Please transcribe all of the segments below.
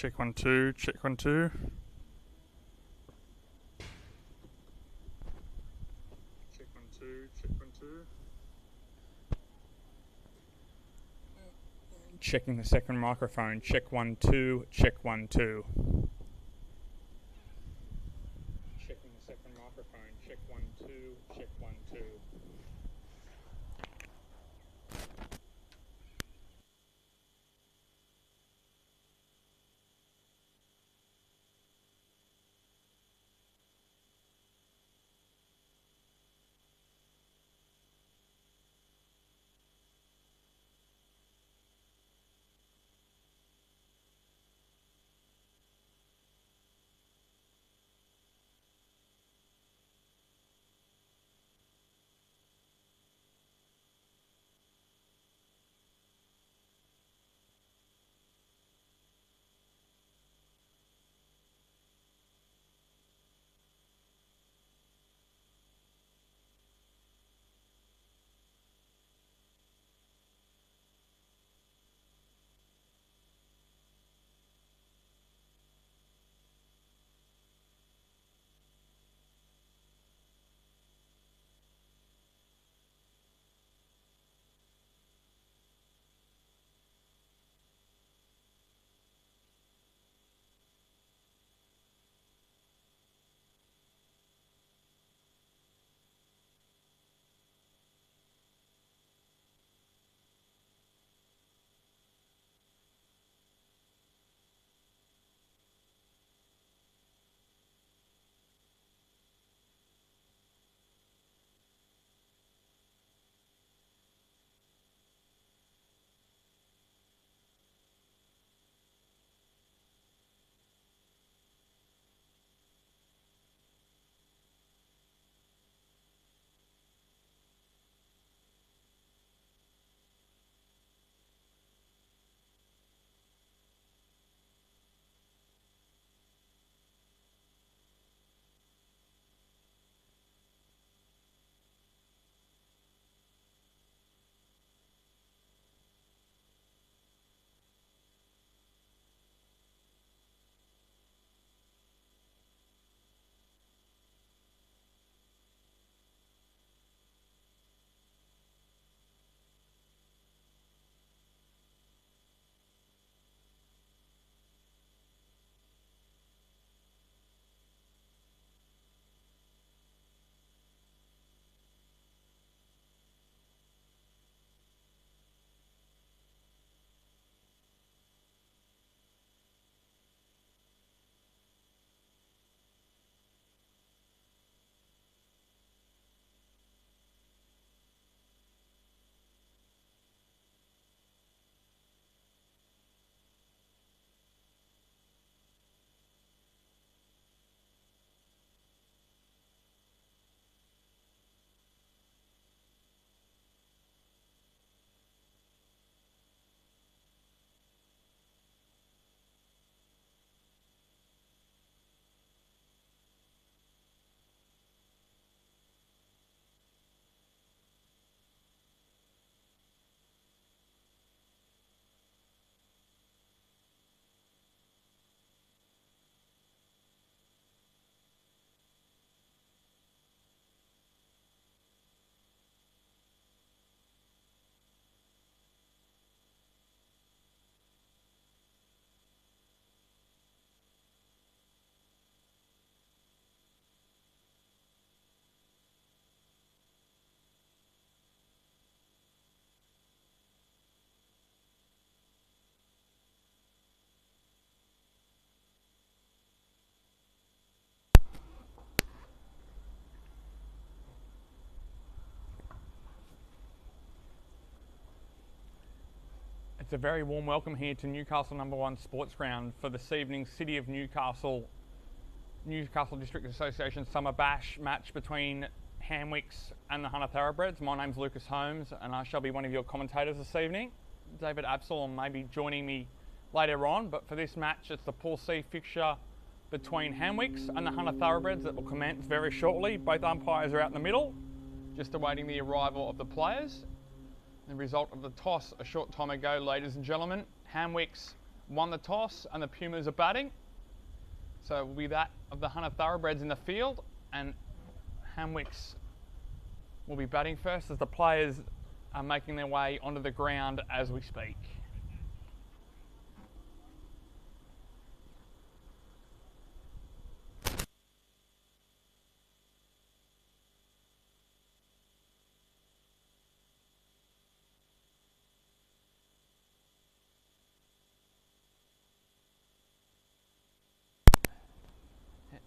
Check 1 2. Check 1 2. Check 1 2. Check 1 2. Checking the second microphone. Check 1 2. Check 1 2. Checking the second microphone. Check 1 2. Check 1 2. It's a very warm welcome here to Newcastle #1 Sports Ground for this evening's City of Newcastle District Association Summer Bash match between HamWicks and the Thoroughbreds. My name's Lucas Holmes and I shall be one of your commentators this evening. David Absalom may be joining me later on, but for this match it's the Pool C fixture between HamWicks and the Thoroughbreds that will commence very shortly. Both umpires are out in the middle, just awaiting the arrival of the players. The result of the toss a short time ago, ladies and gentlemen, HamWicks won the toss and the Pumas are batting. So it will be that of the Thoroughbreds in the field, and HamWicks will be batting first as the players are making their way onto the ground as we speak.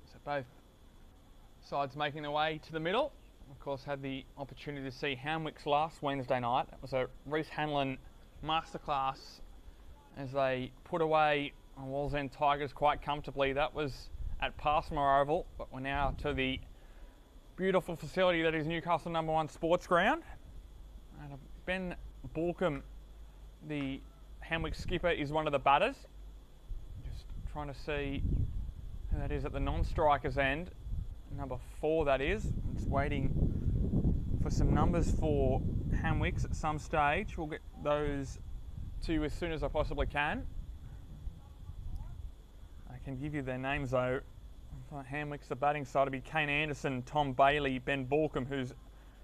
So both sides making their way to the middle. Of course, had the opportunity to see HamWicks last Wednesday night. It was a Reece Hanlon masterclass as they put away Wallsend Tigers quite comfortably. That was at Passmore Oval, but we're now to the beautiful facility that is Newcastle #1 Sports Ground. And Ben Borkham, the HamWicks skipper, is one of the batters. Just trying to see who that is at the non-strikers end. Number 4, that is. It's waiting for some numbers for HamWicks at some stage. We'll get those to you as soon as I possibly can. I can give you their names though. For HamWicks, the batting side will be Kane Anderson, Tom Bailey, Ben Borkham, who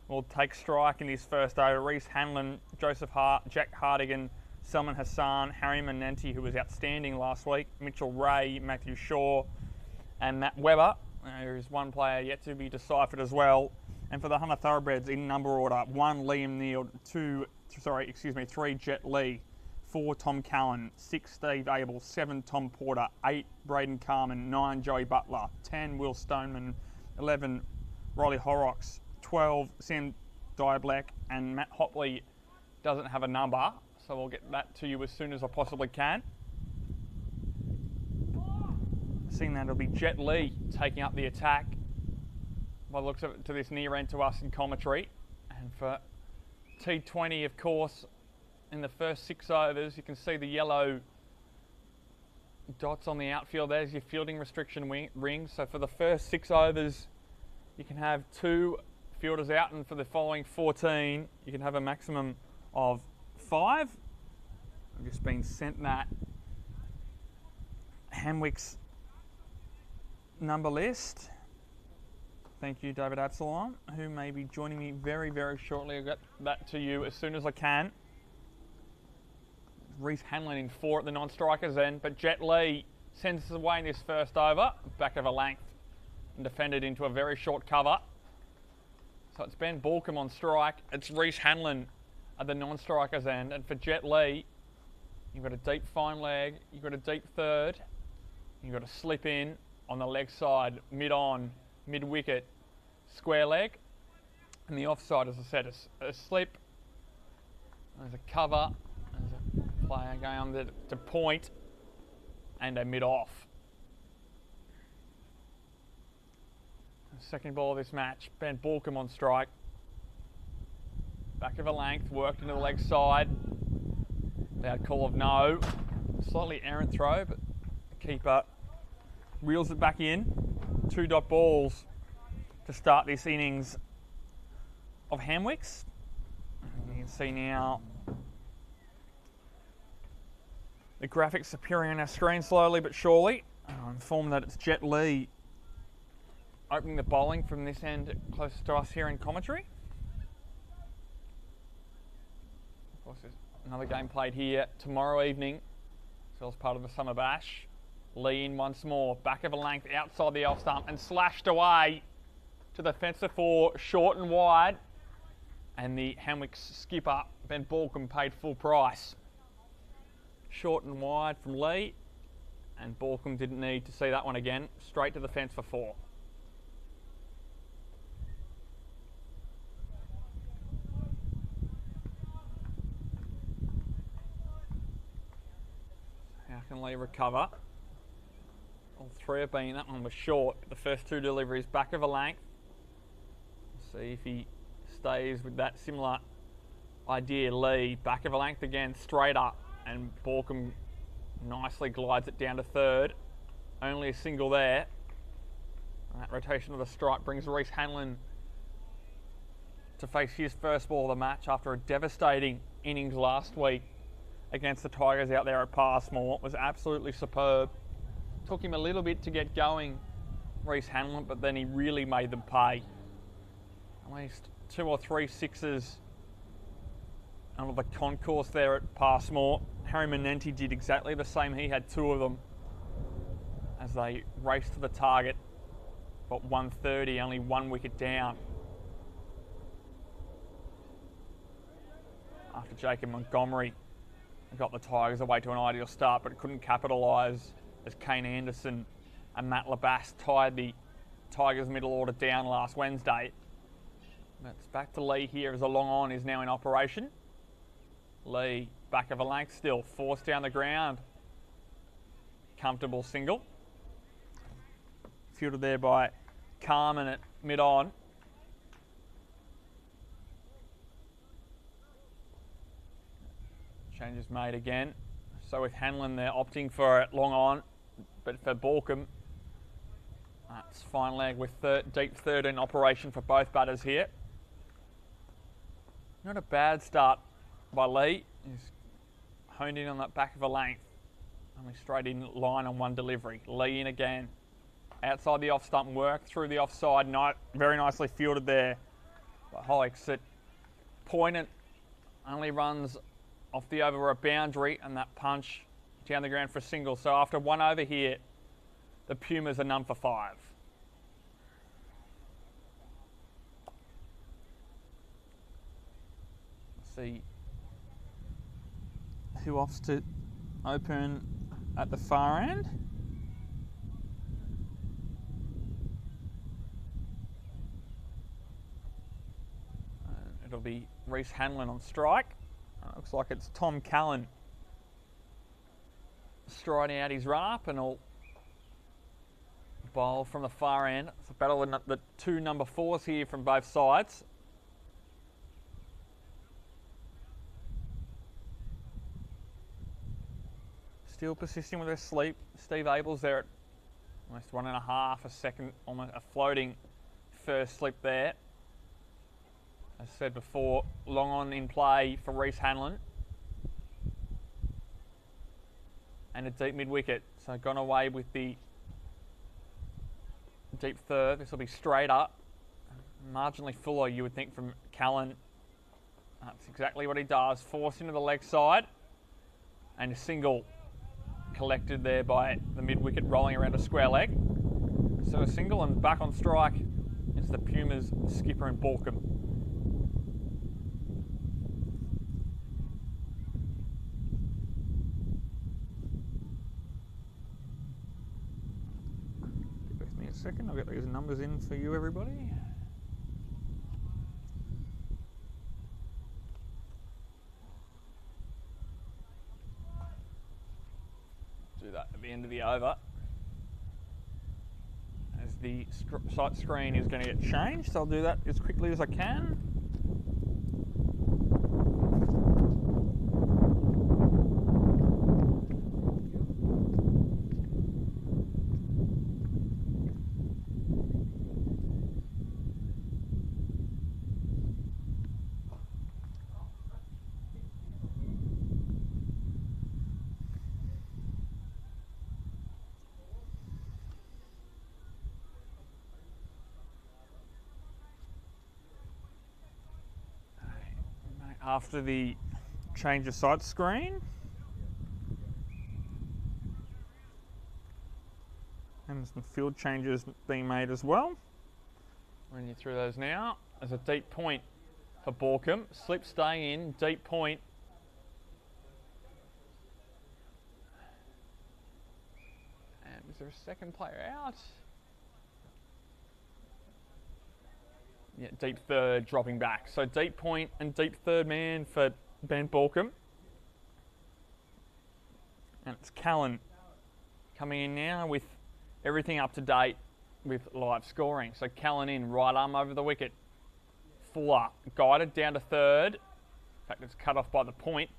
will take strike in his first over, Reece Hanlon, Joseph Hart, Jack Hardigan, Salman Hassan, Harry Manenti, who was outstanding last week, Mitchell Ray, Matthew Shaw, and Matt Webber. There is one player yet to be deciphered as well. And for the Thoroughbreds in number order, 1 Liam Neal, 3 Jet Lee, 4 Tom Callan, 6 Steve Abel, 7 Tom Porter, 8 Braden Carman, 9 Joey Butler, 10 Will Stoneman, 11 Riley Horrocks, 12 Sam Diablack, and Matt Hopley doesn't have a number, so we'll get that to you as soon as I possibly can. Seeing that it'll be Jet Lee taking up the attack by the looks of it to this near end to us in commentary. And for T20, of course, in the first 6 overs, you can see the yellow dots on the outfield. There's your fielding restriction ring. So for the first 6 overs, you can have 2 fielders out, and for the following 14, you can have a maximum of 5. I've just been sent that HamWicks number list. Thank you, David Absalom, who may be joining me very, very shortly. I'll get that to you as soon as I can. Reece Hanlon in 4 at the non-strikers end, but Jet Lee sends us away in this first over, back of a length, and defended into a very short cover. So it's Ben Borkham on strike. It's Reece Hanlon at the non-strikers end, and for Jet Lee, you've got a deep fine leg, you've got a deep third, you've got a slip in on the leg side, mid-on, mid-wicket, square leg. And the offside, as I said, a slip. There's a cover. There's a player going on to point. And a mid-off. Second ball of this match, Ben Borkham on strike. Back of a length, worked into the leg side. Loud call of no. Slightly errant throw, but the keeper reels it back in. 2 dot balls to start this innings of HamWicks. You can see now the graphics appearing on our screen slowly but surely. I'm informed that it's Jet Lee opening the bowling from this end closest to us here in commentary. Of course, there's another game played here tomorrow evening, as well as part of the Summer Bash. Lee in once more, back of a length outside the off stump and slashed away to the fence for short and wide. And the HamWicks skipper, Ben Borkham, paid full price. Short and wide from Lee, and Borkham didn't need to see that one again. Straight to the fence for 4. How can Lee recover? All 3 have been. That one was short. The first 2 deliveries back of a length. We'll see if he stays with that similar idea. Lee back of a length again, straight up, and Borkham nicely glides it down to 3rd. Only a single there. And that rotation of the strike brings Reece Hanlon to face his first ball of the match after a devastating innings last week against the Tigers out there at Passmore was absolutely superb. Took him a little bit to get going, Reece Hanlon, but then he really made them pay. At least 2 or 3 sixes under the concourse there at Passmore. Harry Manenti did exactly the same. He had 2 of them as they raced to the target. Got 130, only 1 wicket down. After Jacob Montgomery got the Tigers away to an ideal start, but couldn't capitalise as Kane Anderson and Matt Labasse tied the Tigers' middle order down last Wednesday. It's back to Lee here as the long on is now in operation. Lee, back of a length still, forced down the ground. Comfortable single. Fielded there by Carmen at mid-on. Changes made again. So with Hanlon there opting for it long on, but for Borkham, that's fine leg with deep third in operation for both batters here. Not a bad start by Lee. He's honed in on that back of a length. Only straight in line on 1 delivery. Lee in again. Outside the off stump, work through the offside. Very nicely fielded there by HamWicks at point. It only runs off the over a boundary, and that punch down the ground for a single. So after 1 over here, the Pumas are none for 5. Let's see who opts to open at the far end. It'll be Reece Hanlon on strike. Looks like it's Tom Callan striding out his run-up, and he'll bowl from the far end. It's a battle of the 2 number 4s here from both sides. Still persisting with their sleep. Steve Abel's there at almost 1.5 a second, almost a floating first slip there. As I said before, long on in play for Reece Hanlon. And a deep mid-wicket. So gone away with the deep third. This will be straight up. Marginally fuller, you would think, from Callan. That's exactly what he does. Forced into the leg side. And a single collected there by the mid-wicket, rolling around a square leg. So a single, and back on strike is the Pumas skipper and Borkham. Second, I'll get these numbers in for you, everybody. Do that at the end of the over, as the sight screen is going to get changed. So I'll do that as quickly as I can. After the change of sight screen, and some field changes being made as well. Run you through those now. As a deep point for Borkham, slip staying in, deep point. And is there a second player out? Yeah, deep third dropping back. So deep point and deep third man for Ben Borkham. And it's Callan coming in now with everything up to date with live scoring. So Callan in, right arm over the wicket. Fuller guided down to third. In fact, it's cut off by the point.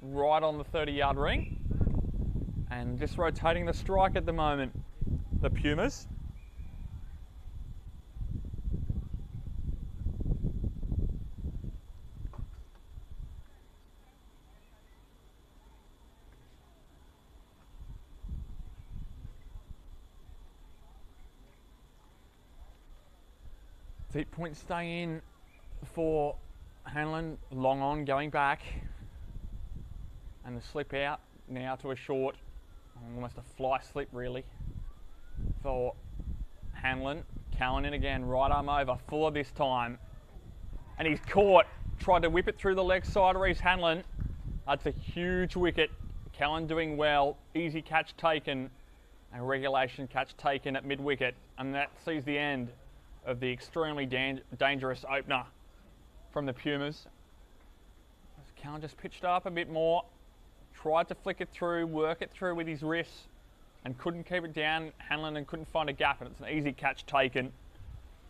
Right on the 30-yard ring. And just rotating the strike at the moment, the Pumas. Deep point stay in for Hanlon, long on, going back. And the slip out now to a short, almost a fly slip really, for Hanlon. Callan in again, right arm over, Fuller this time. And he's caught, tried to whip it through the leg side of Reece Hanlon. That's a huge wicket. Callan doing well, easy catch taken, a regulation catch taken at mid-wicket, and that sees the end of the extremely dangerous opener from the Pumas. Callan just pitched up a bit more, tried to flick it through, work it through with his wrists, and couldn't keep it down, Hanlon, and couldn't find a gap, and it's an easy catch taken.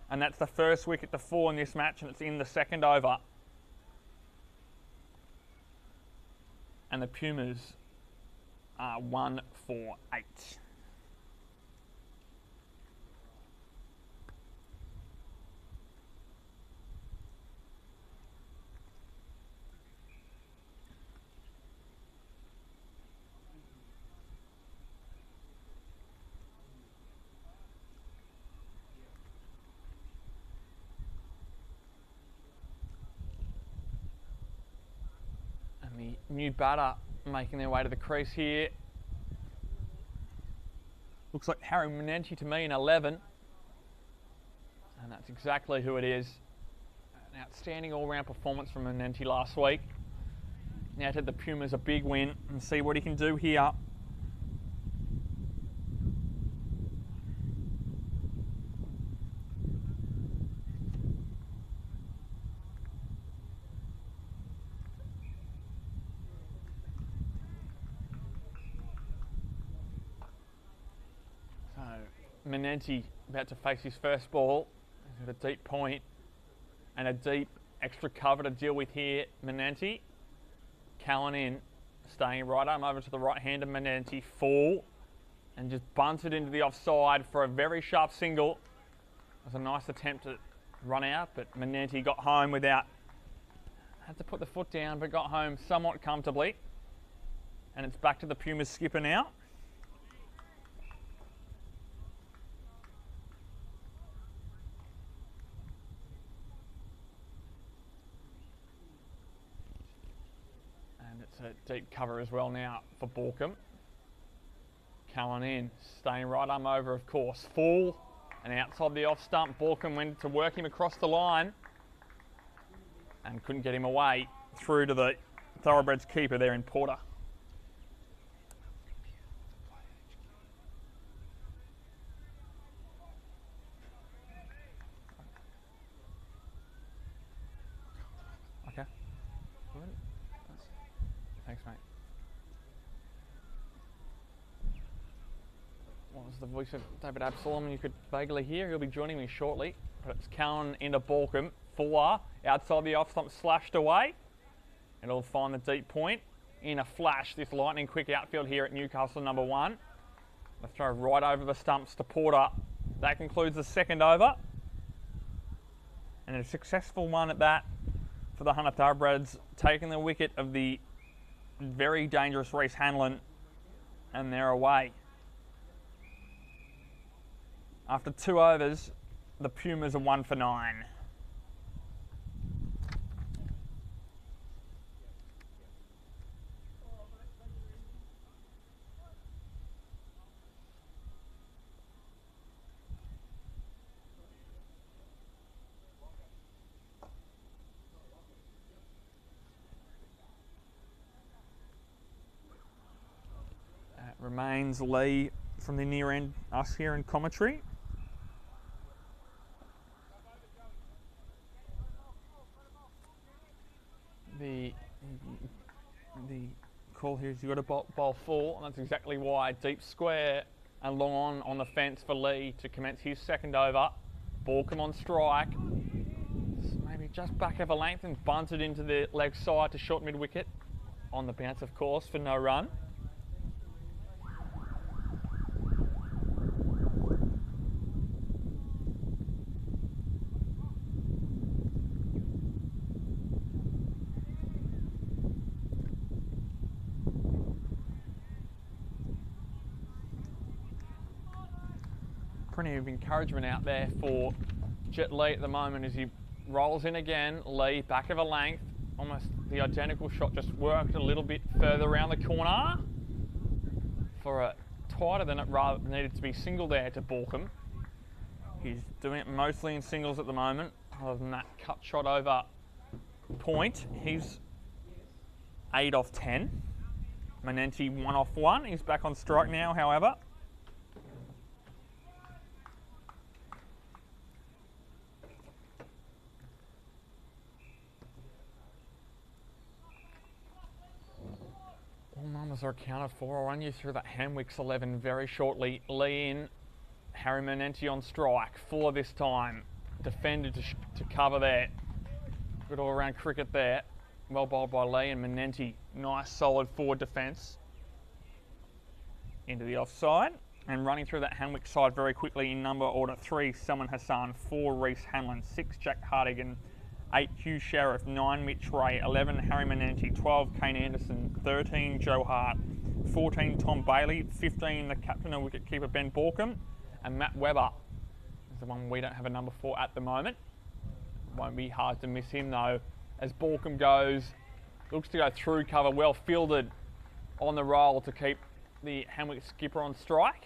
And that's the first wicket to fall in this match, and it's in the second over. And the Pumas are 1 for 8. The new batter making their way to the crease here. Looks like Harry Manenti to me in 11. And that's exactly who it is. An outstanding all-round performance from Manenti last week. Now to the Pumas a big win and see what he can do here. Manenti about to face his first ball. He's got a deep point and a deep extra cover to deal with here. Manenti, Callan in, staying right arm over to the right hand of Manenti, full, and just bunted into the offside for a very sharp single. It was a nice attempt to run out, but Manenti got home without, had to put the foot down, but got home somewhat comfortably. And it's back to the Pumas skipper now. A deep cover as well now for Borkham. Callan in, staying right arm over, of course. Full and outside the off stump. Borkham went to work him across the line and couldn't get him away through to the Thoroughbreds keeper there in Porter. Okay. Thanks, mate. What was the voice of David Absalom? You could vaguely hear. He'll be joining me shortly. But it's Callan into Borkham. Fuller outside the off stump, slashed away. And it'll find the deep point in a flash. This lightning quick outfield here at Newcastle number 1. The throw right over the stumps to Porter. That concludes the second over. And a successful one at that for the Hunter Thoroughbreds, taking the wicket of the very dangerous Reece Hanlon, and they're away. After 2 overs, the Pumas are 1 for 9. Remains Lee from the near end, us here in commentary. The call here is you've got to bowl full, and that's exactly why. Deep square and long on the fence for Lee to commence his second over. Borkham on strike. Maybe just back over length and bunted into the leg side to short mid wicket. On the bounce, of course, for no run. Plenty of encouragement out there for Jet Lee at the moment as he rolls in again. Lee, back of a length, almost the identical shot, just worked a little bit further around the corner for a tighter than it rather needed to be single there to Borkham. He's doing it mostly in singles at the moment. Other than that cut shot over point, he's 8 off 10. Manenti 1 off 1. He's back on strike now, however. All numbers are accounted for. I'll run you through that HamWicks 11 very shortly. Lee in, Harry Manenti on strike. 4 this time. Defended to cover there. Good all-around cricket there. Well bowled by Lee and Manenti. Nice solid forward defence. Into the offside. And running through that HamWicks side very quickly in number order 3, Salman Hassan, 4, Reece Hanlon, 6, Jack Hardigan, 8, Hugh Sheriff, 9, Mitch Ray, 11, Harry Manenti, 12, Kane Anderson, 13, Joe Hart, 14, Tom Bailey, 15, the captain and wicketkeeper Ben Borkham, and Matt Webber is the one we don't have a number for at the moment. Won't be hard to miss him though, as Borkham goes, looks to go through cover, well fielded on the roll to keep the HamWicks skipper on strike.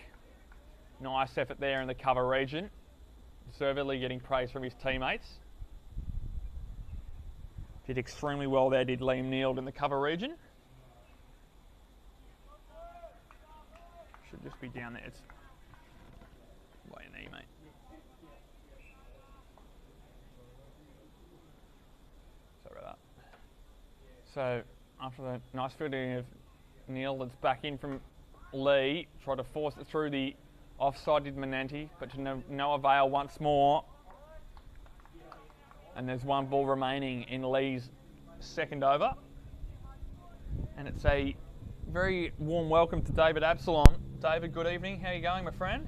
Nice effort there in the cover region, deservedly getting praise from his teammates. Did extremely well there, did Liam Neild in the cover region. Should just be down there. It's by your knee, mate. Sorry about that. So, after the nice fielding of Neild, it's back in from Lee. Tried to force it through the offside, did Manenti, but to no avail once more. And there's 1 ball remaining in Lee's second over. And it's a very warm welcome to David Absalom. David, good evening. How are you going, my friend?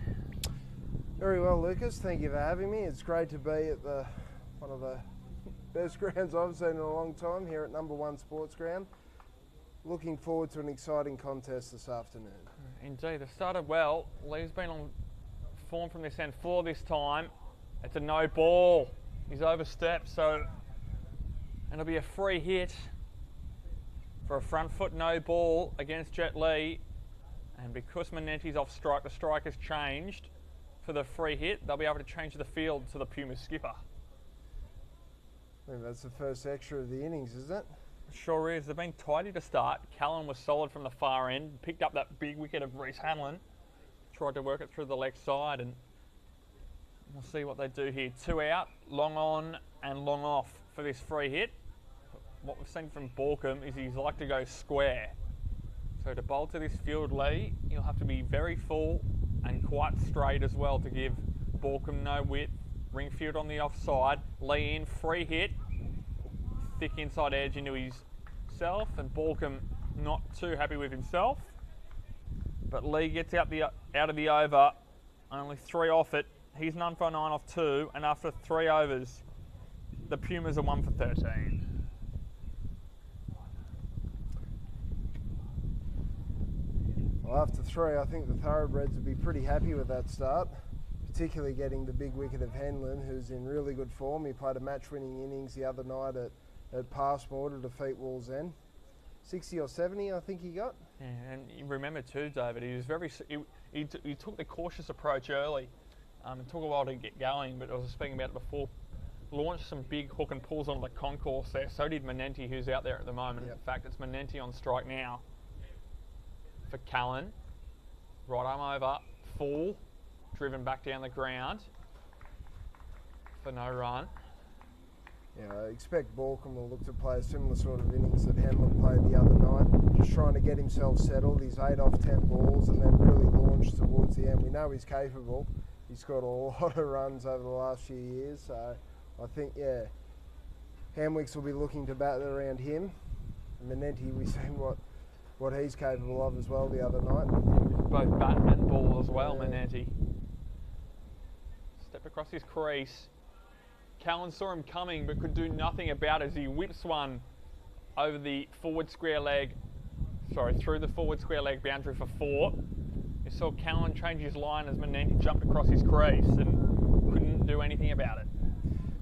Very well, Lucas. Thank you for having me. It's great to be at one of the best grounds I've seen in a long time here at number 1 Sports Ground. Looking forward to an exciting contest this afternoon. Indeed, they've started well. Lee's been on form from this end 4 this time. It's a no ball. He's overstepped, so it'll be a free hit for a front foot no ball against Jet Lee. And because Manenti's off strike, the strike has changed for the free hit. They'll be able to change the field to the Pumas skipper. I think that's the first extra of the innings, isn't it? Sure is. They've been tidy to start. Callan was solid from the far end, picked up that big wicket of Reece Hanlon, tried to work it through the leg side, and we'll see what they do here. 2 out, long on and long off for this free hit. What we've seen from Borkham is he's like to go square. So to bowl to this field, Lee, you'll have to be very full and quite straight as well to give Borkham no width. Ring field on the offside. Lee in, free hit. Thick inside edge into himself, and Borkham not too happy with himself. But Lee gets out of the over, only 3 off it. He's none for 9 off 2, and after 3 overs, the Pumas are 1 for 13. Well, after 3, I think the Thoroughbreds would be pretty happy with that start, particularly getting the big wicket of Hanlon, who's in really good form. He played a match-winning innings the other night at Passmore to defeat Wallsend. 60 or 70, I think he got. Yeah, and you remember too, David, he was he took the cautious approach early. It took a while to get going, but I was speaking about it before. Launched some big hook and pulls onto the concourse there. So did Manenti, who's out there at the moment. Yep. In fact, it's Manenti on strike now for Callan. Right arm over, full, driven back down the ground for no run. Yeah, I expect Borkham will look to play a similar sort of innings that Hanlon played the other night. Just trying to get himself settled. He's 8 off 10 balls and then really launched towards the end. We know he's capable. He's got a lot of runs over the last few years, so I think, yeah, HamWicks will be looking to bat around him. And Manenti, we've seen what he's capable of as well the other night. Both bat and ball as well, yeah. Manenti. Step across his crease. Callan saw him coming but could do nothing about it as he whips one over the forward square leg, through the forward square leg boundary for 4. You saw Callan change his line as Manenti jumped across his crease and couldn't do anything about it.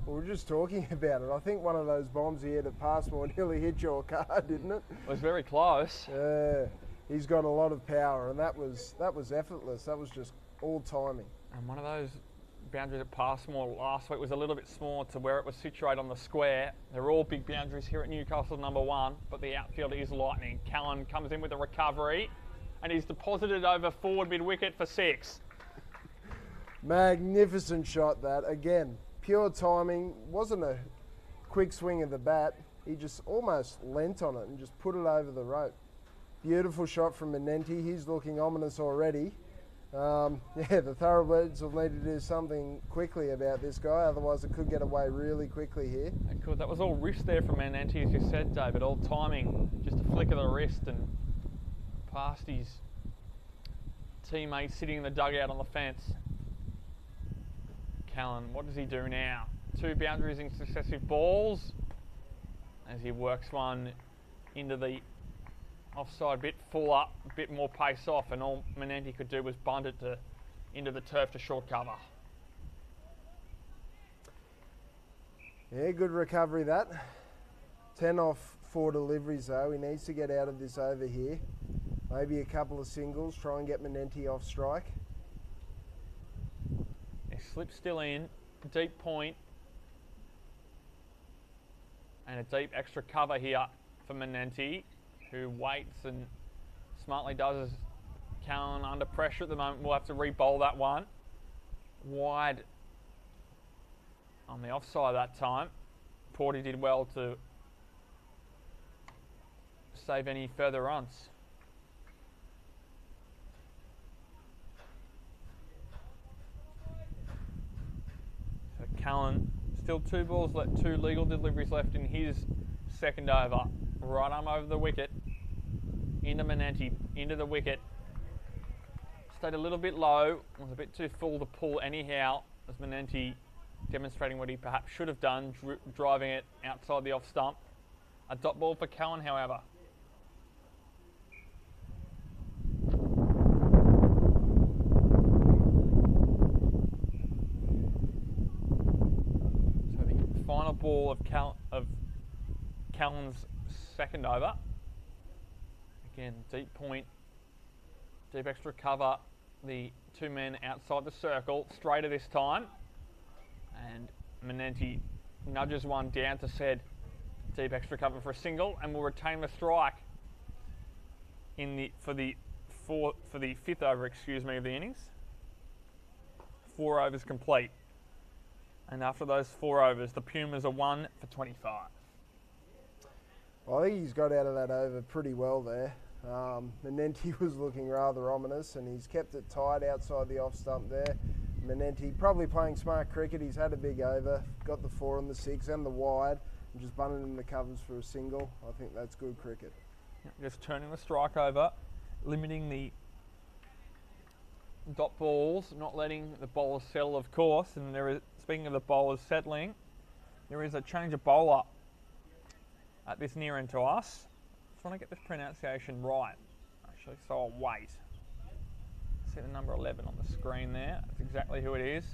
We were just talking about it. I think one of those bombs he hit at Passmore nearly hit your car, didn't it? It was very close. Yeah, he's got a lot of power, and that was effortless. That was just all timing. And one of those boundaries at Passmore last week was a little bit small to where it was situated on the square. They're all big boundaries here at Newcastle number 1, but the outfield is lightning. Callan comes in with a recovery, and he's deposited over forward mid-wicket for 6. Magnificent shot that. Again, pure timing. Wasn't a quick swing of the bat. He just almost leant on it and just put it over the rope. Beautiful shot from Menenti. He's looking ominous already. Yeah, the Thoroughbreds will need to do something quickly about this guy, otherwise it could get away really quickly here. It could. That was all wrist there from Menenti, as you said, David. All timing, just a flick of the wrist and past his teammate sitting in the dugout on the fence. Callan, what does he do now? 2 boundaries in successive balls as he works one into the offside bit, full up, a bit more pace off, and all Menenti could do was bunt it into the turf to short cover. Yeah, good recovery that. 10 off 4 deliveries though. He needs to get out of this over here. Maybe a couple of singles, try and get Menenti off strike. He slips still in, deep point, and a deep extra cover here for Menenti, who waits and smartly does as Callan under pressure at the moment. We'll have to re-bowl that one. Wide on the offside that time. Porty did well to save any further runs. So Callan, still 2 balls, 2 legal deliveries left in his second over. Right arm over the wicket, into Menenti, into the wicket. Stayed a little bit low, was a bit too full to pull anyhow, as Menenti demonstrating what he perhaps should have done, driving it outside the off stump. A dot ball for Callan, however. So the final ball of Callan's second over. Again, deep point, deep extra cover, the 2 men outside the circle, straighter this time, and Menenti nudges one down to said deep extra cover for a single, and will retain the strike for the 5th over, of the innings. 4 overs complete, and after those 4 overs, the Pumas are 1 for 25. I think he's got out of that over pretty well there. Menenti was looking rather ominous, and he's kept it tight outside the off stump there. Menenti probably playing smart cricket. He's had a big over, got the 4 and the 6 and the wide, and just bunted in the covers for a single. I think that's good cricket. Just turning the strike over, limiting the dot balls, not letting the bowlers settle, of course. And there is, speaking of the bowlers settling, there is a change of bowler at this near end to us. Just want to get this pronunciation right, actually, so I'll wait. See the number 11 on the screen there. That's exactly who it is.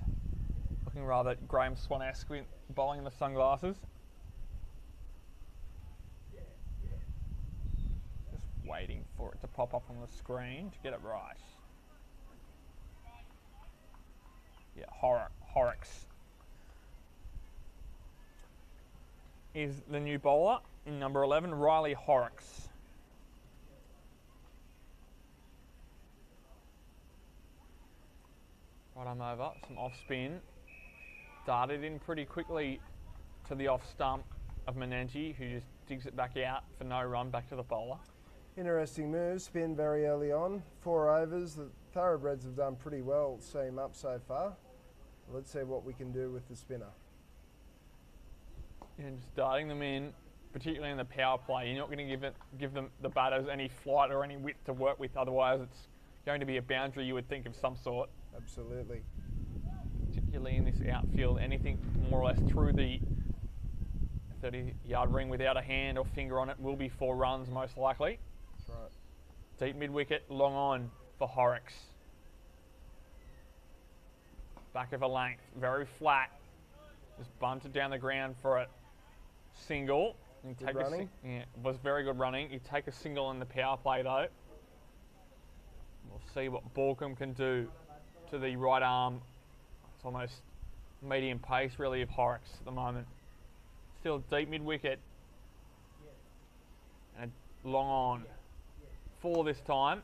Looking rather Graham Swan-esque, bowling in the sunglasses. Just waiting for it to pop up on the screen to get it right. Yeah, Horrocks is the new bowler in number 11, Riley Horrocks. Right arm over, some off spin. Darted in pretty quickly to the off stump of Menenti, who just digs it back out for no run, back to the bowler. Interesting move, spin very early on. 4 overs, the Thoroughbreds have done pretty well seam up so far. Let's see what we can do with the spinner. And just darting them in, particularly in the power play. You're not going to give them the batters any flight or any width to work with, otherwise it's going to be a boundary, you would think, of some sort. Absolutely. Particularly in this outfield, anything more or less through the 30-yard ring without a hand or finger on it will be 4 runs, most likely. That's right. Deep mid-wicket, long on for Horrocks. Back of a length, very flat. Just bunted down the ground for a single. You Good take running. Yeah, it was very good running. You take a single in the power play though. We'll see what Borkum can do to the right arm. It's almost medium pace really of Horrocks at the moment. Still deep mid-wicket. And long on. 4 this time.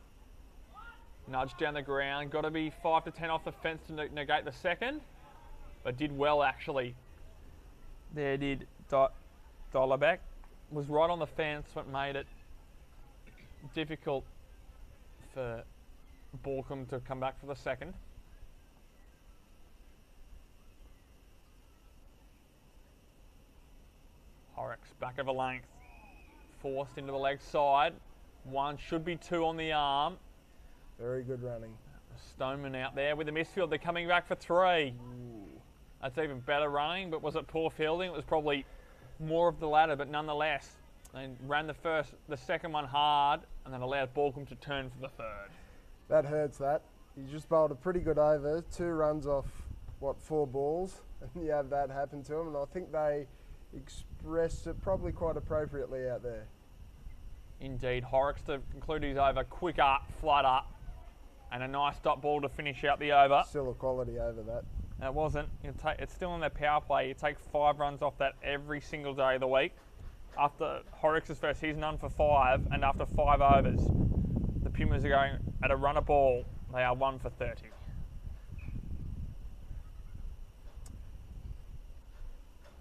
Nudge down the ground. Got to be 5 to 10 off the fence to negate the second. But did well actually. There did Dollarback. Was right on the fence, what made it difficult for Borkum to come back for the second. Horrocks back of a length. Forced into the leg side. 1, should be 2 on the arm. Very good running. Stoneman out there with the misfield. They're coming back for 3. Ooh. That's even better running, but was it poor fielding? It was probably more of the latter, but nonetheless, they ran the second one hard, and then allowed Borkum to turn for the third. That hurts that. He just bowled a pretty good over, 2 runs off, 4 balls, and you have that happen to him, and I think they expressed it probably quite appropriately out there. Indeed, Horrocks to conclude his over, quick up, flood up, and a nice dot ball to finish out the over. Still a quality over that. It wasn't. It's still in their power play. You take 5 runs off that every single day of the week. After Horrocks' first season, none for 5, and after 5 overs, the Pumas are going at a run a ball. They are 1 for 30.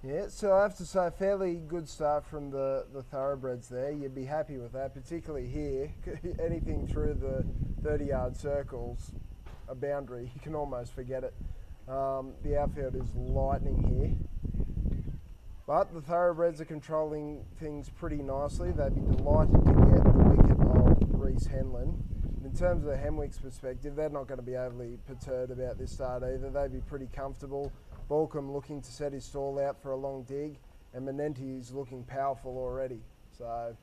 Yeah, so I have to say, fairly good start from the Thoroughbreds there. You'd be happy with that, particularly here. Anything through the 30-yard circles, a boundary, you can almost forget it. The outfield is lightning here. But the Thoroughbreds are controlling things pretty nicely. They'd be delighted to get the wicket of Reece Henlon. In terms of the HamWicks perspective, they're not going to be overly perturbed about this start either. They'd be pretty comfortable. Borkum looking to set his stall out for a long dig, and Menenti is looking powerful already. So,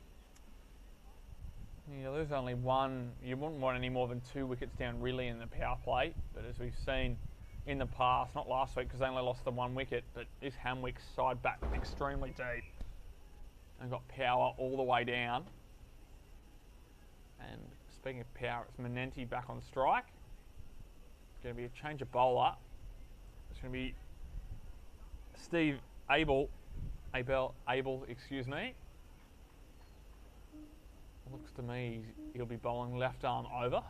yeah, there's only 1. You wouldn't want any more than 2 wickets down really in the power play. But as we've seen in the past, not last week because they only lost the 1 wicket, but this HamWicks side back extremely deep and got power all the way down. And speaking of power, it's Menenti back on strike. It's going to be a change of bowler. It's going to be Steve Abel, excuse me. Looks to me he'll be bowling left arm over.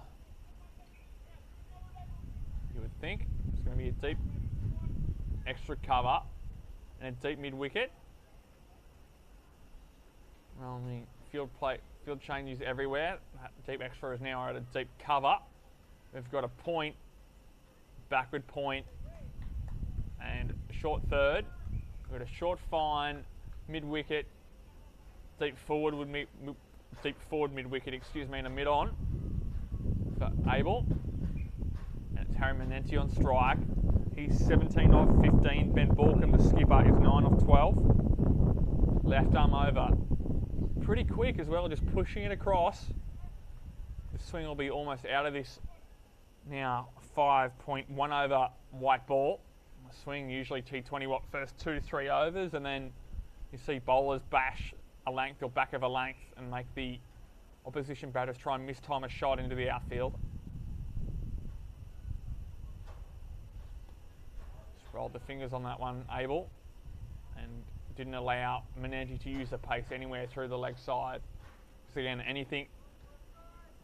You would think. It's going to be a deep extra cover and a deep mid-wicket. Well, the field changes everywhere. That deep extra is now at a deep cover. We've got a point, backward point, and a short third. We've got a short fine, mid-wicket, deep forward mid-wicket, excuse me, and a mid-on for Abel. And it's Harry Menenti on strike. He's 17 off 15. Ben Borkum, the skipper, is 9 off 12. Left arm over. Pretty quick as well, just pushing it across. The swing will be almost out of this now. 5.1 over white ball. Swing usually T20 first 2 to 3 overs, and then you see bowlers bash a length or back of a length and make the opposition batters try and mistime a shot into the outfield. Just rolled the fingers on that one, Abel, and didn't allow Menenti to use the pace anywhere through the leg side. Because again, anything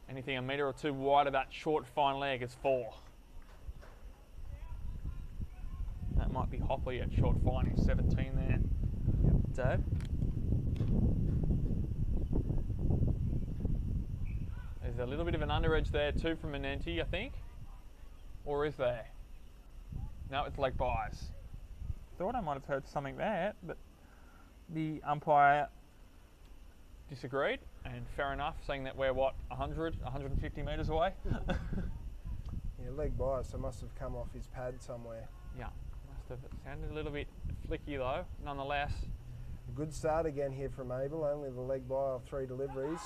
a metre or 2 wide of that short fine leg is 4. That might be Hopley at short fine, 17 there. Yep. Dave? There's a little bit of an under edge there too from Menenti, I think. Or is there? No, it's leg bias. Thought I might have heard something there, but the umpire disagreed, and fair enough, saying that we're 150 metres away? Yeah, leg bias, so must have come off his pad somewhere. Yeah. It sounded a little bit flicky though, nonetheless. A good start again here from Abel, only the leg by of 3 deliveries.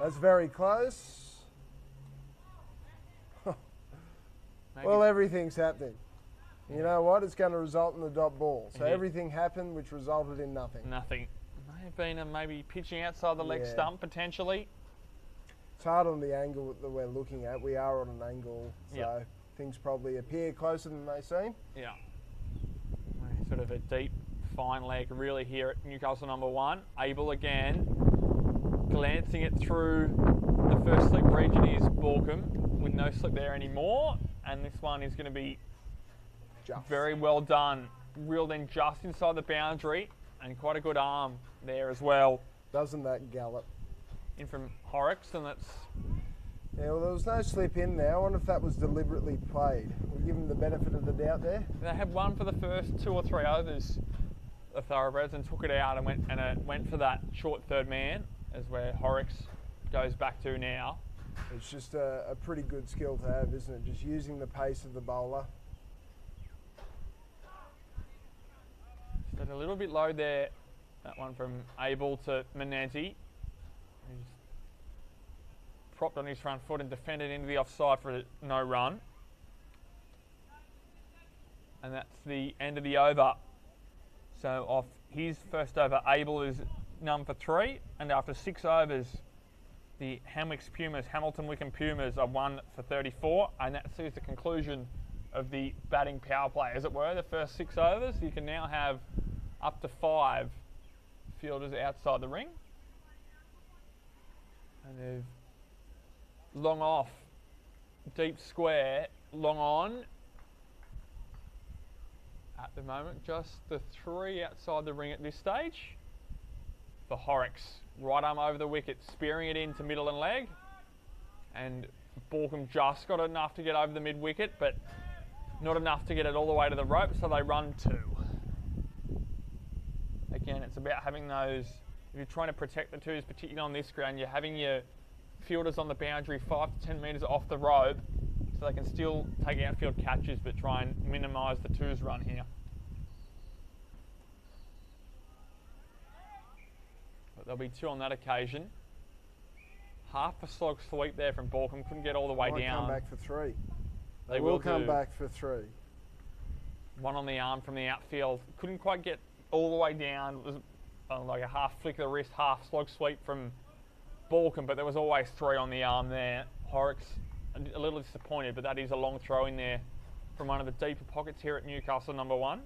That's very close. Well, everything's happening. You know what? It's going to result in the dot ball. So Yeah. everything happened which resulted in nothing. Nothing. May have been maybe pitching outside the leg Yeah. stump potentially. It's hard on the angle that we're looking at. We are on an angle, so Yep. things probably appear closer than they seem. Yeah. Sort of a deep, fine leg really here at Newcastle number 1. Able again, glancing it through the first slip region is Borkham with no slip there anymore. And this one is going to be Just. very well done. Reeled in just inside the boundary and quite a good arm there as well. Doesn't that gallop? In from Horrocks, and that's Yeah, well, there was no slip in there. I wonder if that was deliberately played. We'll give him the benefit of the doubt there. they had one for the first 2 or 3 overs of Thoroughbreds and took it out and went for that short third man, as where Horrocks goes back to now. It's just a pretty good skill to have, isn't it? Just using the pace of the bowler. But a little bit low there, that one from Abel to Menanti. He's propped on his front foot and defended into the offside for a no run. And that's the end of the over. So off his first over, Abel is none for 3, and after 6 overs, the HamWicks Pumas, Hamilton Wickham Pumas, are 1 for 34, and that sees the conclusion of the batting power play, as it were. The first 6 overs, you can now have up to 5 fielders outside the ring. And they've long off, deep square, long on. At the moment, just the 3 outside the ring at this stage. For Horrocks, right arm over the wicket, spearing it into middle and leg. And Borkham just got enough to get over the mid wicket, but not enough to get it all the way to the rope, so they run 2. Again, it's about having those, if you're trying to protect the 2s, particularly on this ground, you're having your fielders on the boundary 5 to 10 metres off the rope, so they can still take outfield catches, but try and minimise the 2s run here. But there'll be 2 on that occasion. Half a slog sweep there from Borkham, couldn't get all the way Might down. come back for 3. They will will come do. back for 3. One on the arm from the outfield. Couldn't quite get all the way down. It was like a half flick of the wrist, half slog sweep from Borkham, but there was always 3 on the arm there. Horrocks a little disappointed, but that is a long throw in there from one of the deeper pockets here at Newcastle number 1.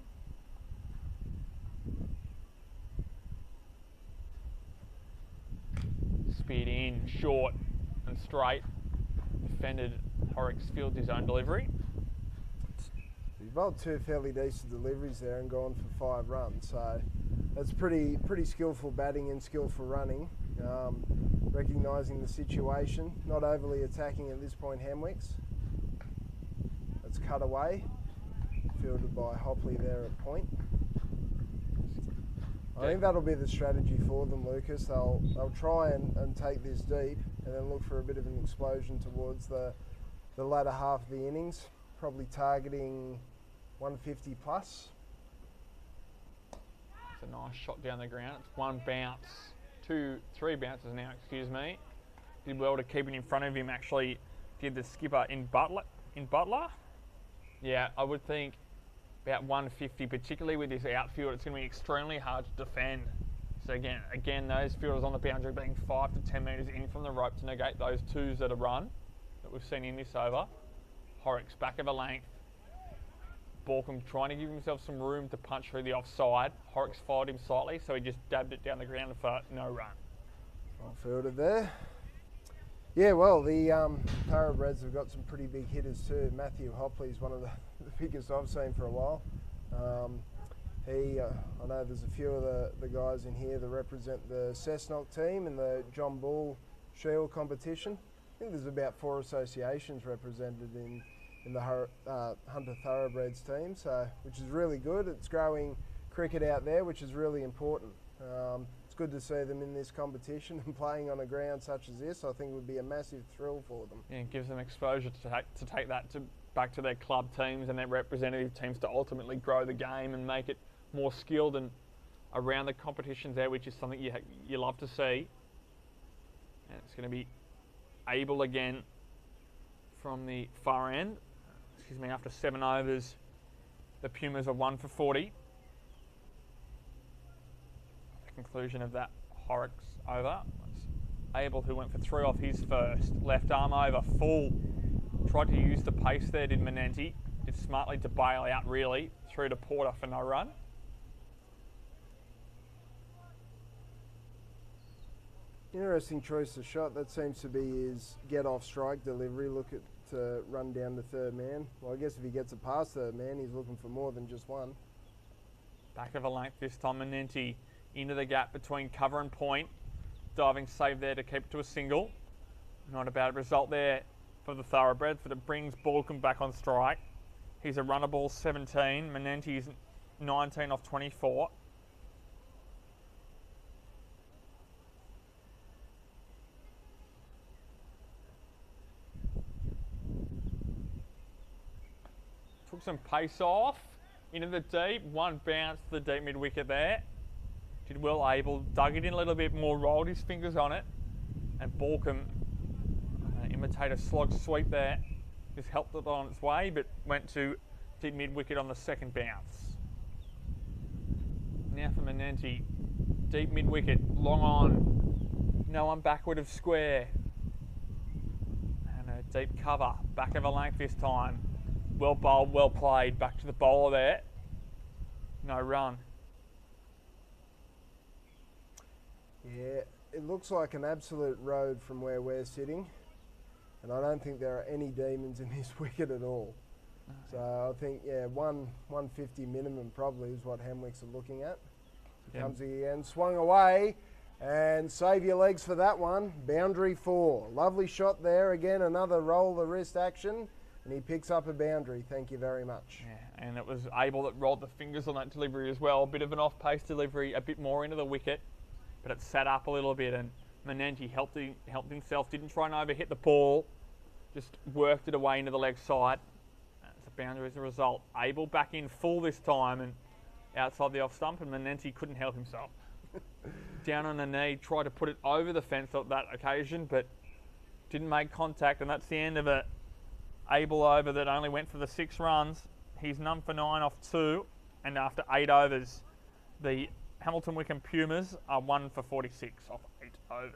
Speared in, short and straight. Defended. Horrocks fields his own delivery. He bowled 2 fairly decent deliveries there and gone for 5 runs, so that's pretty skillful batting and skillful running. Recognising the situation, not overly attacking at this point. HamWicks. That's cut away, fielded by Hopley there at point. I think that'll be the strategy for them, Lucas. They'll try and take this deep and then look for a bit of an explosion towards the latter half of the innings, probably targeting 150 plus. It's a nice shot down the ground. It's 1 bounce, 3 bounces now, excuse me. Did well to keep it in front of him, actually did the skipper in Butler. Yeah, I would think about 150, particularly with this outfield, it's going to be extremely hard to defend. So again, those fielders on the boundary being 5 to 10 metres in from the rope to negate those 2s that are run that we've seen in this over. Horrocks back of a length. Borkham trying to give himself some room to punch through the offside. Horrocks followed him slightly, so he just dabbed it down the ground for no run. Well fielded there. Yeah, well, the Thoroughbreds have got some pretty big hitters too. Matthew Hopley's one of the biggest I've seen for a while. I know there's a few of the guys in here that represent the Cessnock team in the John Bull Shield competition. I think there's about 4 associations represented in the Hunter Thoroughbreds team, so which is really good. It's growing cricket out there, which is really important. It's good to see them in this competition and playing on a ground such as this. I think it would be a massive thrill for them. Yeah, it gives them exposure to take that back to their club teams and their representative teams to ultimately grow the game and make it more skilled and around the competitions there, which is something you love to see. And it's going to be Abel again from the far end. Excuse me, after 7 overs. The Pumas are 1 for 40. The conclusion of that Horrocks over. It's Abel who went for 3 off his first. Left arm over, full. Tried to use the pace there, did Manenti. Did smartly to bail out, really. Through to Porter for no run. Interesting choice of shot. That seems to be his get-off strike delivery. Look at to run down the third man. Well, I guess if he gets it past third man, he's looking for more than just one. Back of a length this time, Manenti into the gap between cover and point. Diving save there to keep to a single. Not a bad result there for the Thoroughbreds, but it brings Balcombe back on strike. He's a runner ball 17. Manenti's 19 off 24. Took some pace off into the deep. One bounce to the deep mid wicket there. Did well Abel, dug it in a little bit more, rolled his fingers on it, and Balcombe imitated a slog sweep there. Just helped it on its way, but went to deep mid wicket on the second bounce. Now for Manenti, deep mid wicket, long on, no one backward of square, and a deep cover, back of a length this time. Well bowled, well played, back to the bowler there. No run. Yeah, it looks like an absolute road from where we're sitting, and I don't think there are any demons in this wicket at all. So I think, yeah, 150 minimum probably is what HamWicks are looking at. Yep. Comes again, swung away, and save your legs for that one. Boundary 4. Lovely shot there. Again, another roll the wrist action. And he picks up a boundary. Thank you very much. Yeah, and it was Abel that rolled the fingers on that delivery as well. A bit of an off-pace delivery, a bit more into the wicket, but it sat up a little bit, and Manenti helped himself. Didn't try and overhit the ball, just worked it away into the leg side. It's a boundary as a result. Abel back in full this time and outside the off stump, and Manenti couldn't help himself. Down on the knee, tried to put it over the fence on that occasion, but didn't make contact, and that's the end of it. Abel over that only went for the 6 runs. He's none for 9 off 2, and after 8 overs, the Hamilton Wickham Pumas are 1 for 46 off 8 overs.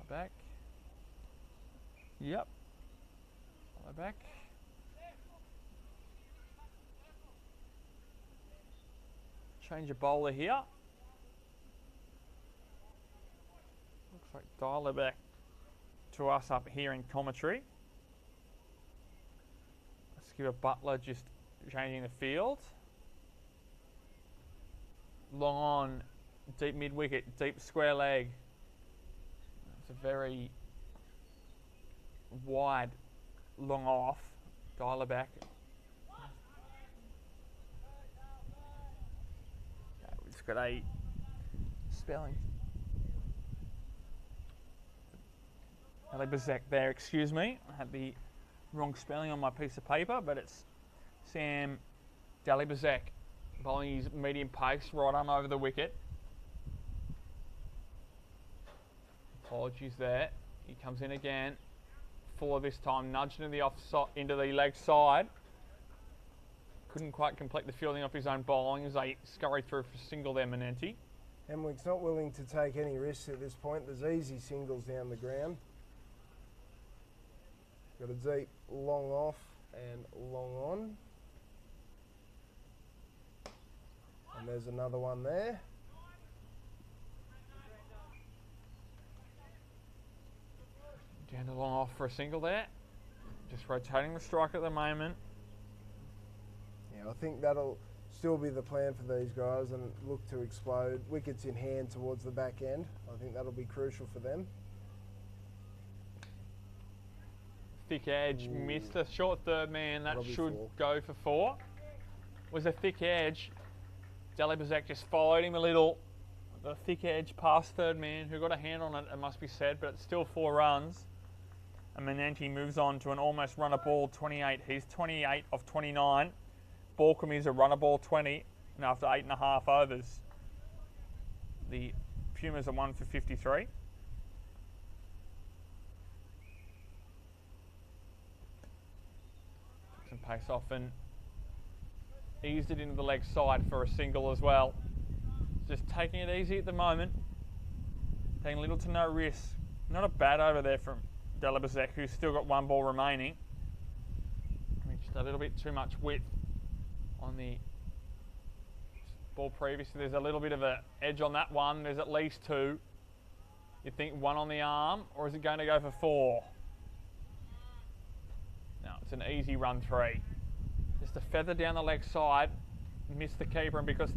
Back. Yep. Back. Change a bowler here. Looks like dial it back to us up here in commentary. Let's give a Butler just changing the field. Long on, deep mid wicket, deep square leg. It's a very wide, long off. Dial it back. Got a spelling. Ali Bazek there, excuse me. I had the wrong spelling on my piece of paper, but it's Sam Dalibazek bowling his medium pace, right arm over the wicket. Apologies there. He comes in again. Fuller this time, nudged into the leg side. Couldn't quite complete the fielding off his own bowling as they scurried through for a single there, Manenti. HamWicks not willing to take any risks at this point. There's easy singles down the ground. Got a deep long off and long on. And there's another one there. Down the long off for a single there. Just rotating the strike at the moment. I think that'll still be the plan for these guys and look to explode. Wickets in hand towards the back end. I think that'll be crucial for them. Thick edge, missed the short third man. That should 4. go for 4. Was a thick edge. Dalibazek just followed him a little. The thick edge past third man, who got a hand on it, it must be said, but it's still 4 runs. And Manenti moves on to an almost runner ball 28. He's 28 of 29. Balcombe is a runner ball 20, and after 8.5 overs. the Pumas are 1 for 53. Took some pace off and eased it into the leg side for a single as well. Just taking it easy at the moment. Taking little to no risk. Not a bad over there from Delabazek, who's still got one ball remaining. Just a little bit too much width on the ball previously. There's a little bit of an edge on that one. There's at least two. You think one on the arm, or is it going to go for four? No, it's an easy run three. Just a feather down the leg side. Missed the keeper, and because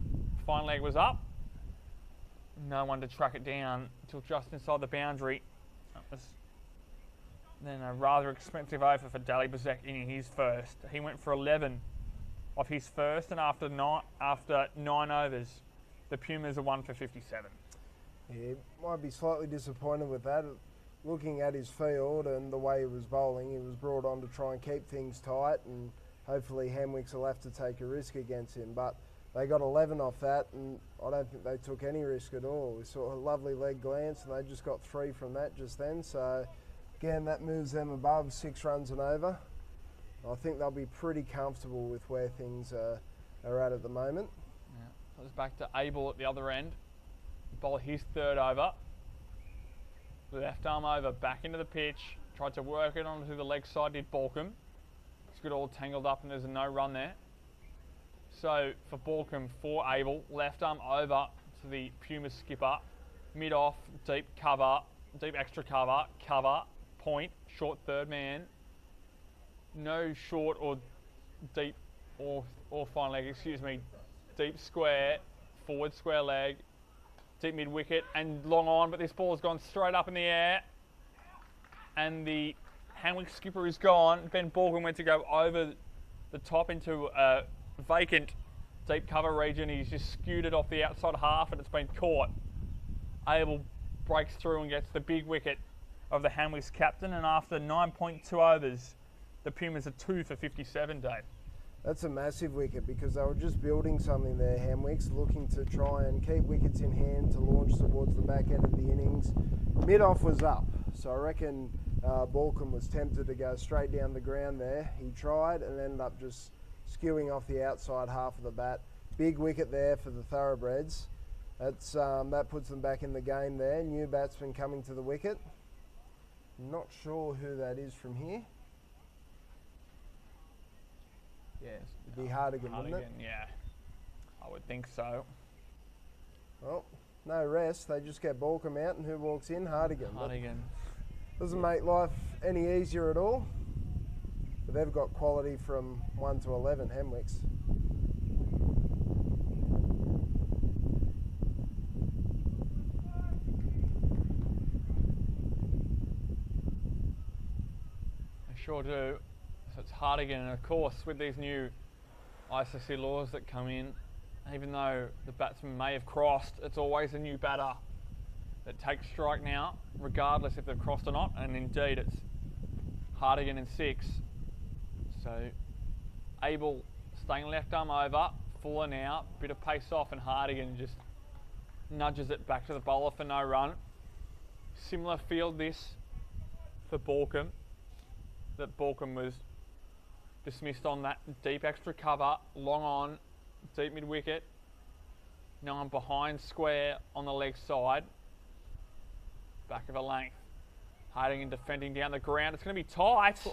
fine leg was up, no one to track it down until just inside the boundary. That was then a rather expensive over for Delabazek in his first. He went for 11 of his first, and after 9 overs, the Pumas are 1 for 57. Yeah, might be slightly disappointed with that. Looking at his field and the way he was bowling, he was brought on to try and keep things tight, and hopefully HamWicks will have to take a risk against him. But they got 11 off that, and I don't think they took any risk at all. We saw a lovely leg glance, and they just got 3 from that just then. So again, that moves them above 6 runs and over. I think they'll be pretty comfortable with where things are at the moment. Yeah. So it's back to Abel at the other end. Bowl his third over. Left arm over, back into the pitch. Tried to work it onto the leg side, did Balcombe. It's got all tangled up and there's a no run there. So for Balcombe, for Abel, left arm over to the Pumas skipper. Mid off, deep cover, deep extra cover, point, short third man. No short or deep or fine leg, excuse me. Deep square, forward square leg, deep mid wicket and long on, but this ball has gone straight up in the air. And the HamWicks skipper is gone. Ben Balcombe went to go over the top into a vacant deep cover region. He's just skewed it off the outside half and it's been caught. Abel breaks through and gets the big wicket of the HamWicks captain, and after 9.2 overs, the Pumas are 2 for 57, Dave. That's a massive wicket because they were just building something there, HamWicks, looking to try and keep wickets in hand to launch towards the back end of the innings. Mid-off was up, so I reckon Balcombe was tempted to go straight down the ground there. He tried and ended up just skewing off the outside half of the bat. Big wicket there for the Thoroughbreds. That puts them back in the game there. New batsman coming to the wicket. Not sure who that is from here. Yes. It'd be Hardigan, wouldn't it? Yeah, I would think so. Well, no rest. They just get Balcombe out, and who walks in? Hardigan. Hardigan. Doesn't make life any easier at all. But they've got quality from 1 to 11, HamWicks. They sure do. So it's Hardigan, and of course with these new ICC laws that come in, even though the batsman may have crossed, it's always a new batter that takes strike now, regardless if they've crossed or not, and indeed it's Hardigan in 6. So Abel staying left arm over, Fuller now, bit of pace off, and Hardigan just nudges it back to the bowler for no run. Similar field this for Balcombe, that Balcombe was dismissed on that deep extra cover, long on, deep mid wicket. No one behind square on the leg side. Back of a length. Hiding and defending down the ground. It's going to be tight.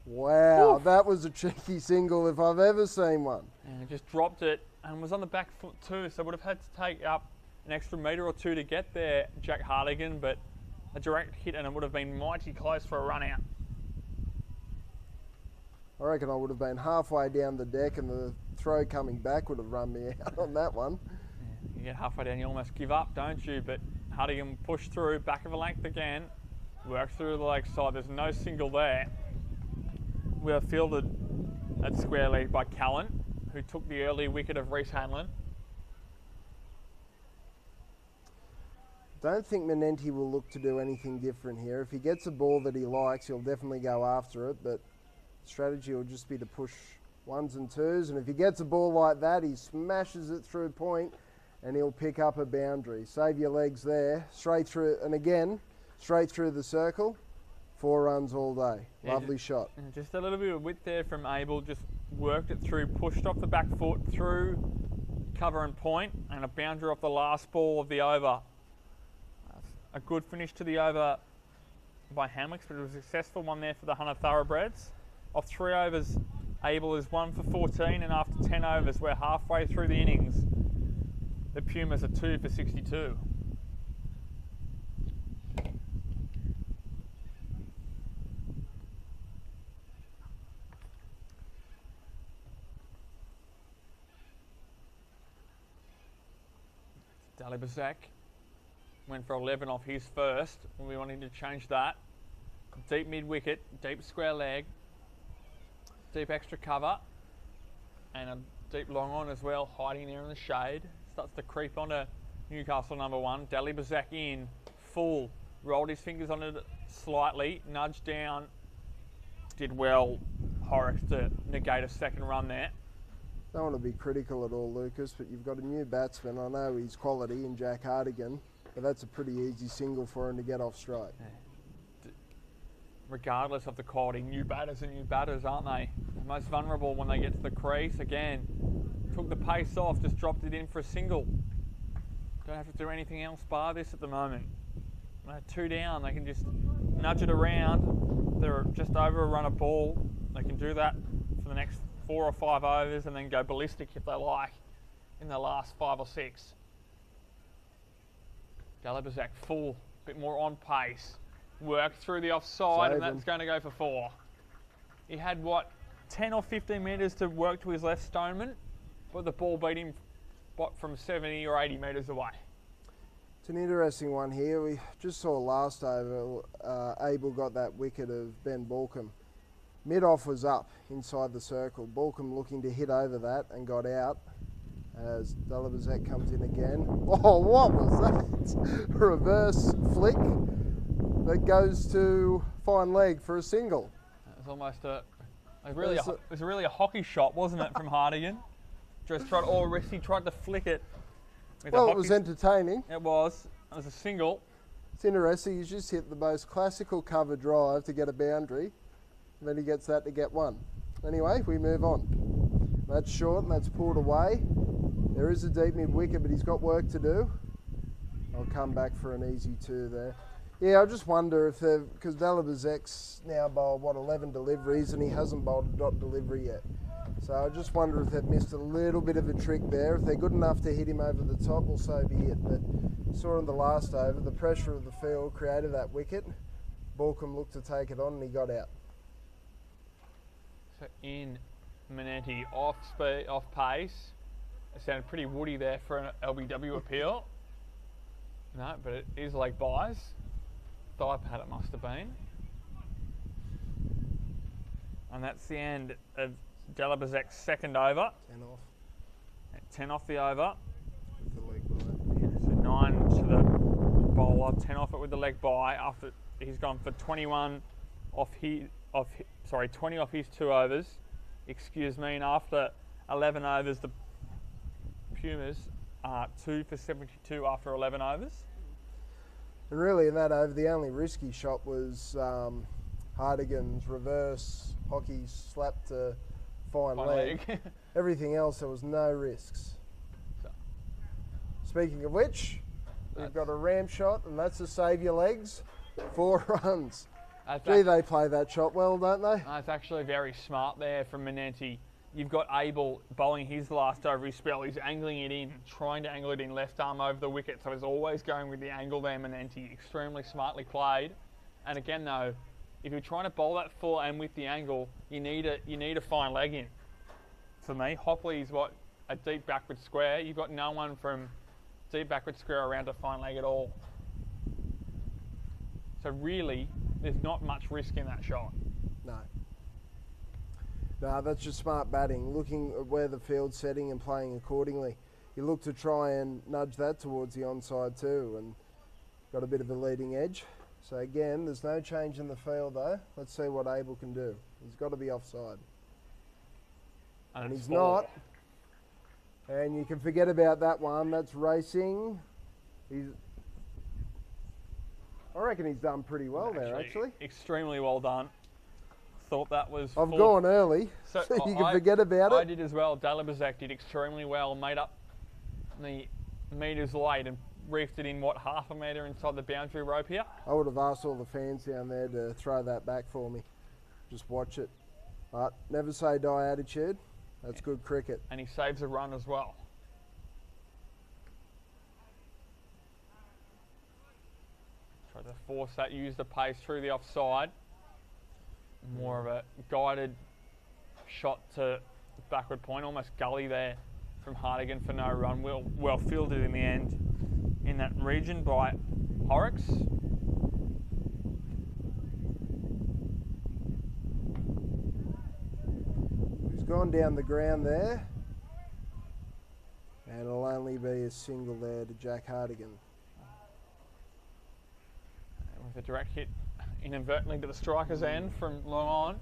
Wow, Oof. that was a cheeky single if I've ever seen one. And he just dropped it and was on the back foot too, so would have had to take up an extra metre or two to get there, Jack Hardigan, but a direct hit and it would have been mighty close for a run out. I reckon I would have been halfway down the deck and the throw coming back would have run me out on that one. Yeah, you get halfway down, you almost give up, don't you? But Hardigan pushed through, back of a length again, works through the leg side. There's no single there. We are fielded at square leg by Callan, who took the early wicket of Reece Hanlon. Don't think Menenti will look to do anything different here. If he gets a ball that he likes, he'll definitely go after it, but strategy will just be to push 1s and 2s, and if he gets a ball like that, he smashes it through point and he'll pick up a boundary. Save your legs there, straight through, and again, straight through the circle. 4 runs all day. Yeah, Lovely shot. Just a little bit of width there from Abel, just worked it through, pushed off the back foot, through cover and point, and a boundary off the last ball of the over. A good finish to the over by HamWicks, but it was a successful one there for the Thoroughbreds. Off 3 overs, Abel is 1 for 14, and after 10 overs, we're halfway through the innings. The Pumas are 2 for 62. Dalibazak went for 11 off his first, and we wanted to change that. Deep mid wicket, deep square leg, deep extra cover, and a deep long on as well, hiding there in the shade. Starts to creep onto Newcastle number 1. Dalibazak in, full, rolled his fingers on it slightly, nudged down, did well, Horrocks to negate a second run there. Don't want to be critical at all, Lucas, but you've got a new batsman. I know he's quality in Jack Hardigan, but that's a pretty easy single for him to get off straight. Yeah. Regardless of the quality, new batters are new batters, aren't they? The most vulnerable when they get to the crease. Again, took the pace off, just dropped it in for a single. Don't have to do anything else bar this at the moment. 2 down, they can just nudge it around. They're just over a run of ball. They can do that for the next 4 or 5 overs and then go ballistic if they like in the last 5 or 6. Dalibazak full, bit more on pace. Worked through the offside, and that's going to go for 4. He had, what, 10 or 15 metres to work to his left Stoneman, but the ball beat him from 70 or 80 metres away. It's an interesting one here. We just saw last over, Abel got that wicket of Ben Balcombe. Mid-off was up inside the circle. Balcombe looking to hit over that and got out as Dalibazak comes in again. Oh, what was that? Reverse flick that goes to fine leg for a single. It was almost it was really a hockey shot, wasn't it, from Hardigan? Just tried he tried to flick it. Well, it was entertaining. It was. It was a single. It's interesting. He's just hit the most classical cover drive to get a boundary. And then he gets that to get 1. Anyway, we move on. That's short and that's pulled away. There is a deep mid wicket, but he's got work to do. I'll come back for an easy 2 there. Yeah, I just wonder if they've, because Dalibazak's now bowled, 11 deliveries, and he hasn't bowled a dot delivery yet. So I just wonder if they've missed a little bit of a trick there. If they're good enough to hit him over the top, well, so be it. But saw in the last over, the pressure of the field created that wicket. Balcombe looked to take it on, and he got out. So in Manenti, off speed, off pace. It sounded pretty woody there for an LBW appeal. No, but it is leg buys. Thigh pad it must have been. And that's the end of Dalibazak's second over. 10 off. 10 off the over. With the leg bye. Yeah, so 9 to the bowler, 10 off it with the leg bye. After he's gone for 21 off 20 off his 2 overs. Excuse me, and after 11 overs, the Pumas are 2 for 72 after 11 overs. And really in that over, the only risky shot was Hardigan's reverse hockey slap to fine leg. Everything else, there was no risks. So. Speaking of which, we've got a ramp shot, and that's to save your legs. 4 runs. Gee, they play that shot well, don't they? It's actually very smart there from Manenti. You've got Abel bowling his last over his spell. He's angling it in, trying to angle it in left arm over the wicket. So he's always going with the angle there, Manenti. Extremely smartly played. And again, though, if you're trying to bowl that full and with the angle, you need a fine leg in. For me, Hopley's a deep backward square. You've got no one from deep backward square around to fine leg at all. So really, there's not much risk in that shot. No, that's just smart batting, looking at where the field's setting and playing accordingly. You look to try and nudge that towards the onside too, and got a bit of a leading edge. So again, there's no change in the field though. Let's see what Abel can do. He's got to be offside. And he's not. And you can forget about that one. That's racing. I reckon he's done pretty well there, actually. Extremely well done. Thought that was... I've gone early, so you can forget about it. I did as well. Dalibazek did extremely well, made up the metres late and reefed it in, what, half a metre inside the boundary rope here? I would have asked all the fans down there to throw that back for me. Just watch it. But never say die attitude. That's good cricket. And he saves a run as well. Try to force that, use the pace through the offside. More of a guided shot to backward point, almost gully there from Hartigan for no run. Well fielded in the end in that region by Horrocks. He's gone down the ground there. And it'll only be a single there to Jack Hartigan. With a direct hit inadvertently to the striker's end from long on.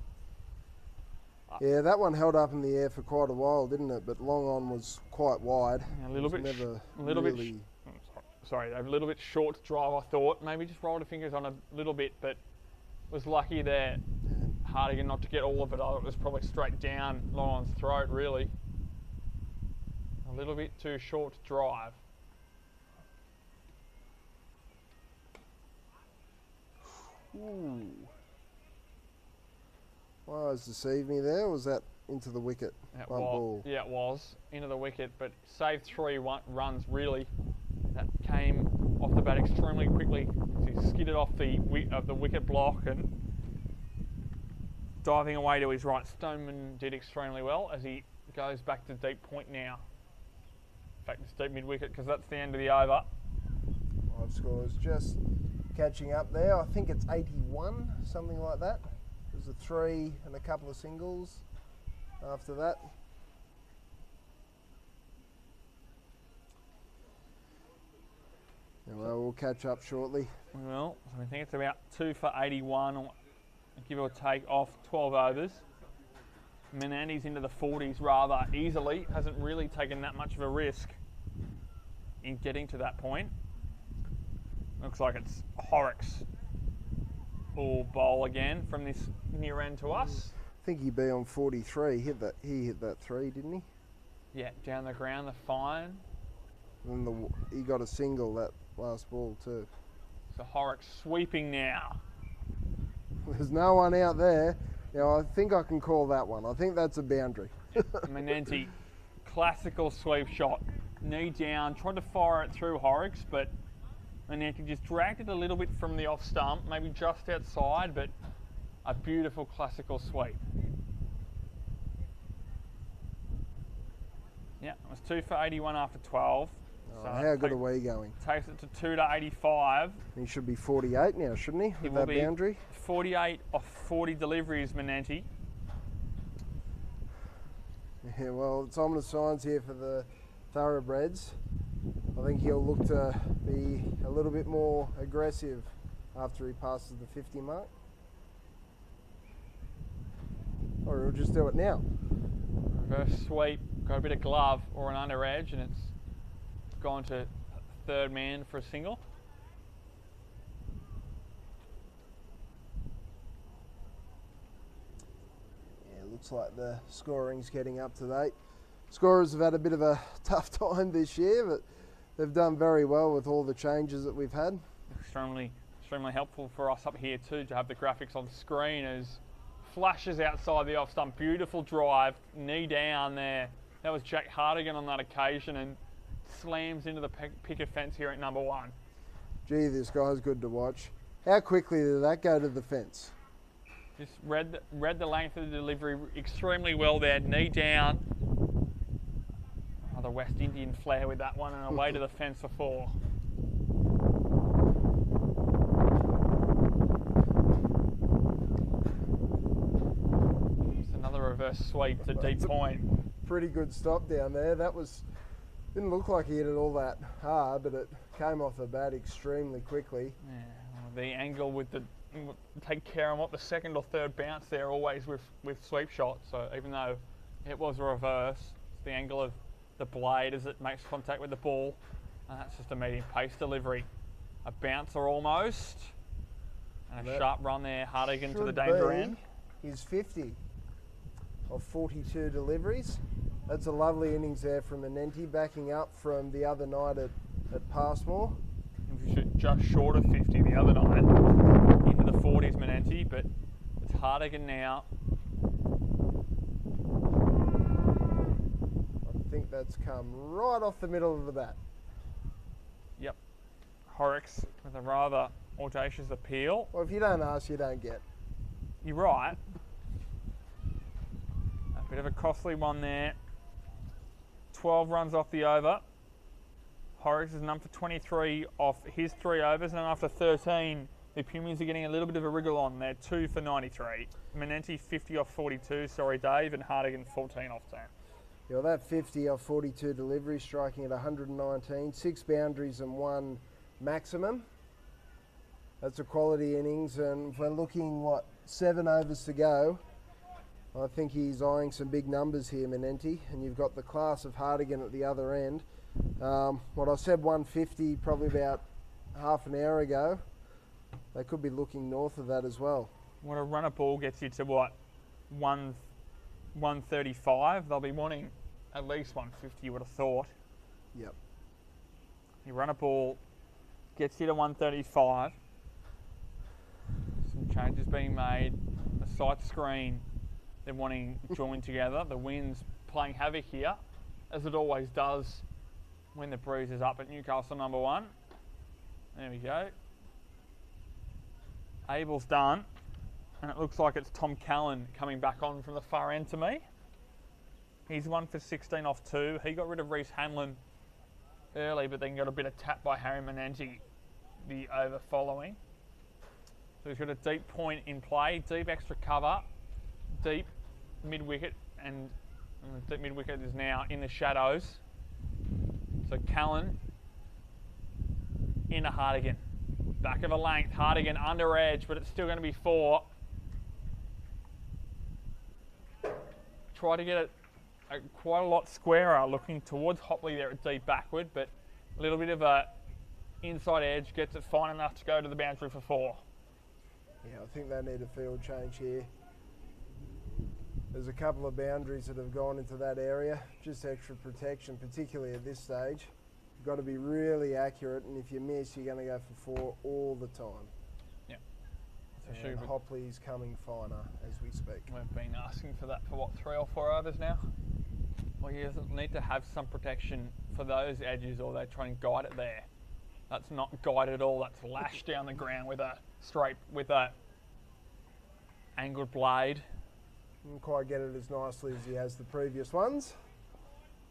Yeah, that one held up in the air for quite a while, didn't it? But long on was quite wide. A little bit short drive, I thought. Maybe just rolled the fingers on a little bit, but was lucky there. Hartigan not to get all of it. It was probably straight down long on's throat, really. A little bit too short to drive. Ooh. Well, has deceived me there. Or was that into the wicket? Ball. Yeah, it was into the wicket, but saved 3 runs really. That came off the bat extremely quickly. He skidded off the wicket block and diving away to his right. Stoneman did extremely well as he goes back to deep point now. In fact, it's deep mid wicket because that's the end of the over. 5 scores just catching up there. I think it's 81, something like that. There's a 3 and a couple of singles after that. Yeah, well, we'll catch up shortly. Well, I think it's about 2 for 81, or give or take, off 12 overs. Menandi's into the 40s rather easily. Hasn't really taken that much of a risk in getting to that point. Looks like it's Horrocks will bowl again from this near end to us. I think he'd be on 43. He hit that 3, didn't he? Yeah, down the ground, the fine. And he got a single that last ball too. So Horrocks sweeping now. There's no one out there. Now I think I can call that one. I think that's a boundary. Menanti, classical sweep shot. Knee down, tried to fire it through Horrocks, but Menanti just dragged it a little bit from the off stump, maybe just outside, but a beautiful classical sweep. Yeah, it was 2 for 81 after 12. So how good are we going? Takes it to 2 to 85. He should be 48 now, shouldn't he? With that boundary. 48 off 40 deliveries, Menanti. Yeah, well, it's ominous signs here for the Thoroughbreds. I think he'll look to be a little bit more aggressive after he passes the 50 mark. Or he'll just do it now. Reverse sweep, got a bit of glove or an under edge, and it's gone to third man for a single. Yeah, looks like the scoring's getting up to date. Scorers have had a bit of a tough time this year, but they've done very well with all the changes that we've had. Extremely helpful for us up here too to have the graphics on screen as flashes outside the off stump. Beautiful drive, knee down there. That was Jack Hartigan on that occasion and slams into the picket fence here at number 1. Gee, this guy's good to watch. How quickly did that go to the fence? Just read the length of the delivery extremely well there, knee down. Another West Indian flair with that one and away to the fence for 4. Just another reverse sweep to deep point. Pretty good stop down there. That didn't look like he hit it all that hard, but it came off the bat extremely quickly. Yeah, well, the angle with take care of what the second or third bounce there always with sweep shots. So even though it was a reverse, it's the angle of the blade as it makes contact with the ball. And that's just a medium pace delivery. A bouncer almost. And a sharp run there, Hartigan to the danger end. He's 50 of 42 deliveries. That's a lovely innings there from Menenti, backing up from the other night at Passmore. Just short of 50 the other night. Into the 40s, Menenti, but it's Hartigan now. I think that's come right off the middle of the bat. Yep. Horrocks with a rather audacious appeal. Well, if you don't ask, you don't get. You're right. A bit of a costly one there. 12 runs off the over. Horrocks is number for 23 off his 3 overs, and after 13, the Pumas are getting a little bit of a wriggle on. They're 2 for 93. Menenti 50 off 42, sorry Dave, and Hartigan 14 off 10. Yeah, well, that 50 off 42 delivery, striking at 119, 6 boundaries and 1 maximum. That's a quality innings, and if we're looking, 7 overs to go, I think he's eyeing some big numbers here, Menenti, and you've got the class of Hartigan at the other end. What I said 150 probably about half an hour ago, they could be looking north of that as well. When a runner ball gets you to 135, they'll be wanting at least 150, you would have thought. Yep. Your runner ball gets you to 135. Some changes being made. The sight screen, they're wanting joined together. The wind's playing havoc here, as it always does when the breeze is up at Newcastle number 1. There we go. Abel's done, and it looks like it's Tom Callan coming back on from the far end to me. He's 1 for 16 off 2. He got rid of Reece Hanlon early, but then got a bit of tap by Harry Menenti the over following. So he's got a deep point in play, deep extra cover, deep mid-wicket, and the mid-wicket is now in the shadows. So Callan into Hartigan. Back of a length, Hartigan under edge, but it's still going to be 4. Try to get it quite a lot squarer, looking towards Hopley there at deep backward, but a little bit of a inside edge, gets it fine enough to go to the boundary for 4. Yeah, I think they need a field change here. There's a couple of boundaries that have gone into that area, just extra protection, particularly at this stage. You've got to be really accurate, and if you miss, you're going to go for 4 all the time. Yeah. And Hopley's coming finer as we speak. We've been asking for that for 3 or 4 overs now? Well, he doesn't need to have some protection for those edges, or they try and guide it there. That's not guide at all, that's lashed down the ground with a angled blade. Didn't quite get it as nicely as he has the previous ones.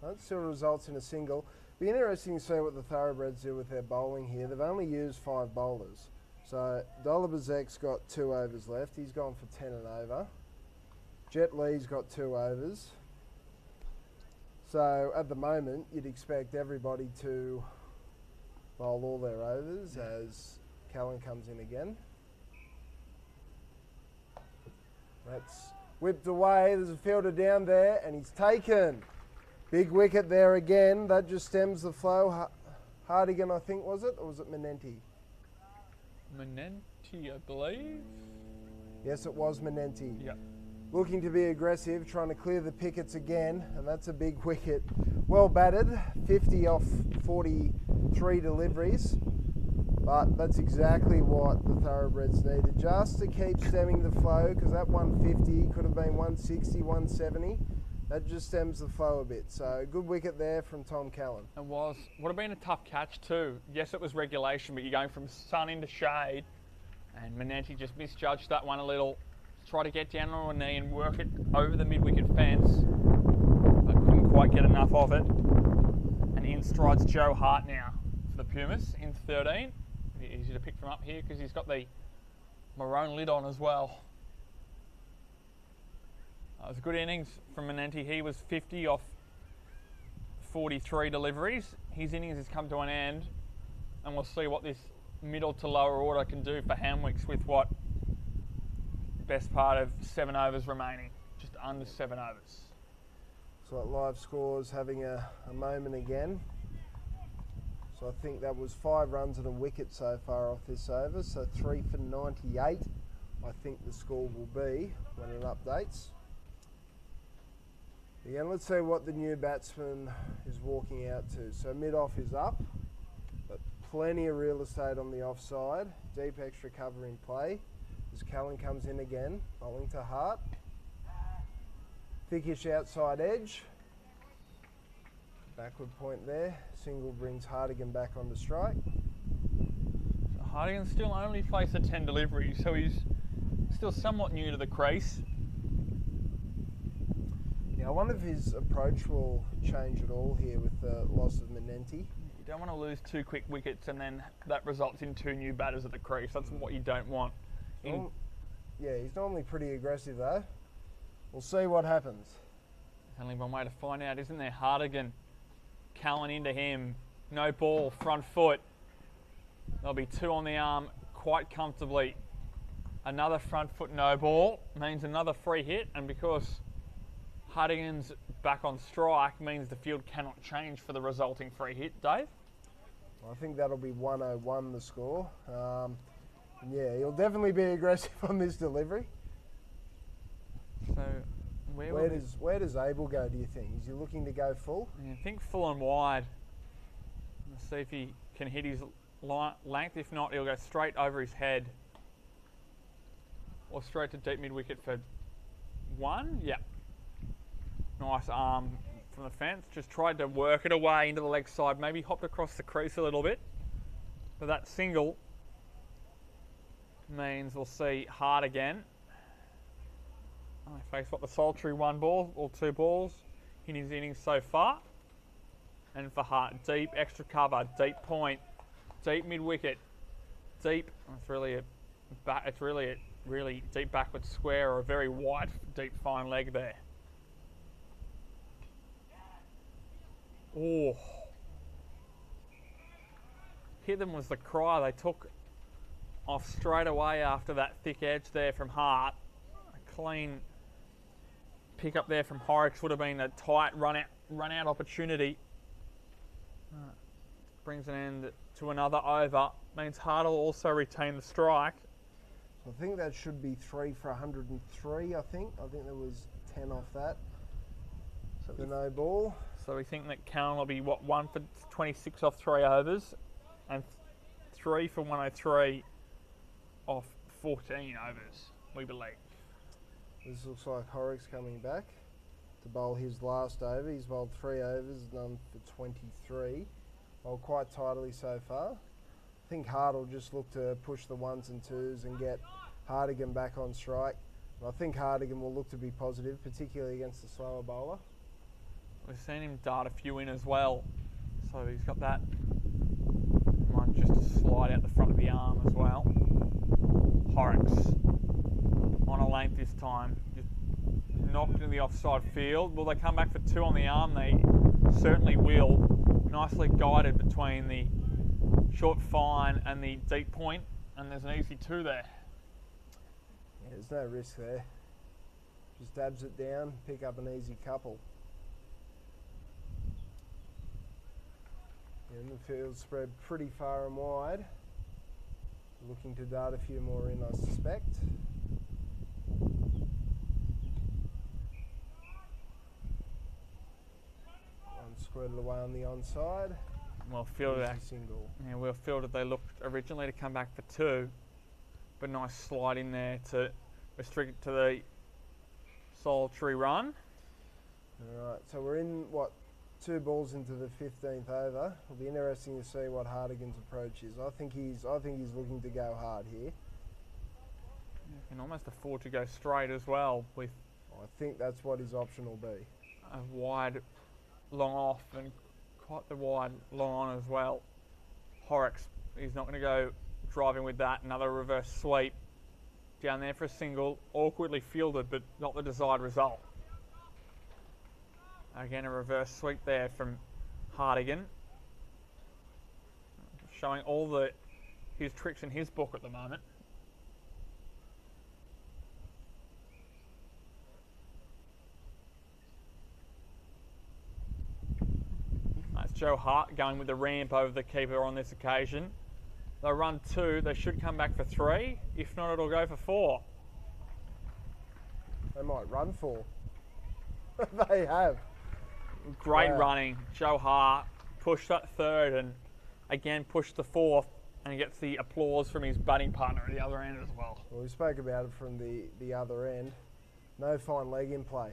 That still results in a single. Be interesting to see what the Thoroughbreds do with their bowling here. They've only used 5 bowlers. So Dolabazek's got 2 overs left. He's gone for 10 and over. Jet Lee's got 2 overs. So at the moment, you'd expect everybody to bowl all their overs as Callan comes in again. That's whipped away. There's a fielder down there, and he's taken. Big wicket there again. That just stems the flow. Hartigan, I think, was it? Or was it Menenti? Menenti, I believe. Yes, it was Menenti. Yep. Looking to be aggressive, trying to clear the pickets again, and that's a big wicket. Well batted, 50 off 43 deliveries. But that's exactly what the Thoroughbreds needed, just to keep stemming the flow, because that 150 could have been 160, 170. That just stems the flow a bit. So good wicket there from Tom Callan. It was. Would have been a tough catch too. Yes, it was regulation, but you're going from sun into shade. And Menenti just misjudged that one a little. Try to get down on a knee and work it over the mid-wicket fence, but couldn't quite get enough of it. And in strides Joe Hart now for the Pumas in 13. Easy to pick from up here because he's got the maroon lid on as well. It was a good innings from Menenti. He was 50 off 43 deliveries. His innings has come to an end, and we'll see what this middle to lower order can do for HamWicks with what best part of 7 overs remaining, just under 7 overs. like live scores having a moment again. So I think that was 5 runs and a wicket so far off this over. So 3 for 98, I think the score will be when it updates. Again, let's see what the new batsman is walking out to. So mid-off is up, but plenty of real estate on the offside. Deep extra cover in play as Callan comes in again, bowling to Hart. Thickish outside edge. Backward point there. Single brings Hartigan back onto strike. So Hartigan still only faced a 10 delivery, so he's still somewhat new to the crease. Yeah, I wonder if his approach will change at all here with the loss of Menenti. You don't want to lose 2 quick wickets and then that results in 2 new batters at the crease. That's what you don't want. Yeah, he's normally pretty aggressive though. We'll see what happens. There's only one way to find out, isn't there? Hartigan, Callan into him, no ball, front foot. There'll be 2 on the arm quite comfortably. Another front foot no ball means another free hit, and because Hartigan's back on strike means the field cannot change for the resulting free hit. Dave? Well, I think that'll be 101 the score. Yeah, he'll definitely be aggressive on this delivery. So where does Abel go, do you think? Is he looking to go full? I think full and wide. Let's see if he can hit his length. If not, he'll go straight over his head. Or straight to deep mid-wicket for 1. Yep. Nice arm from the fence. Just tried to work it away into the leg side. Maybe hopped across the crease a little bit. But that single means we'll see Hart again. I face what, the solitary 1 ball or 2 balls in his innings so far. And for Hart, deep extra cover, deep point, deep mid wicket, deep. It's really a really deep backward square or a very wide, deep fine leg there. Oh, hit them was the cry. They took off straight away after that thick edge there from Hart. A clean pick up there from Horrocks would have been a tight run out opportunity. Brings an end to another over. Means Hart will also retain the strike. I think that should be 3 for 103, I think. I think there was 10 off that. So the no ball. So we think that Callan will be, what, 1 for 26 off 3 overs and 3 for 103 off 14 overs, we believe. This looks like Horrocks coming back to bowl his last over. He's bowled 3 overs, none for 23. Bowled quite tidily so far. I think Hart will just look to push the 1s and 2s and get Hartigan back on strike. And I think Hartigan will look to be positive, particularly against the slower bowler. We've seen him dart a few in as well, so he's got that. Might just slide out the front of the arm as well. Horrocks on a length this time, just knocked into the offside field. Will they come back for 2 on the arm? They certainly will. Nicely guided between the short fine and the deep point, and there's an easy 2 there. Yeah, there's no risk there. Just dabs it down, pick up an easy couple. And the field spread pretty far and wide. Looking to dart a few more in, I suspect. One squirted away on the onside. Well fielded. Single. Yeah, well fielded. They looked originally to come back for 2, but nice slide in there to restrict it to the solitary run. Alright, so we're in, what, 2 balls into the 15th over. It'll be interesting to see what Hartigan's approach is. I think he's looking to go hard here. You can almost afford to go straight as well with I think that's what his option will be. a wide long off and quite the wide long on as well. Horrocks, he's not going to go driving with that. Another reverse sweep down there for a single. Awkwardly fielded, but not the desired result. Again, a reverse sweep there from Hartigan. Showing all his tricks in his book at the moment. Joe Hart going with the ramp over the keeper on this occasion. They'll run 2. They should come back for 3. If not, it'll go for 4. They might run 4. They have. Great running. Joe Hart pushed that 3rd and again pushed the 4th, and he gets the applause from his batting partner at the other end as well. Well, we spoke about it from the other end. No fine leg in play.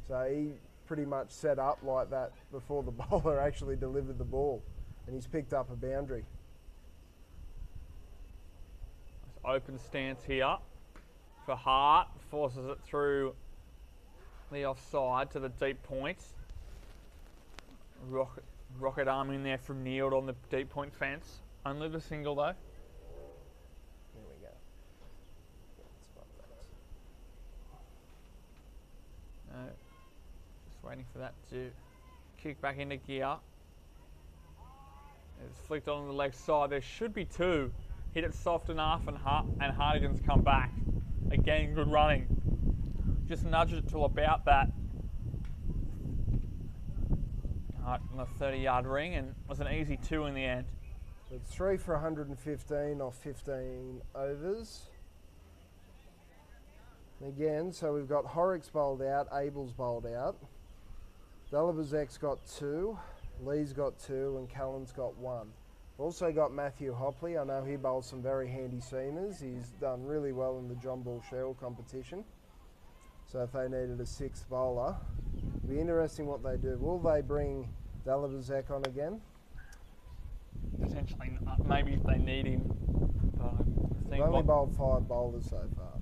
So he pretty much set up like that before the bowler actually delivered the ball, and he's picked up a boundary. Open stance here for Hart, forces it through the offside to the deep point. Rocket arm in there from Neil on the deep point fence. Only the single though. There we go. No, just waiting for that to kick back into gear. It's flicked on the leg side. There should be 2. Hit it soft enough, and Hartigan's come back. Again, good running. Just nudged it to about that on the 30-yard ring, and it was an easy 2 in the end. So it's 3 for 115 off 15 overs. And again, so we've got Horrocks bowled out, Abel's bowled out. Dalibazek's got 2, Lee's got 2, and Callan's got 1. Also got Matthew Hopley. I know he bowls some very handy seamers. He's done really well in the John Bull Cheryl competition. So if they needed a 6th bowler, it'll be interesting what they do. Will they bring Dalibazek on again? Potentially not. Maybe if they need him. They've only bowled 5 bowlers so far.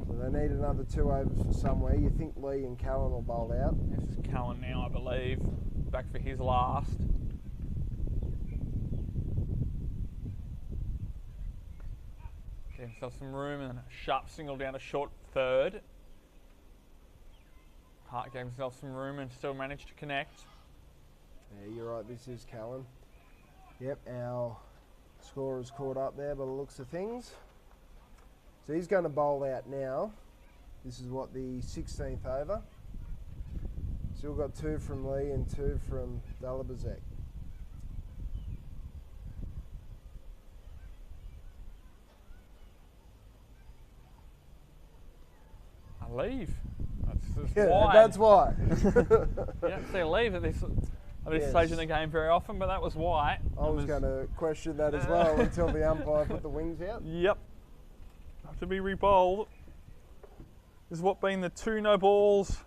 So they need another 2 overs for somewhere. You think Lee and Callan will bowl out? This is Callan now, I believe. Back for his last. Get himself some room and a sharp single down a short 3rd. Hart gave himself some room and still managed to connect. Yeah, you're right, this is Callan. Yep, our scorer's caught up there by the looks of things. So he's going to bowl out now. This is what, the 16th over. Still got 2 from Lee and 2 from Dalibazek. I leave. That's Yeah, why. that's why. You don't see a leave at this Yes. stage in the game very often, but that was why. I was going to question that as well until the umpire put the wings out. Yep. To be re-bowled. This is what being the 2 no balls,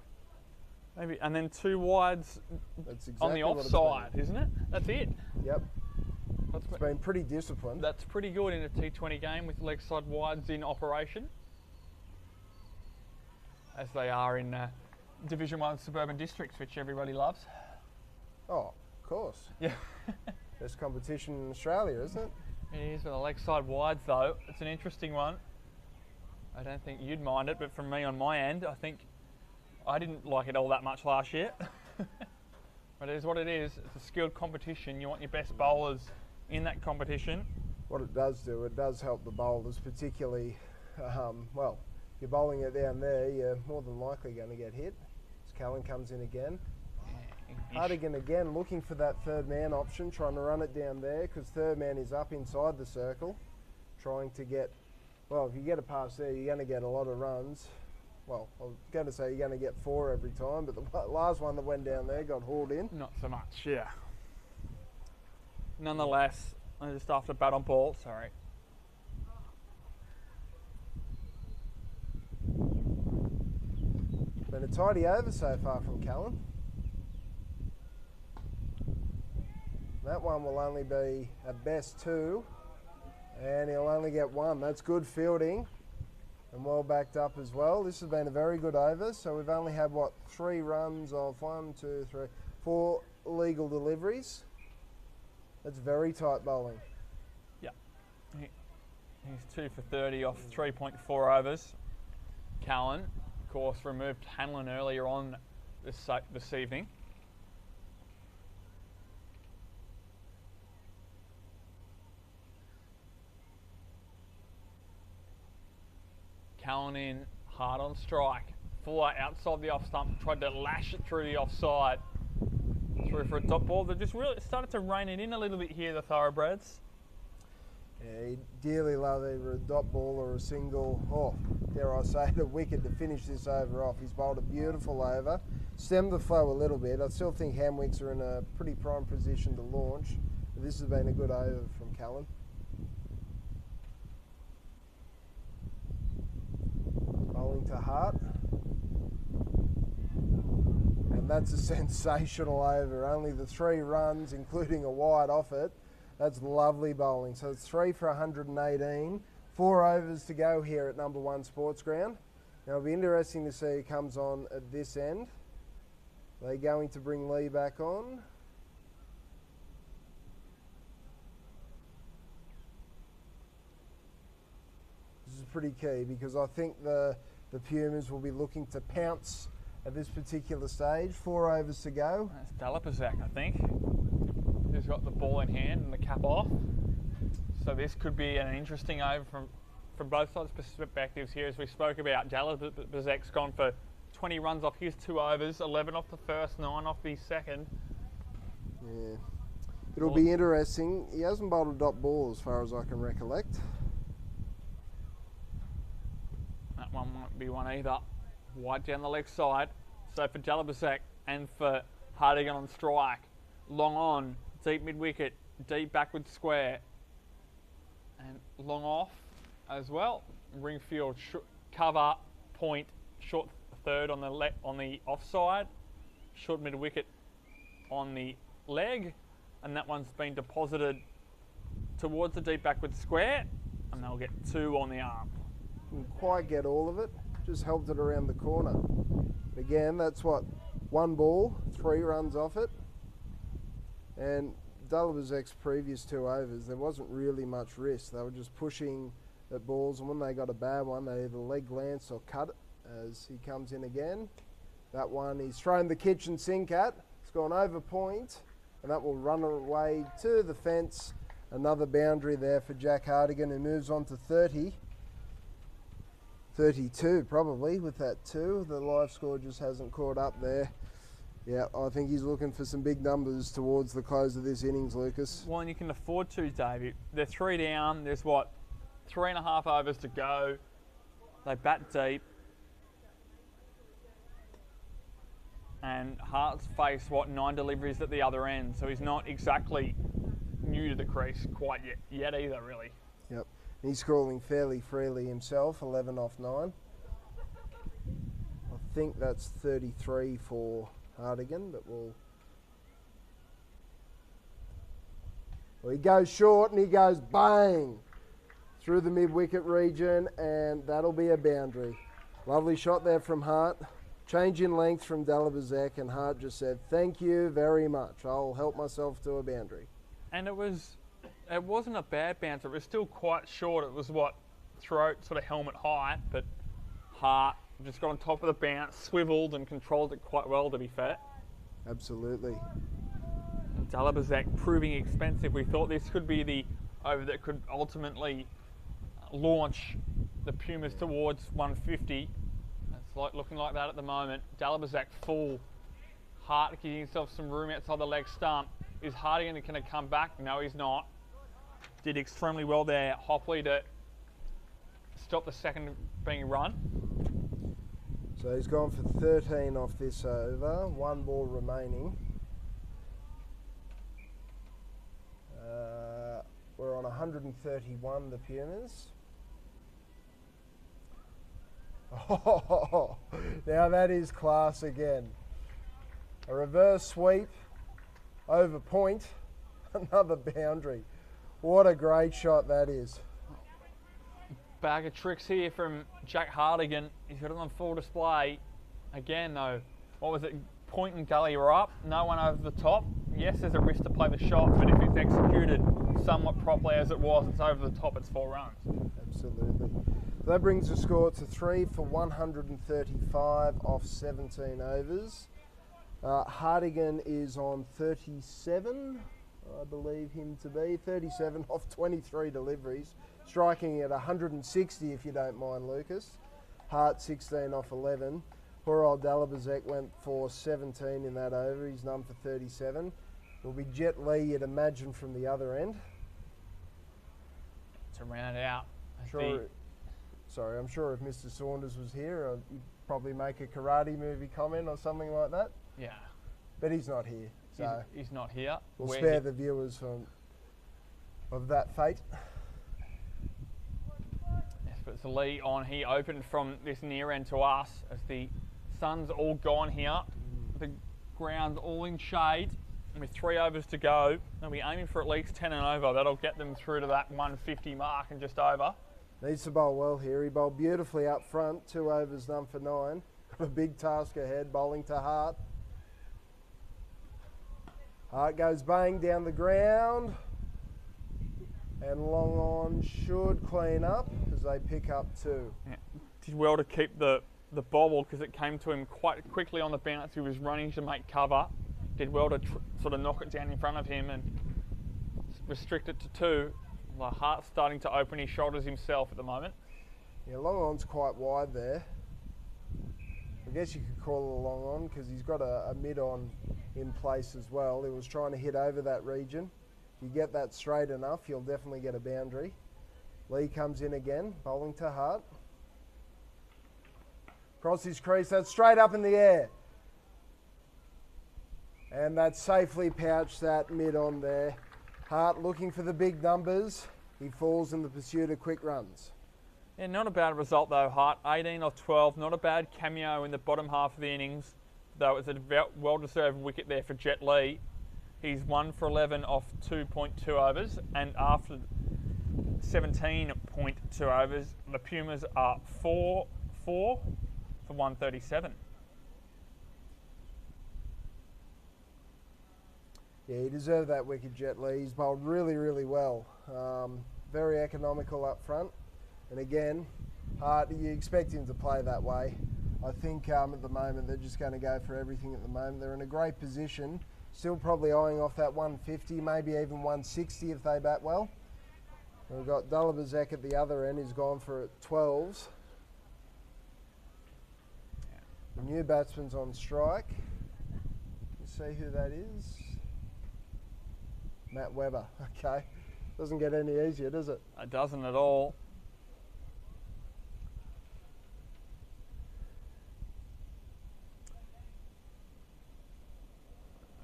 maybe, and then 2 wides That's exactly on the what it's offside, been. isn't it? That's it. Yep. That's It's been pretty disciplined. That's pretty good in a T20 game with leg side wides in operation, as they are in Division 1 suburban districts, which everybody loves. Oh, of course. Yeah. Best competition in Australia, isn't it? It is with the leg side wides though. It's an interesting one. I don't think you'd mind it, but from me on my end, I think I didn't like it all that much last year. But it is what it is. It's a skilled competition. You want your best bowlers in that competition. What it does do, it does help the bowlers, particularly, well, if you're bowling it down there, you're more than likely going to get hit. As Callan comes in again. Hartigan again looking for that 3rd man option, trying to run it down there because 3rd man is up inside the circle, trying to get, well, if you get a pass there, you're going to get a lot of runs. Well, I was going to say you're going to get 4 every time, but the last one that went down there got hauled in. Not so much, yeah. Nonetheless, I'm just after bat on ball, sorry. Been a tidy over so far from Callan. That one will only be at best 2, and he'll only get 1. That's good fielding and well backed up as well. This has been a very good over, so we've only had, what, 3 runs of 1, 2, 3, 4 legal deliveries. That's very tight bowling. Yeah. He's 2 for 30 off 3.4 overs. Callan, of course, removed Hanlon earlier on this evening. Callan in, hard on strike. Fuller outside the off stump, tried to lash it through the offside. Through for a top ball. They've just really started to rein it in a little bit here, the Thoroughbreds. Yeah, he'd dearly love either a dot ball or a single, or dare I say it, a wicket to finish this over off. He's bowled a beautiful over, stemmed the flow a little bit. I still think HamWicks are in a pretty prime position to launch. But this has been a good over from Callan. Bowling to Hart. And that's a sensational over. Only the 3 runs, including a wide off it. That's lovely bowling. So it's 3 for 118. 4 overs to go here at number 1 Sports Ground. Now it'll be interesting to see who comes on at this end. They're going to bring Lee back on. This is pretty key because I think the Pumas will be looking to pounce at this particular stage. 4 overs to go. That's Dalipazak, I think, who's got the ball in hand and the cap off. So this could be an interesting over from both sides' perspectives here. As we spoke about, Dalipazak's gone for 20 runs off his 2 overs, 11 off the first, 9 off the second. Yeah, it'll be interesting. He hasn't bowled a dot ball as far as I can recollect. That one won't be one either. Wide down the leg side. So for Dalipazak and for Hardigan on strike. Long on, deep mid-wicket, deep backward square. And long off as well. Ringfield, cover, point, short third on the offside. Short mid-wicket on the leg. And that one's been deposited towards the deep backward square. And they'll get 2 on the arm. Didn't quite get all of it. Just helped it around the corner. Again, that's what, 1 ball, 3 runs off it. And Dalipazak's previous 2 overs, there wasn't really much risk. They were just pushing at balls, and when they got a bad one, they either leg glance or cut it as he comes in again. That one he's thrown the kitchen sink at. It's gone over point, and that will run away to the fence. Another boundary there for Jack Hardigan, who moves on to 30. 32 probably with that 2. The live score just hasn't caught up there. Yeah, I think he's looking for some big numbers towards the close of this innings, Lucas. Well, and you can afford to, David. They're 3 down. There's, what, 3.5 overs to go. They bat deep. And Hart's faced, 9 deliveries at the other end. So he's not exactly new to the crease quite yet either, really. Yep. He's crawling fairly freely himself, 11 off 9. I think that's 33 for Hardigan, but well, he goes short and he goes bang through the mid-wicket region, and that'll be a boundary. Lovely shot there from Hart. Change in length from Dalipazak, and Hart just said, "Thank you very much. I'll help myself to a boundary." And it wasn't a bad bounce. It was still quite short. It was throat, sort of helmet height, but Hart just got on top of the bounce, swiveled and controlled it quite well, to be fair. Absolutely. And Dalipazak proving expensive. We thought this could be the over that could ultimately launch the Pumas towards 150. It's looking like that at the moment. Dalipazak full. Hart giving himself some room outside the leg stump. Is Hardigan going to come back? No, he's not. Did extremely well there, Hopley, to stop the second being run. So he's gone for 13 off this over, 1 ball remaining. We're on 131, the Pumas. Oh, now that is class again. A reverse sweep, over point, another boundary. What a great shot that is. Bag of tricks here from Jack Hardigan. He's got it on full display. Again though, what was it? Point and gully are up, no one over the top. Yes, there's a risk to play the shot, but if it's executed somewhat properly as it was, it's over the top, it's 4 runs. Absolutely. That brings the score to 3 for 135 off 17 overs. Hardigan is on 37, I believe him to be, 37 off 23 deliveries, striking at 160 if you don't mind, Lucas. Hart 16 off 11. Poor old Dalibazek went for 17 in that over. He's none for 37. It'll be Jet Li, you'd imagine, from the other end. To round out. Sorry, I'm sure if Mr. Saunders was here, he'd probably make a karate movie comment or something like that. Yeah. But he's not here. So he's not here. We'll spare the viewers of that fate. Yes, but it's Lee on. He opened from this near end to us as the sun's all gone here. The ground's all in shade. And with 3 overs to go, they'll be aiming for at least 10 and over. That'll get them through to that 150 mark and just over. Needs to bowl well here. He bowled beautifully up front. 2 overs, none for 9. Got a big task ahead, bowling to Hart. Hart goes bang down the ground. And long on should clean up as they pick up 2. Yeah. Did well to keep the bobble because it came to him quite quickly on the bounce. He was running to make cover. Did well to sort of knock it down in front of him and restrict it to 2. The Hart's starting to open his shoulders himself at the moment. Yeah, long on's quite wide there. I guess you could call it a long on because he's got a mid on in place as well. He was trying to hit over that region. If you get that straight enough, you'll definitely get a boundary. Lee comes in again, bowling to Hart. Cross his crease, that's straight up in the air. And that safely pouched that mid on there. Hart looking for the big numbers. He falls in the pursuit of quick runs. Yeah, not a bad result though, Hart. 18 off 12, not a bad cameo in the bottom half of the innings, though it's a well-deserved wicket there for Jet Li. He's 1 for 11 off 2.2 overs, and after 17.2 overs, the Pumas are 4 for 137. Yeah, he deserved that wicket, Jet Li. He's bowled really, really well. Very economical up front. And again, Hart, you expect him to play that way. I think at the moment they're just going to go for everything at the moment. They're in a great position. Still probably eyeing off that 150, maybe even 160 if they bat well. We've got Dalibazek at the other end who's gone for 12s. The new batsman's on strike. You see who that is? Matt Webber. Okay. Doesn't get any easier, does it? It doesn't at all.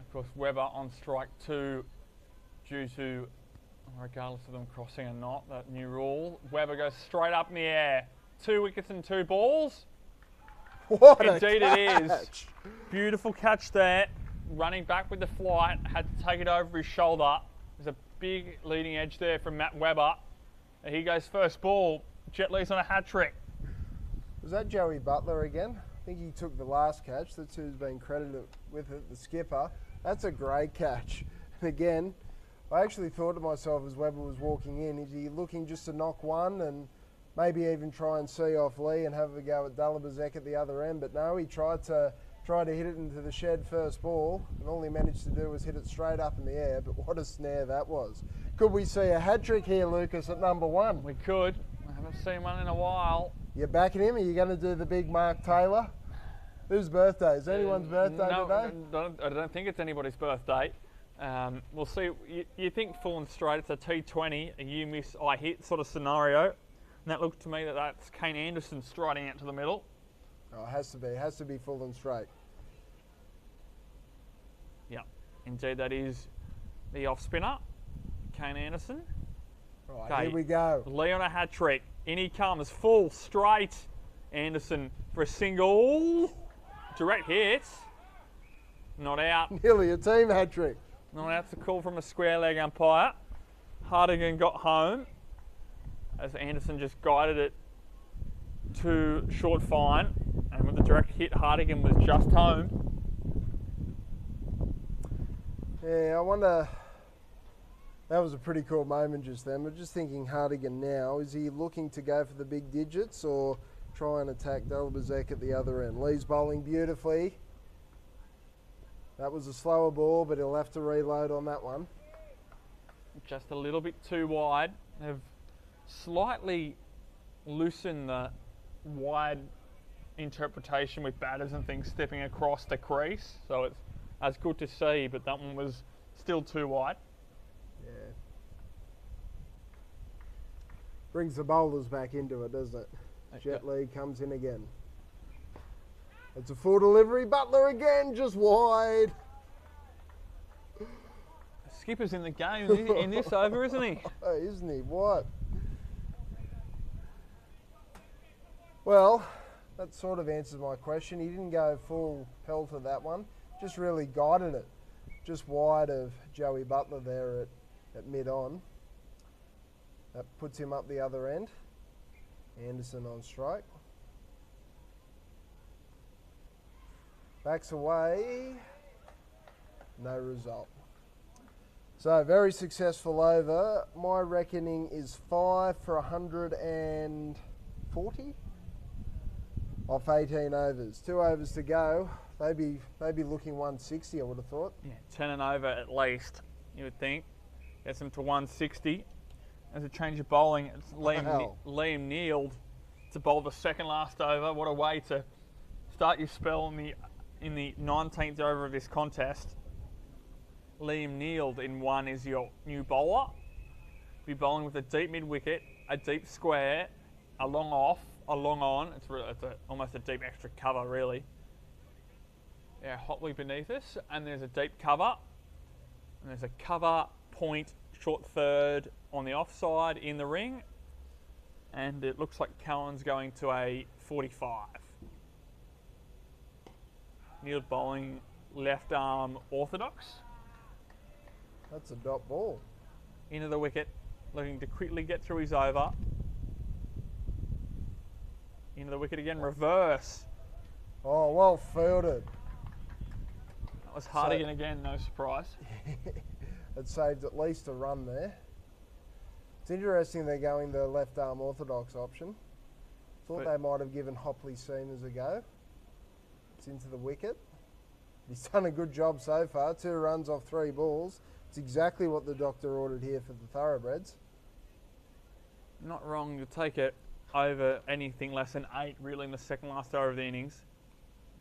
Of course, Webber on strike 2 due to, regardless of them crossing or not, that new rule. Webber goes straight up in the air. 2 wickets and 2 balls. What Indeed a catch. It is. Beautiful catch there. Running back with the flight, had to take it over his shoulder. There's a big leading edge there from Matt Webber. And he goes first ball. Jet Li's on a hat trick. Was that Joey Butler again? I think he took the last catch. That's who's been credited with it, the skipper. That's a great catch. And again, I actually thought to myself as Webber was walking in, is he looking just to knock one and maybe even try and see off Lee and have a go at Dalibazek at the other end? But no, he tried to hit it into the shed first ball, and all he managed to do was hit it straight up in the air. But what a snare that was. Could we see a hat-trick here, Lucas, at number 1? We could. I haven't seen one in a while. You're backing him? Are you going to do the big Mark Taylor? Whose birthday? Is anyone's birthday today? No, I don't think it's anybody's birthday. We'll see. You think full and straight, it's a T20, a you miss, I hit sort of scenario. And that looked to me that's Kane Anderson striding out to the middle. Oh, it has to be. It has to be full and straight. Yeah, indeed that is the off spinner, Kane Anderson. Right, Okay, here we go. Lee on a hat trick. In he comes, full, straight. Anderson for a single. Direct hit. Not out. Nearly a team hat-trick. Not out. It's a call from a square leg umpire. Hartigan got home as Anderson just guided it to short fine. And with the direct hit, Hartigan was just home. Yeah, I wonder. That was a pretty cool moment just then. But just thinking Hartigan now, is he looking to go for the big digits or try and attack Dalibazek at the other end? Lee's bowling beautifully. That was a slower ball, but he'll have to reload on that one. Just a little bit too wide. They've slightly loosened the wide interpretation with batters and things stepping across the crease, so it's good to see, but that one was still too wide. Yeah. Brings the bowlers back into it, doesn't it? Jet Li comes in again. It's a full delivery. Butler again, just wide. Skipper's in the game in this over, isn't he? Isn't he? What? Well, that sort of answers my question. He didn't go full pelt to that one. Just really guided it. Just wide of Joey Butler there at mid-on. That puts him up the other end. Anderson on strike. Backs away. No result. So, very successful over. My reckoning is 5 for 140 off 18 overs. 2 overs to go. They'd be looking 160, I would have thought. Yeah, 10 and over at least, you would think. Gets them to 160. As a change of bowling, it's Liam Neald to bowl the second last over. What a way to start your spell in the 19th over of this contest. Liam Neald in one is your new bowler. Be bowling with a deep mid wicket, a deep square, a long off, a long on. It's almost a deep extra cover, really. Yeah, hotly beneath us, and there's a deep cover, and there's a cover point short third on the offside in the ring, and it looks like Callan's going to a 45. Neald bowling left arm orthodox. That's a dot ball. Into the wicket, looking to quickly get through his over. Into the wicket again, reverse. Oh, well fielded. That was Hardigan again, no surprise. It saved at least a run there. It's interesting they're going the left arm orthodox option. Thought they might have given Hopley Seamers a go. It's into the wicket. He's done a good job so far. 2 runs off 3 balls. It's exactly what the doctor ordered here for the Thoroughbreds. Not wrong to take it over anything less than 8 really in the second last over of the innings.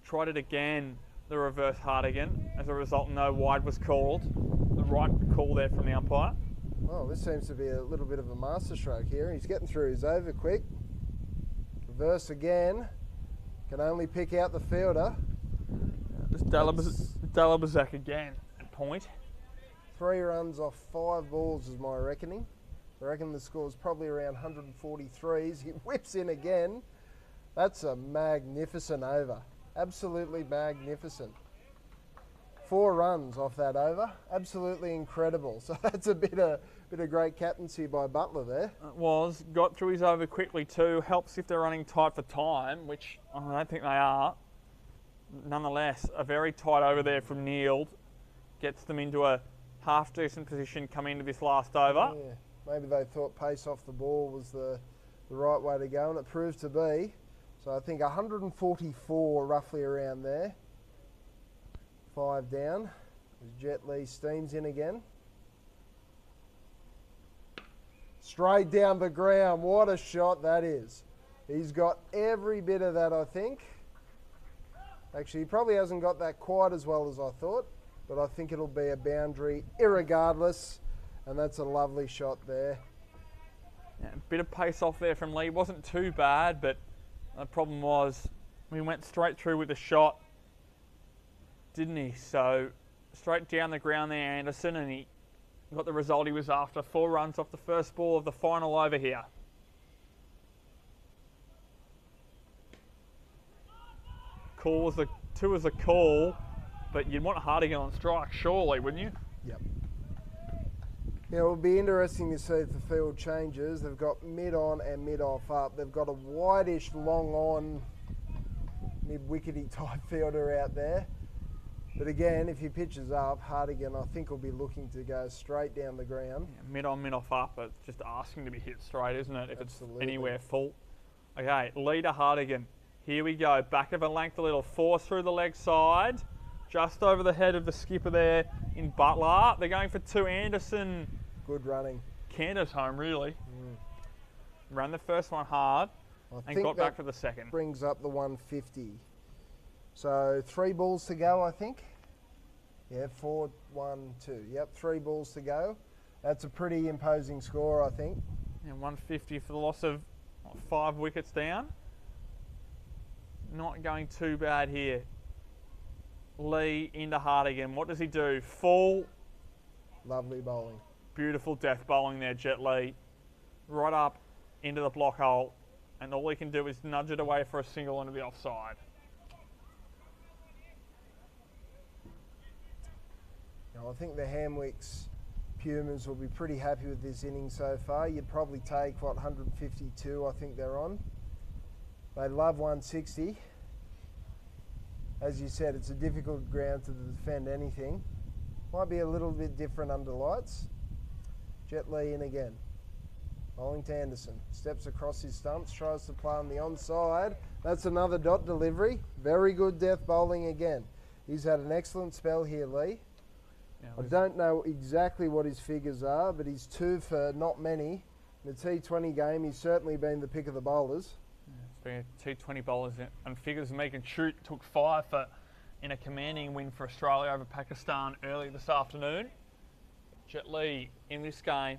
Tried it again, the reverse Hardigan. As a result, no wide was called. The right call there from the umpire. Well, this seems to be a little bit of a masterstroke here. He's getting through his over quick. Reverse again. Can only pick out the fielder. Just Dalabazak again at point. 3 runs off 5 balls is my reckoning. I reckon the score's probably around 143s. He whips in again. That's a magnificent over. Absolutely magnificent. 4 runs off that over. Absolutely incredible. So that's a bit of great captaincy by Butler there. It was. Got through his over quickly too. Helps if they're running tight for time, which I don't think they are. Nonetheless, a very tight over there from Neald. Gets them into a half-decent position coming into this last over. Yeah. Maybe they thought pace off the ball was the right way to go, and it proved to be. So I think 144 roughly around there. 5 down. As Jet Li steams in again. Straight down the ground. What a shot that is. He's got every bit of that, I think. Actually, he probably hasn't got that quite as well as I thought, but I think it'll be a boundary irregardless, and that's a lovely shot there. Yeah, a bit of pace off there from Lee. Wasn't too bad, but the problem was we went straight through with the shot, didn't he? So straight down the ground there, Anderson, and he got the result he was after. 4 runs off the first ball of the final over here. Call was 2 was a call, but you'd want Hardigan on strike, surely, wouldn't you? Yep. Yeah, it'll be interesting to see if the field changes. They've got mid-on and mid-off up. They've got a wide-ish, long-on, mid-wickety type fielder out there. But again, if he pitches up, Hardigan, I think, will be looking to go straight down the ground. Yeah, mid-on, mid-off up, but just asking to be hit straight, isn't it, if Absolutely. It's anywhere full. Okay, leader Hardigan. Here we go, back of a length, a little force through the leg side. Just over the head of the skipper there in Butler. They're going for 2. Anderson. Good running. Candace home, really. Ran the first one hard. and got back for the second. Brings up the 150. So 3 balls to go, I think. Yeah, 4, 1, 2. Yep, 3 balls to go. That's a pretty imposing score, I think. And 150 for the loss of 5 wickets down. Not going too bad here. Lee into hard again. What does he do? Full. Lovely bowling. Beautiful death bowling there, Jet Lee. Right up into the block hole. And all he can do is nudge it away for a single into the offside. Now, I think the HamWicks Pumas will be pretty happy with this inning so far. You'd probably take, 152 I think they're on. They love 160. As you said, it's a difficult ground to defend anything. Might be a little bit different under lights. Jet Lee in again. Bowling to Anderson. Steps across his stumps, tries to play on the onside. That's another dot delivery. Very good death bowling again. He's had an excellent spell here, Lee. Yeah, I don't know exactly what his figures are, but he's 2 for not many. In the T20 game, he's certainly been the pick of the bowlers. Yeah, T20 bowlers and figures Megan Shoot took 5 in a commanding win for Australia over Pakistan early this afternoon. Jet Lee in this game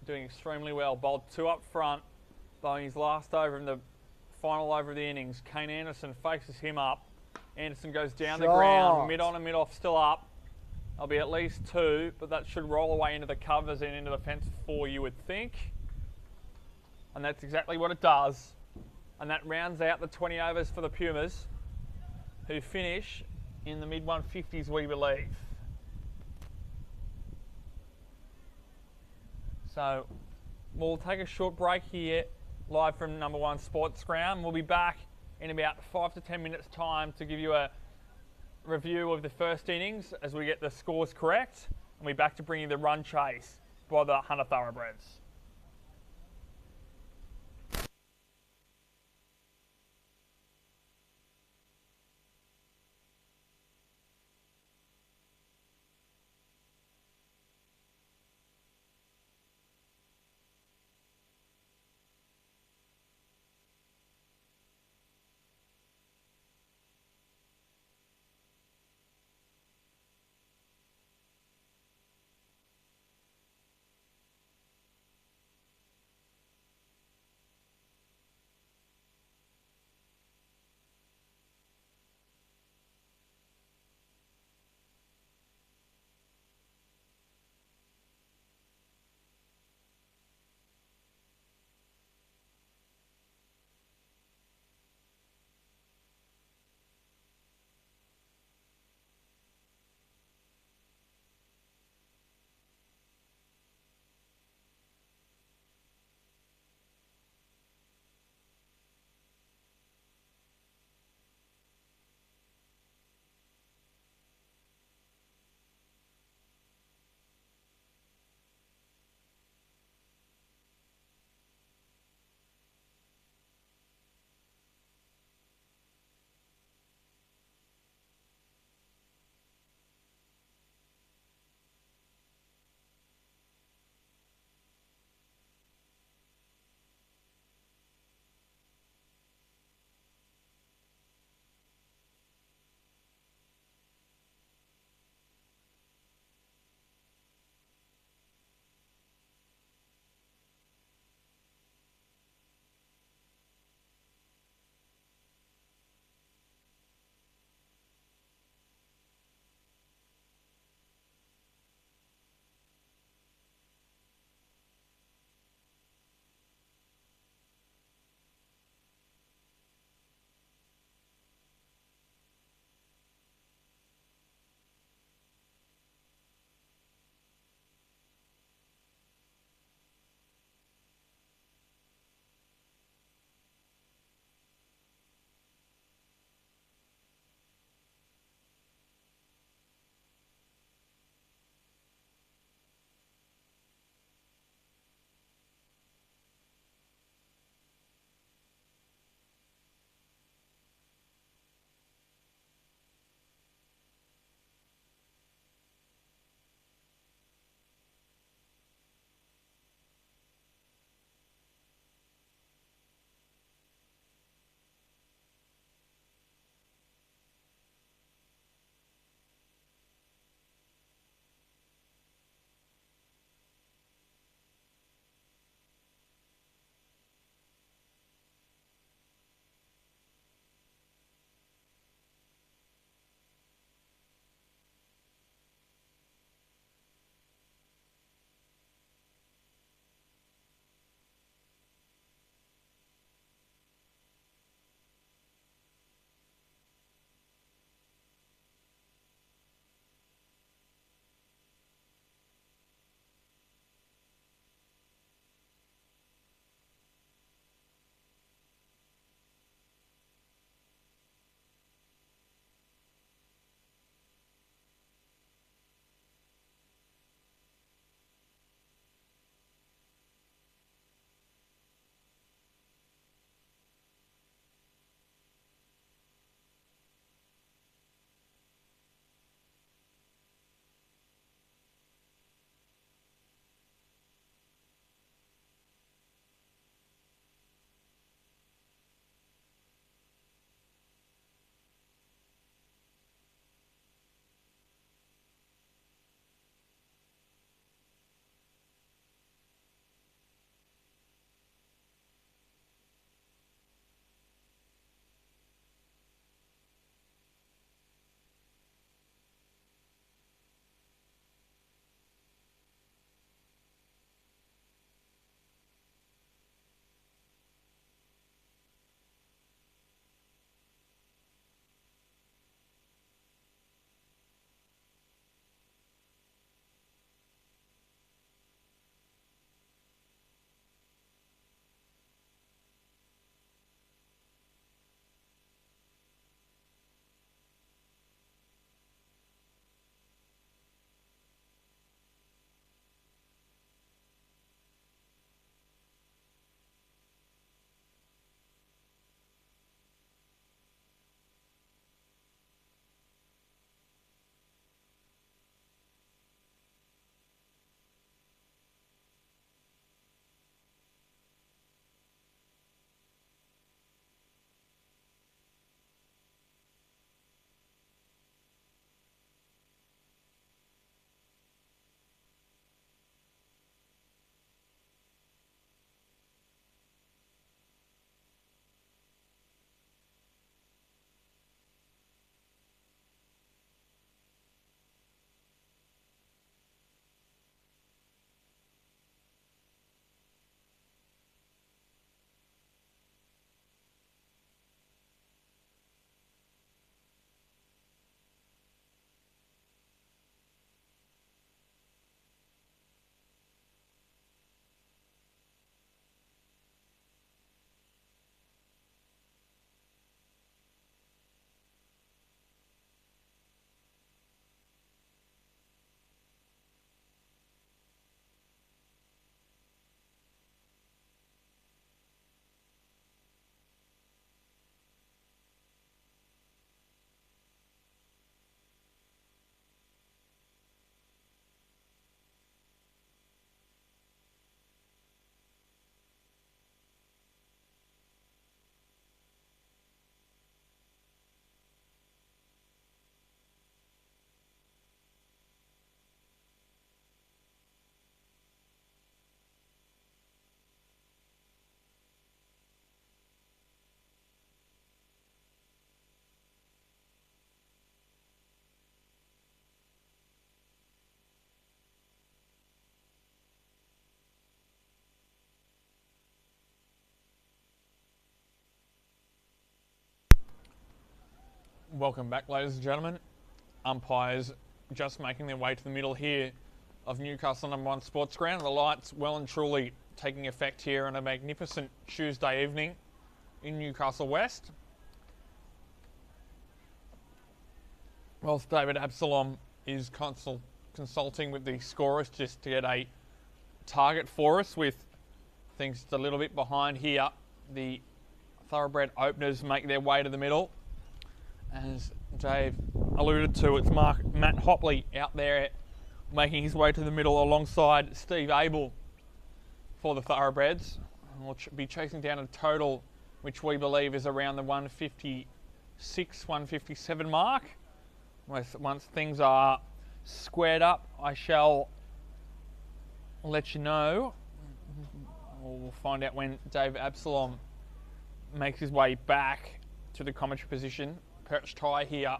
doing extremely well. Bowled 2 up front, bowling his last over in the final over of the innings. Kane Anderson faces him up. Anderson goes down the ground, mid on and mid off, still up. There'll be at least 2, but that should roll away into the covers and into the fence 4, you would think. And that's exactly what it does. And that rounds out the 20 overs for the Pumas, who finish in the mid-150s, we believe. So we'll take a short break here, live from number 1 Sports Ground. We'll be back in about 5 to 10 minutes' time to give you a review of the first innings as we get the scores correct, and we're back to bringing the run chase by the Hunter Thoroughbreds. Welcome back, ladies and gentlemen. Umpires just making their way to the middle here of Newcastle #1 Sports Ground. The lights well and truly taking effect here on a magnificent Tuesday evening in Newcastle West. Whilst David Absalom is consulting with the scorers just to get a target for us, with things just a little bit behind here, the Thoroughbred openers make their way to the middle. As Dave alluded to, it's Matt Hopley out there making his way to the middle alongside Steve Abel for the Thoroughbreds. We'll be chasing down a total which we believe is around the 156, 157 mark. Once things are squared up, I shall let you know. We'll find out when Dave Absalom makes his way back to the commentary position. Perched high here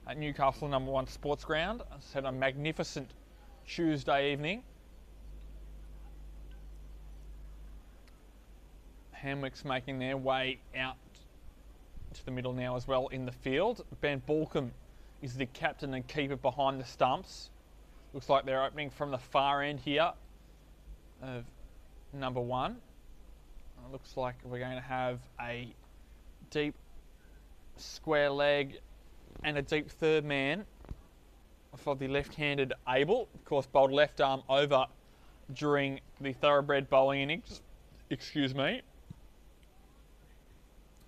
at Newcastle #1 Sports Ground. As I said, a magnificent Tuesday evening. HamWicks making their way out to the middle now as well in the field. Ben Balcombe is the captain and keeper behind the stumps. Looks like they're opening from the far end here of #1. It looks like we're going to have a deep square leg and a deep third man for the left-handed Abel. Of course, bowled left arm over during the Thoroughbred bowling innings. Excuse me.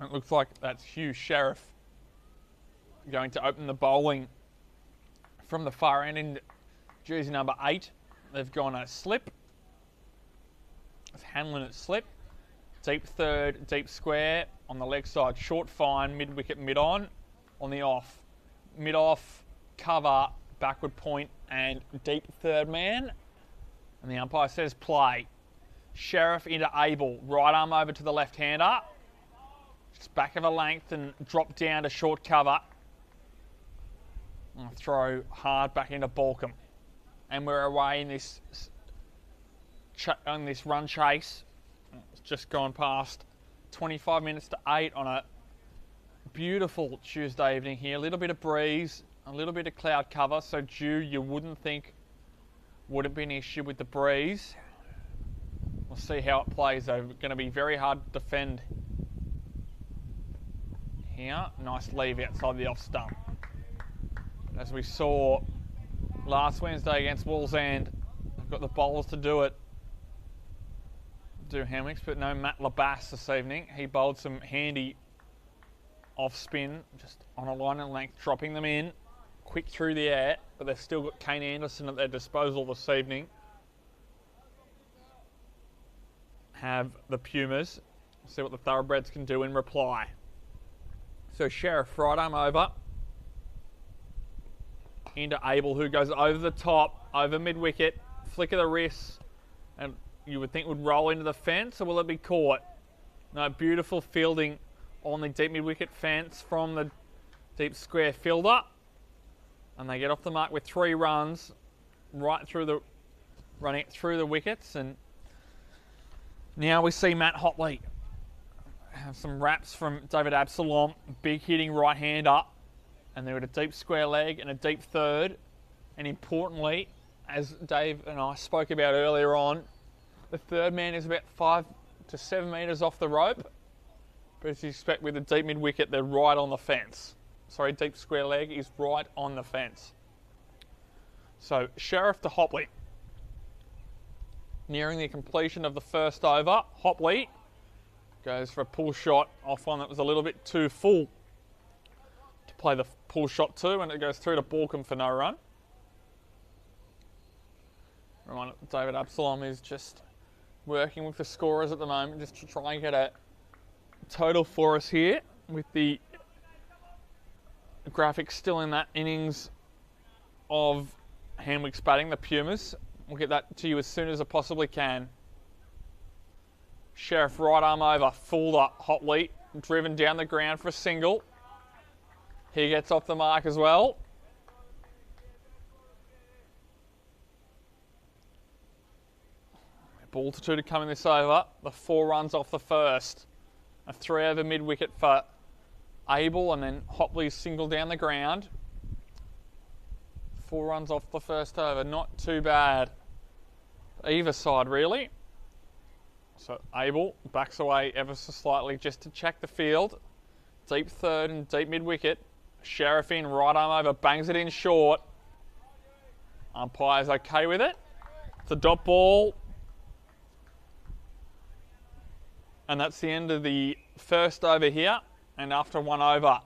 It looks like that's Hugh Sheriff going to open the bowling from the far end in jersey #8. They've gone a slip. It's Hanlon at slip. Deep third, deep square on the leg side. Short fine, mid-wicket, mid-on. On the off. Mid-off, cover, backward point, and deep third man. And the umpire says play. Sheriff into Abel. Right arm over to the left-hander. Just back of a length and drop down to short cover. And throw hard back into Balcombe. And we're away in this run chase. It's just gone past 25 minutes to 8 on a beautiful Tuesday evening here. A little bit of breeze, a little bit of cloud cover, so dew you wouldn't think would be an issue with the breeze. We'll see how it plays though. Going to be very hard to defend here. Nice leave outside the off stump. As we saw last Wednesday against Wallsend, they've got the bowlers to do it. Do HamWicks, but no Matt Labasse this evening. He bowled some handy off spin, just on a line and length, dropping them in quick through the air, but they've still got Kane Anderson at their disposal this evening. Have the Pumas. See what the Thoroughbreds can do in reply. So Sheriff right arm over into Abel, who goes over the top, over mid-wicket, flick of the wrist, and you would think would roll into the fence, or will it be caught? No, beautiful fielding on the deep mid-wicket fence from the deep square fielder. And they get off the mark with 3 runs, right through the, running through the wickets. And now we see Matt Hopley have some raps from David Absalom, big hitting right-hander. And there were a deep square leg and a deep third. And importantly, as Dave and I spoke about earlier on, the third man is about 5 to 7 metres off the rope. But as you expect with the deep mid-wicket, they're right on the fence. Sorry, deep square leg is right on the fence. So, Sheriff to Hopley. Nearing the completion of the first over, Hopley goes for a pull shot off one that was a little bit too full to play the pull shot to, and it goes through to Balcombe for no run. Reminder, David Absalom is just working with the scorers at the moment just to try and get a total for us here, with the graphics still in that innings of HamWicks batting, the Pumas. We'll get that to you as soon as I possibly can. Sheriff right arm over, full up, Hopley, driven down the ground for a single. He gets off the mark as well. Ball to 2 to come in this over. The 4 runs off the first. A 3 over mid-wicket for Abel, and then Hopley's single down the ground. 4 runs off the first over, not too bad. Either side, really. So Abel backs away ever so slightly just to check the field. Deep third and deep mid-wicket. Sheriff in, right arm over, bangs it in short. Umpire's okay with it. It's a dot ball. And that's the end of the first over here. And after 1 over,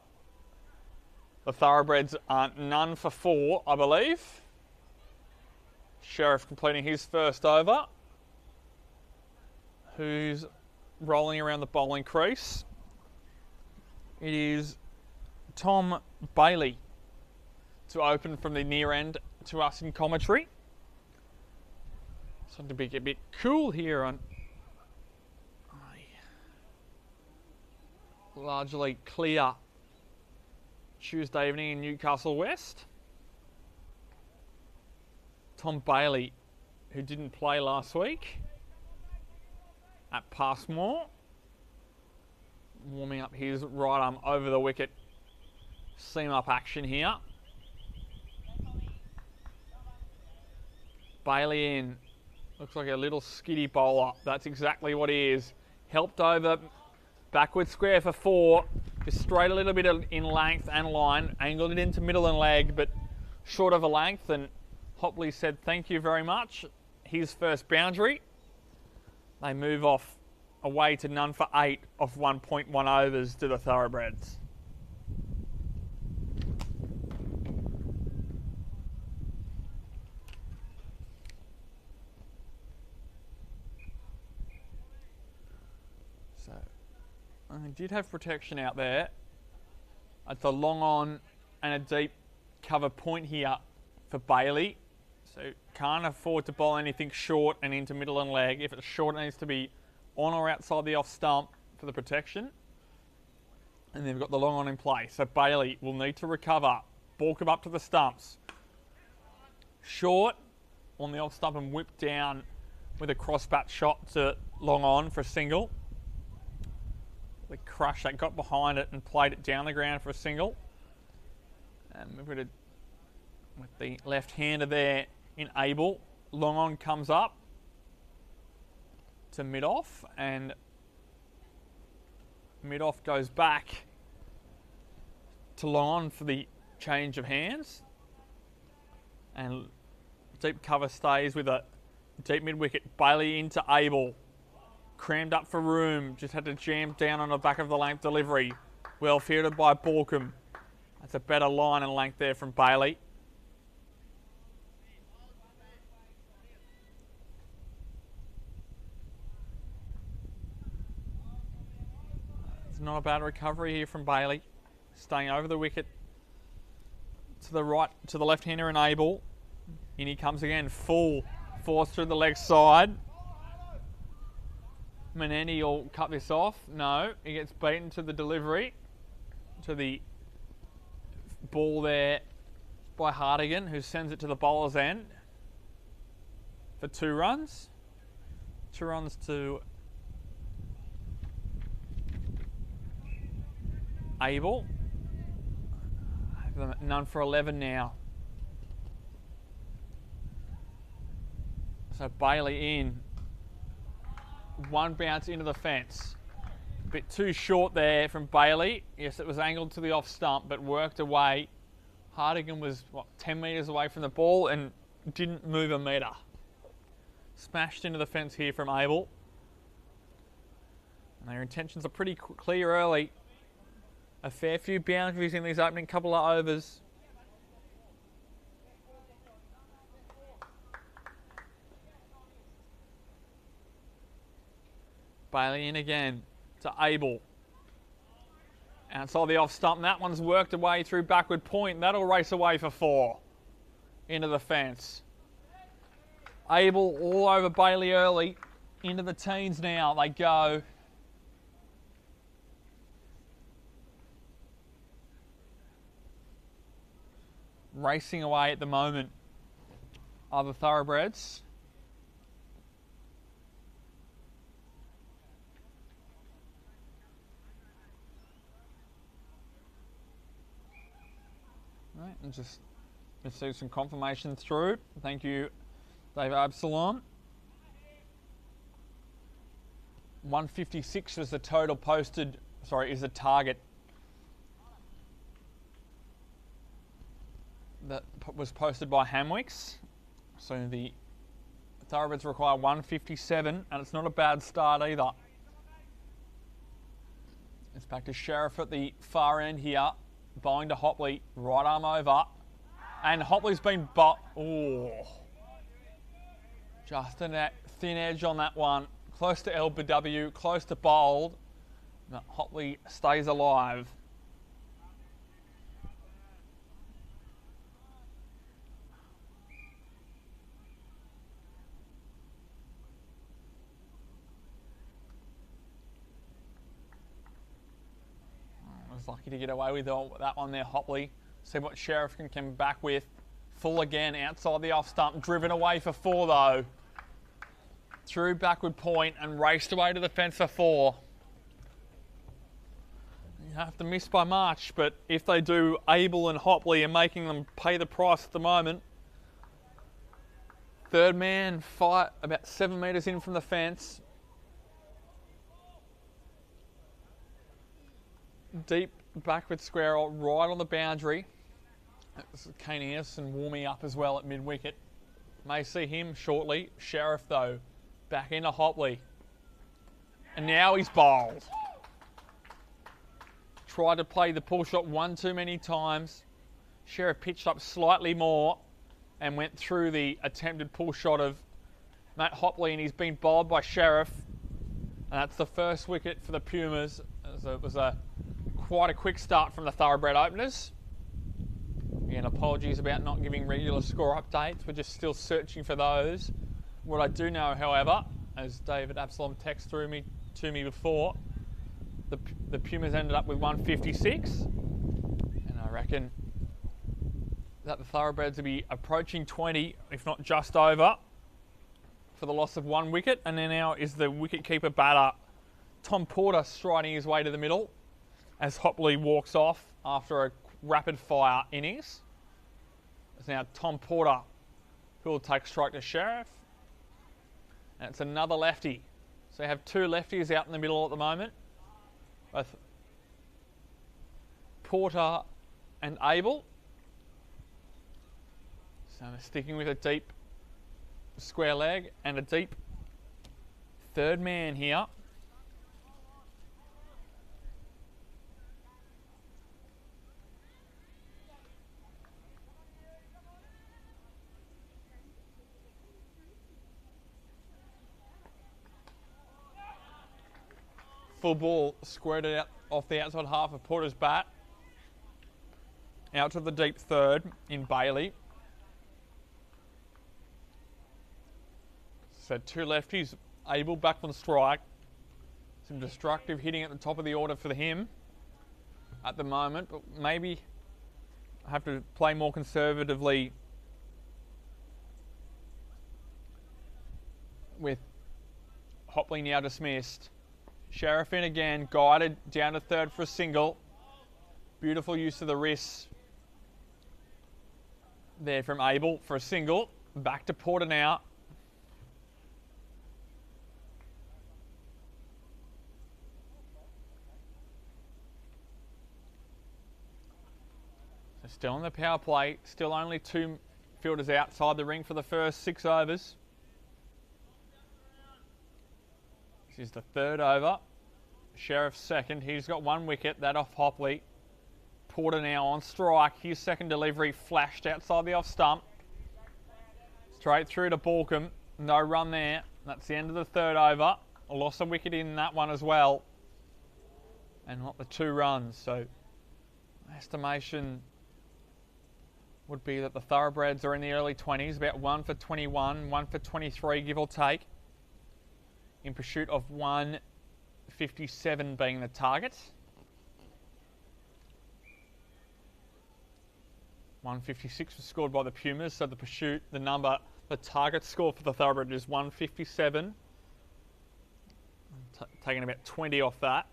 the Thoroughbreds are none for 4, I believe. Sheriff completing his first over. Who's rolling around the bowling crease? It is Tom Bailey to open from the near end to us in commentary. It's starting to be a bit cool here on a largely clear Tuesday evening in Newcastle West. Tom Bailey, who didn't play last week at Passmore, warming up his right arm over the wicket. Seam up action here. Bailey in. Looks like a little skiddy bowler. That's exactly what he is. Helped over, backward square for 4. Just straight a little bit in length and line. Angled it into middle and leg, but short of a length. And Hopley said thank you very much. His first boundary. They move off away to none for 8 off 1.1 overs to the Thoroughbreds. So, I did have protection out there. It's a long on and a deep cover point here for Bailey. So can't afford to bowl anything short and into middle and leg. If it's short, it needs to be on or outside the off stump for the protection. And they've got the long on in play. So Bailey will need to recover. Ball come up to the stumps. Short on the off stump and whip down with a cross bat shot to long on for a single. The crush that got behind it and played it down the ground for a single. And we've got with the left-hander there in Abel. Long on comes up to mid-off, and mid-off goes back to long on for the change of hands. And deep cover stays with a deep mid-wicket. Bailey into Abel. Crammed up for room. Just had to jam down on the back of the length delivery. Well fielded by Borkham. That's a better line and length there from Bailey. It's not a bad recovery here from Bailey. Staying over the wicket to the right, to the left-hander and Abel. In he comes again, full force through the leg side. Menendez will cut this off. No, he gets beaten to the delivery, to the ball there by Hartigan, who sends it to the bowler's end for 2 runs. 2 runs to Abel. None for 11 now. So Bailey in. 1 bounce into the fence. A bit too short there from Bailey. Yes, it was angled to the off stump, but worked away. Hartigan was, 10 metres away from the ball and didn't move a metre. Smashed into the fence here from Abel. And their intentions are pretty clear early. A fair few boundaries in these opening couple of overs. Bailey in again to Abel. Outside the off stump, and that one's worked away through backward point. That'll race away for 4 into the fence. Abel all over Bailey early. Into the teens now they go. Racing away at the moment are the Thoroughbreds. And just receive some confirmation through. Thank you, Dave Absalom. 156 is the total posted, is the target that was posted by HamWicks. So the Thoroughbreds require 157, and it's not a bad start either. It's back to Sheriff at the far end here, bowling to Hopley, right arm over, and Hopley's been just a thin edge on that one. Close to LBW, close to bowled, but Hopley stays alive. Was lucky to get away with that one there, Hopley. See what Sheriff can come back with. Full again, outside the off stump, driven away for 4 though. Through backward point and raced away to the fence for 4. You have to miss by much, but if they do, Abel and Hopley are making them pay the price at the moment. Third man, fight about 7 metres in from the fence. Deep backward square right on the boundary. This is Kane Anderson warming up as well at mid-wicket. May see him shortly. Sheriff though, back into Hopley. And now he's bowled. Tried to play the pull shot one too many times. Sheriff pitched up slightly more and went through the attempted pull shot of Matt Hopley, and he's been bowled by Sheriff. And that's the first wicket for the Pumas. It was quite a quick start from the Thoroughbred openers. Again, apologies about not giving regular score updates. We're just still searching for those. What I do know, however, as David Absalom texted to me before, the Pumas ended up with 156. And I reckon that the Thoroughbreds will be approaching 20, if not just over, for the loss of 1 wicket. And then now is the wicket-keeper batter, Tom Porter, striding his way to the middle as Hopley walks off after a rapid-fire innings. It's now Tom Porter who will take strike to Sheriff. And it's another lefty. So you have 2 lefties out in the middle at the moment. Both Porter and Abel. So they're sticking with a deep square leg and a deep third man here. Full ball squirted out off the outside half of Porter's bat. Out to the deep third in Bailey. So 2 lefties, Abel back on strike. Some destructive hitting at the top of the order for him at the moment, but maybe I have to play more conservatively with Hopley now dismissed. Sheriff in again, guided down to third for a single. Beautiful use of the wrists there from Abel for a single. Back to Porter now. So still on the power play, still only 2 fielders outside the ring for the first 6 overs. This is the 3rd over. Sheriff second. He's got 1 wicket, that off Hopley. Porter now on strike. His second delivery flashed outside the off stump. Straight through to Balcombe. No run there. That's the end of the 3rd over. A loss of wicket in that one as well. And not the 2 runs. So estimation would be that the Thoroughbreds are in the early 20s. About 1 for 21, 1 for 23, give or take. In pursuit of 157 being the target. 156 was scored by the Pumas, so the target score for the Thoroughbred is 157. Taking about 20 off that.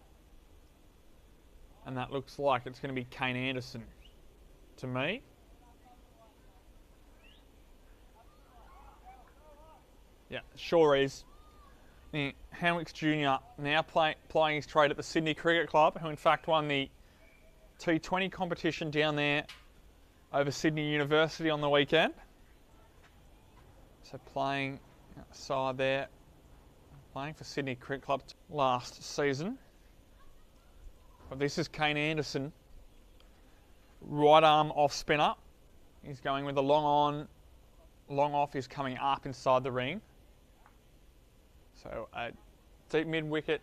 And that looks like it's going to be Kane Anderson to me. Yeah, sure is. The HamWicks Junior now playing his trade at the Sydney Cricket Club, who in fact won the T20 competition down there over Sydney University on the weekend. So playing outside there, playing for Sydney Cricket Club last season. But this is Kane Anderson, right arm off spinner. He's going with a long on, long off is coming up inside the ring. So a deep mid wicket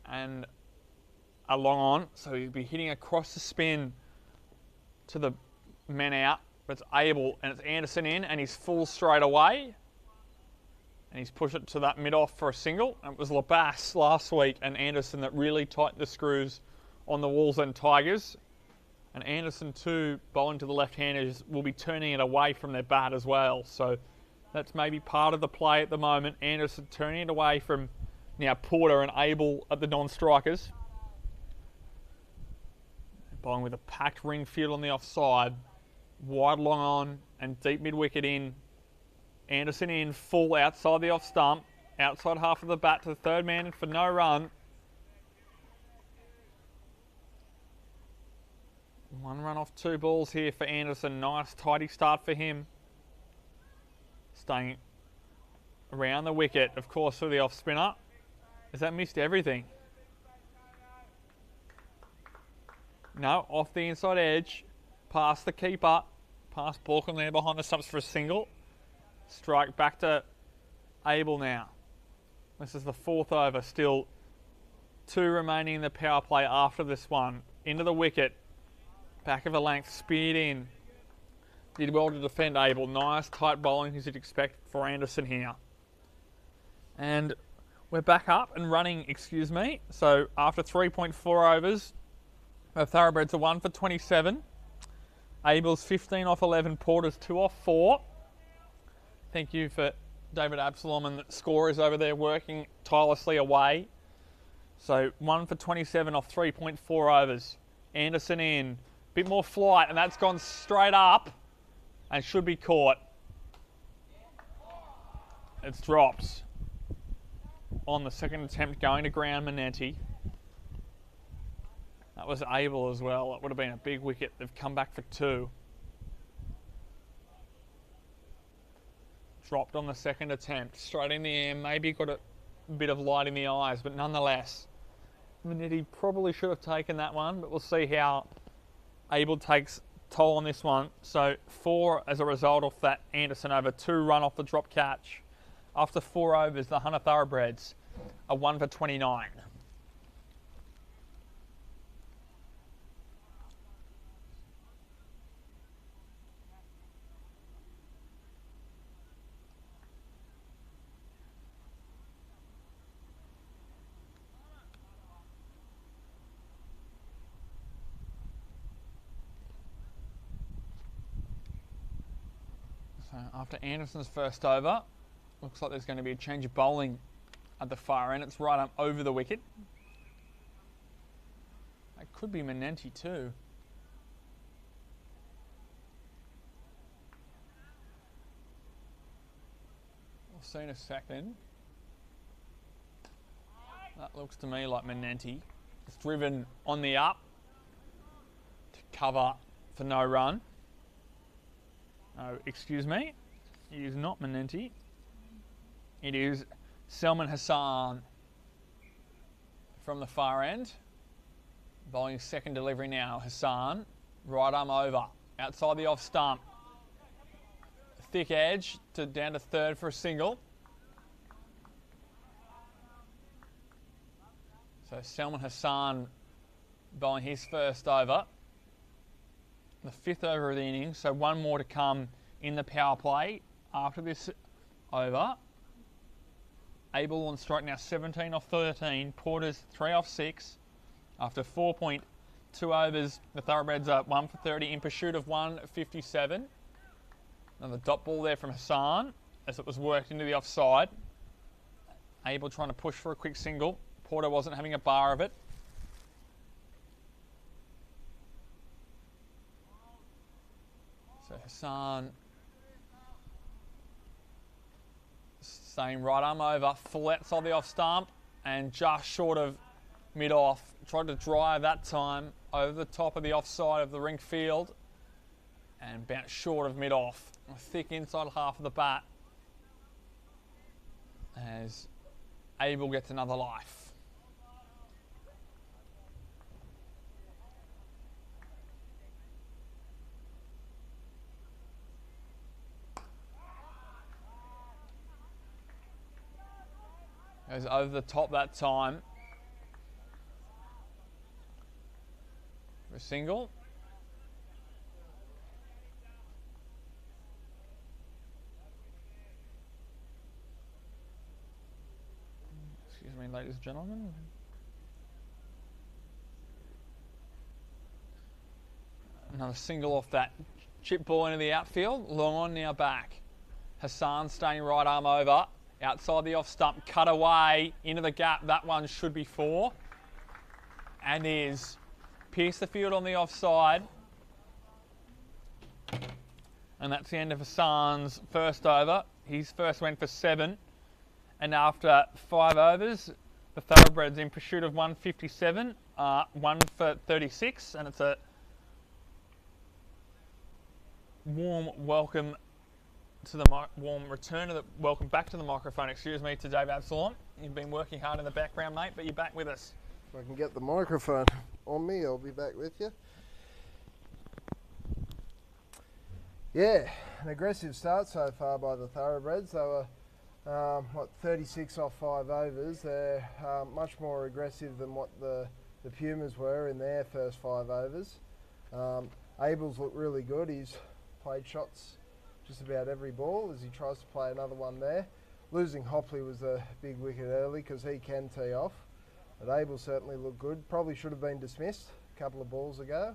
and a long on. So he'll be hitting across the spin to the men out. But it's Abel and it's Anderson in and he's full straight away. And he's pushed it to that mid off for a single. And it was Labasse last week and Anderson that really tightened the screws on the Wolves and Tigers. And Anderson too, bowling to the left-handers, will be turning it away from their bat as well. So that's maybe part of the play at the moment. Anderson turning it away from now Porter and Abel at the non-strikers. Bowling with a packed ring field on the offside. Wide long on and deep mid-wicket in. Anderson in, full outside the off stump. Outside half of the bat to the third man for no run. One run off two balls here for Anderson. Nice tidy start for him. Staying around the wicket, of course, for the off spinner. Has that missed everything? No, off the inside edge. Past the keeper. Past Borkham there behind the stumps for a single. Strike back to Abel now. This is the fourth over. Still two remaining in the power play after this one. Into the wicket. Back of a length, speared in. Did well to defend Abel. Nice tight bowling as you'd expect for Anderson here. And we're back up and running, excuse me. So after 3.4 overs, the Thoroughbreds are 1 for 27. Abel's 15 off 11, Porter's 2 off 4. Thank you for David Absalom and the scorers over there working tirelessly away. So 1 for 27 off 3.4 overs. Anderson in. Bit more flight, and that's gone straight up and should be caught. It's dropped on the second attempt, going to ground Manenti. That was Abel as well. It would have been a big wicket. They've come back for 2. Dropped on the second attempt, straight in the air. Maybe got a bit of light in the eyes, but nonetheless, Manenti probably should have taken that one, but we'll see how Abel takes toll on this one. So 4 as a result of that Anderson over, 2 run off the drop catch. After 4 overs, the Hunter Thoroughbreds are 1 for 29. So after Anderson's first over, looks like there's going to be a change of bowling at the far end. It's right up over the wicket. That could be Manenti too. We'll see in a second. That looks to me like Manenti. It's driven on the up to cover for no run. Oh, excuse me, it is not Manenti. It is Salman Hassan from the far end. Bowling second delivery now. Hassan, right arm over, outside the off stump. Thick edge to down to third for a single. So Salman Hassan bowling his first over. The 5th over of the innings, so 1 more to come in the power play after this over. Abel on strike now, 17 off 13. Porter's 3 off 6. After 4.2 overs, the Thoroughbreds are 1 for 30 in pursuit of 157. Another dot ball there from Hassan as it was worked into the offside. Abel trying to push for a quick single. Porter wasn't having a bar of it. So Hassan Staying right arm over, full outside the off stump, and just short of mid-off. Tried to drive that time over the top of the offside of the rink field, and bounced short of mid-off. A thick inside half of the bat, as Abel gets another life. Goes over the top that time. For a single. Excuse me, ladies and gentlemen. Another single off that chip ball into the outfield. Long on now back. Hassan staying right arm over. Outside the off stump, cut away into the gap. That one should be 4. And is. Pierce the field on the offside. And that's the end of Hassan's first over. His first went for 7. And after 5 overs, the Thoroughbreds in pursuit of 157, 1 for 36. And it's a warm welcome to the welcome back to the microphone, excuse me, to Dave Absalom. You've been working hard in the background, mate, but you're back with us. If I can get the microphone on me, I'll be back with you. Yeah, an aggressive start so far by the Thoroughbreds. They were 36 off 5 overs. They're much more aggressive than what the Pumas were in their first 5 overs. Abel's looked really good. He's played shots just about every ball as he tries to play another one there. Losing Hopley was a big wicket early because he can tee off. But Abel certainly looked good. Probably should have been dismissed a couple of balls ago.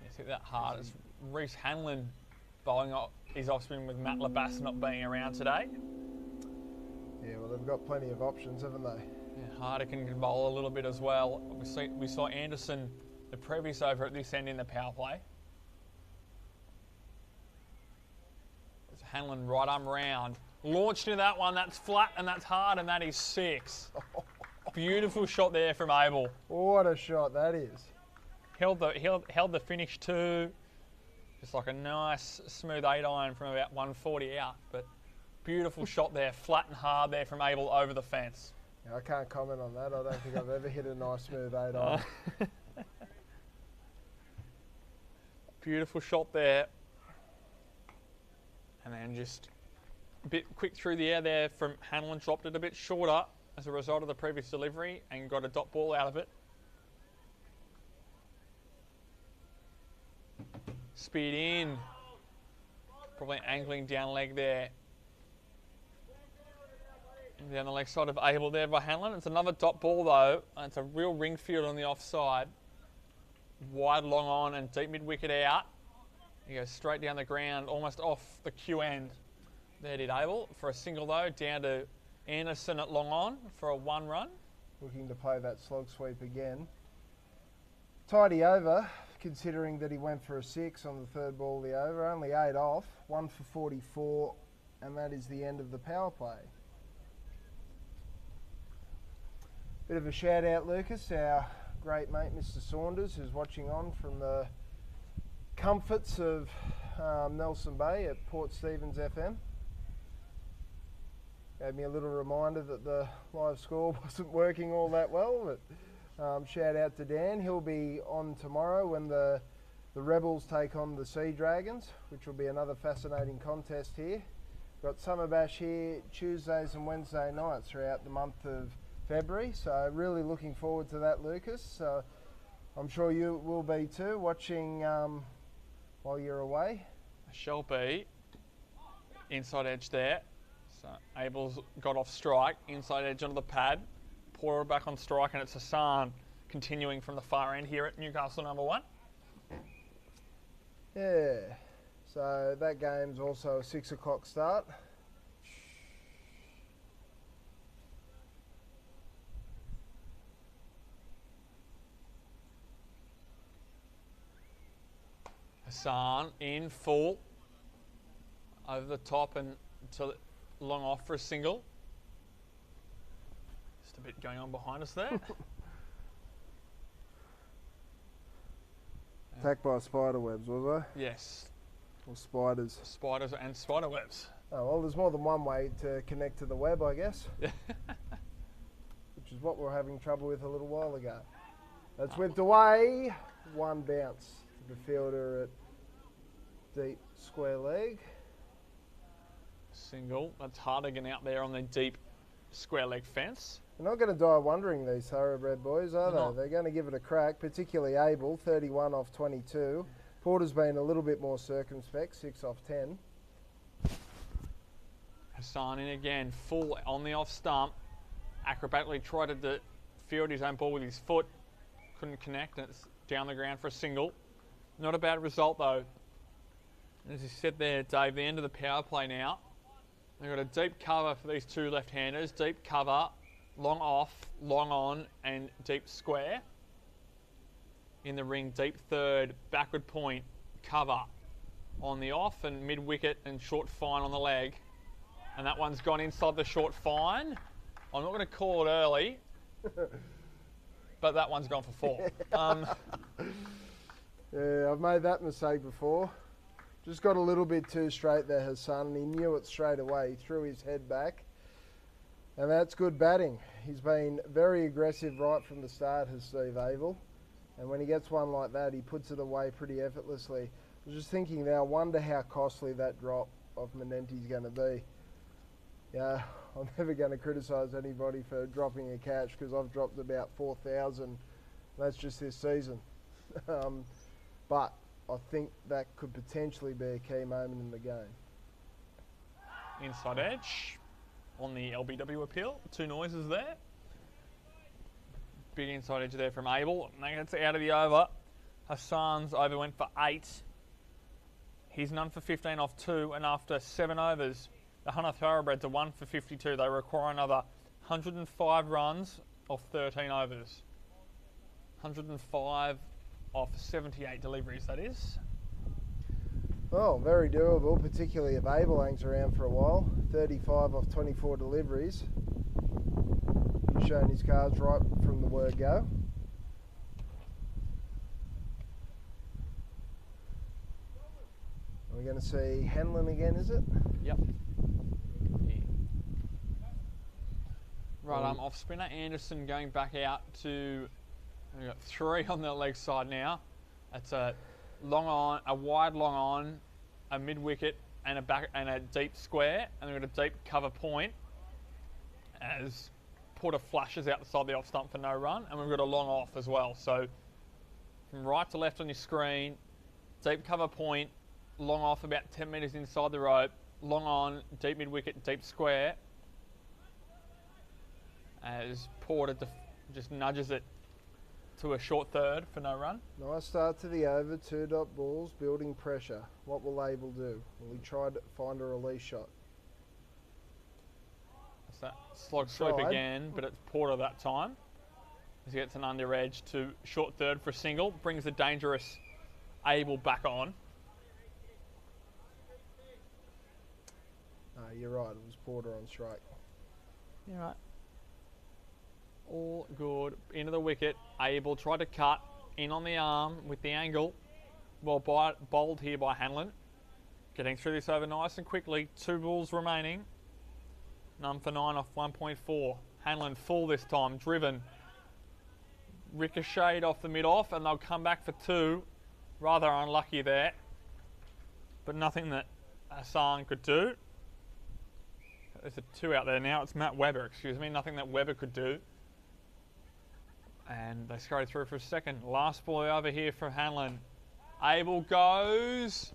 It's hit that hard. It's Reece Hanlon bowling his offspring with Matt Labass not being around today. Yeah, well, they've got plenty of options, haven't they? Yeah, Harder can bowl a little bit as well. We saw Anderson the previous over at this end in the power play. Hanlon right arm round. Launched into that one. That's flat and that's hard and that is 6. Beautiful shot there from Abel. What a shot that is. Held the finish too. Just like a nice smooth 8-iron from about 140 out. But beautiful shot there. Flat and hard there from Abel over the fence. Yeah, I can't comment on that. I don't think I've ever hit a nice smooth 8-iron. Beautiful shot there. And then just a bit quick through the air there from Hanlon. Dropped it a bit shorter as a result of the previous delivery and got a dot ball out of it. Speed in. Probably angling down leg there. And down the leg side of Abel there by Hanlon. It's another dot ball though. And it's a real ring field on the offside. Wide long on and deep mid wicket out. He goes straight down the ground, almost off the Q end. There did Abel for a single though, down to Anderson at long on for a 1 run. Looking to play that slog sweep again. Tidy over, considering that he went for a 6 on the 3rd ball of the over. Only 8 off, 1 for 44, and that is the end of the power play. Bit of a shout out, Lucas, our great mate Mr. Saunders, who's watching on from the comforts of Nelson Bay at Port Stephens FM. Gave me a little reminder that the live score wasn't working all that well, but shout out to Dan. He'll be on tomorrow when the Rebels take on the Sea Dragons, which will be another fascinating contest here. Got Summer Bash here Tuesdays and Wednesday nights throughout the month of February, so really looking forward to that, Lucas. So I'm sure you will be too, watching while you're away. I shall be. Inside edge there. So Abel's got off strike, inside edge onto the pad. Pour back on strike, and it's Hassan continuing from the far end here at Newcastle number 1. Yeah, so that game's also a 6 o'clock start. Hassan in full over the top and to long off for a single. Just a bit going on behind us there. Attacked by spider webs, was I? Yes, Or spiders? spiders and spider webs. Oh, well, there's more than one way to connect to the web, I guess. Which is what we were having trouble with a little while ago. That's whipped away. One bounce to the fielder at deep square leg. Single. That's Hardigan out there on the deep square leg fence. They're not going to die wondering, these Thoroughbred boys, are They're not. they? They're going to give it a crack, particularly Abel, 31 off 22. Porter's been a little bit more circumspect, 6 off 10. Hassan in again, full on the off stump. Acrobatically tried to field his own ball with his foot. Couldn't connect, and it's down the ground for a single. Not a bad result, though. As you said there, Dave, the end of the power play now. They've got a deep cover for these two left-handers. Deep cover, long off, long on, and deep square. In the ring, deep third, backward point, cover on the off, and mid-wicket and short fine on the leg. And that one's gone inside the short fine. I'm not going to call it early, but that one's gone for 4. Yeah, I've made that mistake before. Just got a little bit too straight there, Hassan, and he knew it straight away. He threw his head back, and that's good batting. He's been very aggressive right from the start, has Steve Abel. And when he gets one like that, he puts it away pretty effortlessly. I was just thinking now, I wonder how costly that drop of Menenti's going to be. Yeah, I'm never going to criticise anybody for dropping a catch because I've dropped about 4,000. That's just this season. But I think that could potentially be a key moment in the game. Inside edge on the LBW appeal. 2 noises there. Big inside edge there from Abel. And that's out of the over. Hassan's over went for 8. He's none for 15 off 2. And after 7 overs, the Hunter Thoroughbreds are 1 for 52. They require another 105 runs off 13 overs. 105 off 78 deliveries, that is. Well, very doable, particularly if Abel hangs around for a while. 35 off 24 deliveries. He's shown his cards right from the word go. We're going to see Hanlon again, is it? Yep. Right, off spinner Anderson going back out to. We've got 3 on the leg side now. That's a long on, a wide long on, a mid wicket, and a deep square, and we've got a deep cover point as Porter flashes outside the off stump for no run, and we've got a long off as well. So from right to left on your screen, deep cover point, long off about 10 metres inside the rope, long on, deep mid wicket, deep square, as Porter just nudges it to a short third for no run. Nice start to the over, 2 dot balls, building pressure. What will Abel do? Will he try to find a release shot? That's that slog sweep again, but it's Porter that time. As he gets an under edge to short third for a single, brings the dangerous Abel back on. You're right, it was Porter on strike. You're right. All good. Into the wicket. Abel tried to cut in on the arm with the angle. Well, bowled here by Hanlon. Getting through this over nice and quickly. 2 balls remaining. None for 9 off 1.4. Hanlon full this time. Driven. Ricocheted off the mid-off, and they'll come back for 2. Rather unlucky there. But nothing that Hassan could do. There's a 2 out there now. It's Matt Webber, excuse me. Nothing that Webber could do. And they scurry through for a second. Last ball over here for Hanlon. Abel goes.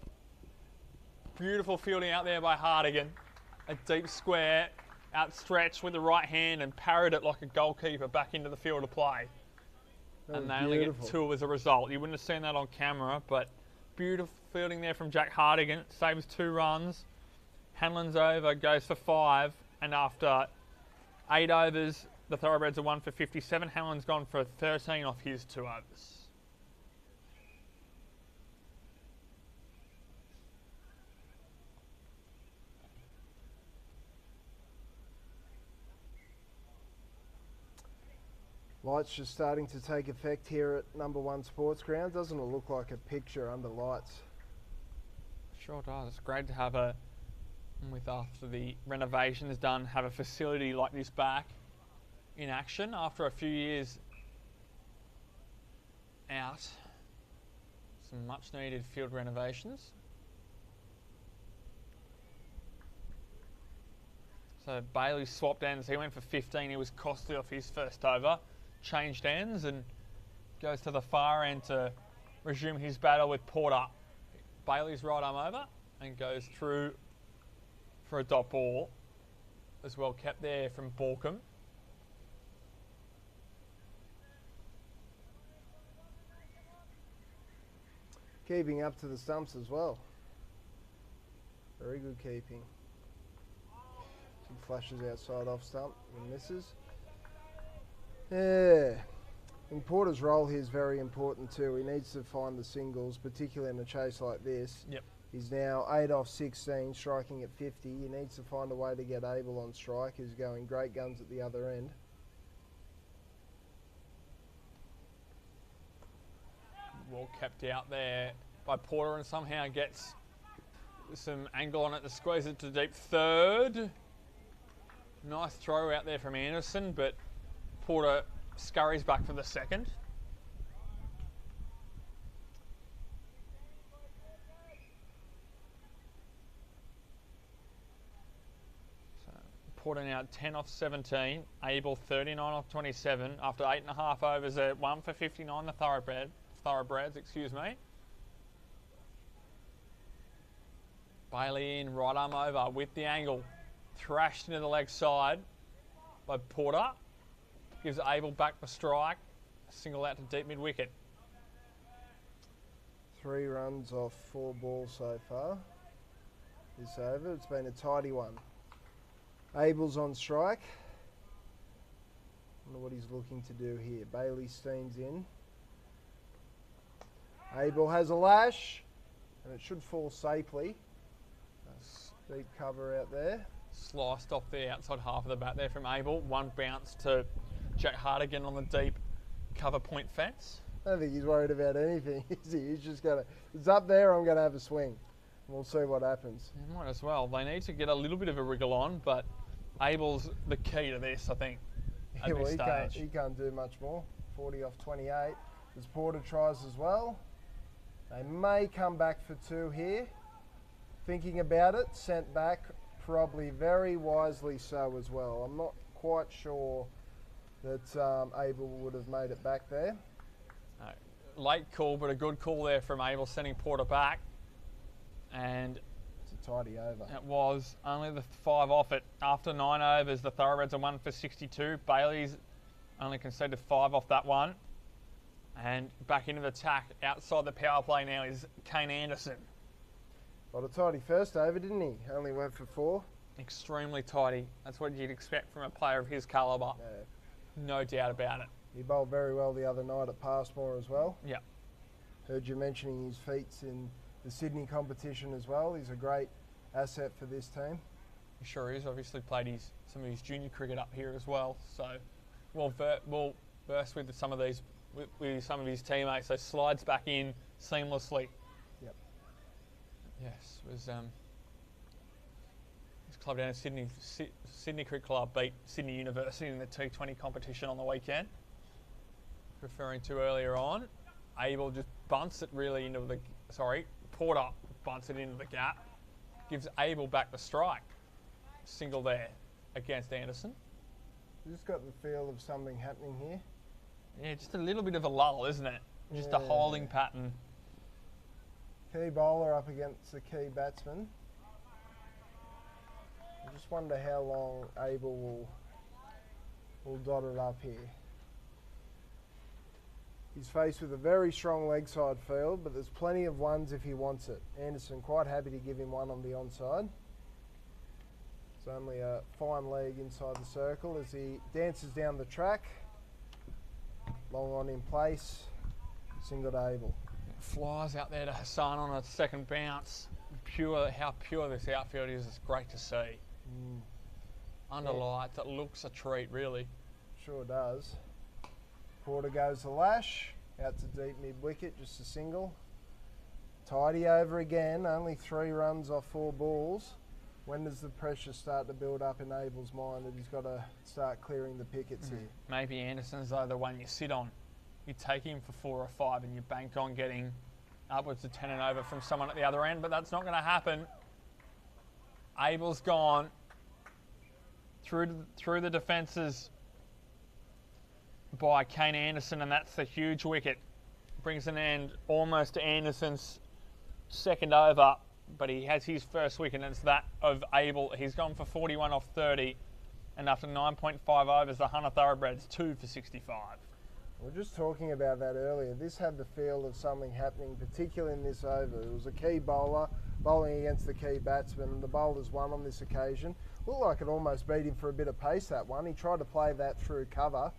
Beautiful fielding out there by Hardigan. A deep square, outstretched with the right hand and parried it like a goalkeeper back into the field of play. And they only get 2 as a result. You wouldn't have seen that on camera, but beautiful fielding there from Jack Hardigan. Saves 2 runs. Hanlon's over, goes for 5. And after 8 overs, the Thoroughbreds are 1 for 57. Hanlon's gone for 13 off his 2 overs. Lights just starting to take effect here at number 1 Sports Ground. Doesn't it look like a picture under lights? Sure does. It's great to have after the renovations done, have a facility like this back in action after a few years out. Some much needed field renovations. So Bailey swapped ends. He went for 15. He was costly off his first over. Changed ends and goes to the far end to resume his battle with Porter. Bailey's right arm over and goes through for a dot ball. As well kept there from Borkham. Keeping up to the stumps as well. Very good keeping. Some flashes outside off stump and misses. Yeah. And Porter's role here is very important too. He needs to find the singles, particularly in a chase like this. Yep. He's now 8 off 16, striking at 50. He needs to find a way to get Abel on strike, who's going great guns at the other end. Well kept out there by Porter and somehow gets some angle on it to squeeze it to deep third. Nice throw out there from Anderson, but Porter scurries back for the second. So Porter now 10 off 17, Abel 39 off 27 after 8.5 overs at 1 for 59. The Thoroughbreds, excuse me. Bailey in, right arm over with the angle, thrashed into the leg side by Porter. Gives Abel back the strike. Single out to deep mid wicket. 3 runs off 4 balls so far. This over. It's been a tidy one. Abel's on strike. Wonder what he's looking to do here. Bailey steams in. Abel has a lash, and it should fall safely. Deep cover out there. Sliced off the outside half of the bat there from Abel. One bounce to Jack Hardigan on the deep cover point fence. I don't think he's worried about anything, is he? He's just going to, it's up there, I'm going to have a swing. We'll see what happens. You might as well. They need to get a little bit of a wriggle on, but Abel's the key to this, I think, at this stage. He can't do much more. 40 off 28. As Porter tries as well. They may come back for 2 here. Thinking about it, sent back, probably very wisely so as well. I'm not quite sure that Abel would have made it back there. Late call, but a good call there from Abel, sending Porter back. And it's a tidy over. It was only the 5 off it. After 9 overs, the Thoroughbreds are 1 for 62. Bailey's only conceded 5 off that one. And back into the attack outside the power play now is Kane Anderson. Well, a tidy first over, didn't he? Only went for 4. Extremely tidy. That's what you'd expect from a player of his calibre. Yeah. No doubt about it. He bowled very well the other night at Passmore as well. Yeah. Heard you mentioning his feats in the Sydney competition as well. He's a great asset for this team. He sure is. Obviously played some of his junior cricket up here as well. So we'll burst with some of these with some of his teammates. So slides back in seamlessly. Yep. Yes, it was his club down in Sydney. Sydney Cricket Club beat Sydney University in the T20 competition on the weekend. Referring to earlier on, Abel just bunts it really into the. Porter bunts it into the gap. Gives Abel back the strike. Single there against Anderson. Just got the feel of something happening here. Yeah, just a little bit of a lull, isn't it? Just a holding pattern. Key bowler up against the key batsman. I just wonder how long Abel will dot it up here. He's faced with a very strong leg side field, but there's plenty of ones if he wants it. Anderson quite happy to give him one on the onside. It's only a fine leg inside the circle as he dances down the track. Long on in place, single to Abel. Flies out there to Hassan on a second bounce. How pure this outfield is great to see. Under lights, it looks a treat, really. Sure does. Porter goes the lash, out to deep mid-wicket, just a single. Tidy over again, only 3 runs off 4 balls. When does the pressure start to build up in Abel's mind that he's got to start clearing the pickets here? Maybe Anderson's though the one you sit on. You take him for 4 or 5 and you bank on getting upwards of 10 and over from someone at the other end, but that's not going to happen. Abel's gone through the defences by Kane Anderson, and that's the huge wicket. Brings an end almost to Anderson's second over, but he has his first wicket, and it's that of Abel. He's gone for 41 off 30, and after 9.5 overs, the Hunter Thoroughbreds 2 for 65. We were just talking about that earlier. This had the feel of something happening, particularly in this over. It was a key bowler bowling against the key batsman, and the bowlers won on this occasion. Looked like it almost beat him for a bit of pace, that one. He tried to play that through cover,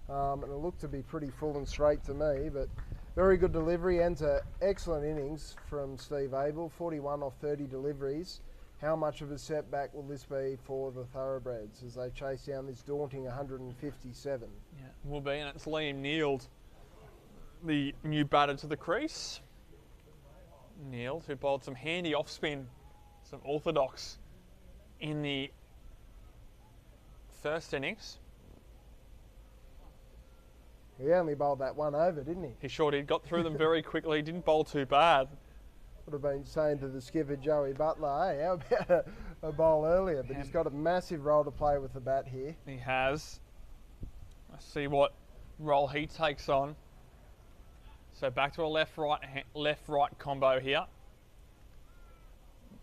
and it looked to be pretty full and straight to me, but very good delivery and an excellent innings from Steve Abel. 41 off 30 deliveries. How much of a setback will this be for the Thoroughbreds as they chase down this daunting 157? Yeah, will be, and it's Liam Neild, the new batter to the crease. Neild, who bowled some handy off spin, some orthodox in the first innings. He only bowled that one over, didn't he? He sure did. Got through them very quickly. Didn't bowl too bad. Would have been saying to the skipper, Joey Butler, hey, how about a bowl earlier? But he's got a massive role to play with the bat here. He has. Let's see what role he takes on. So back to a left-right combo here.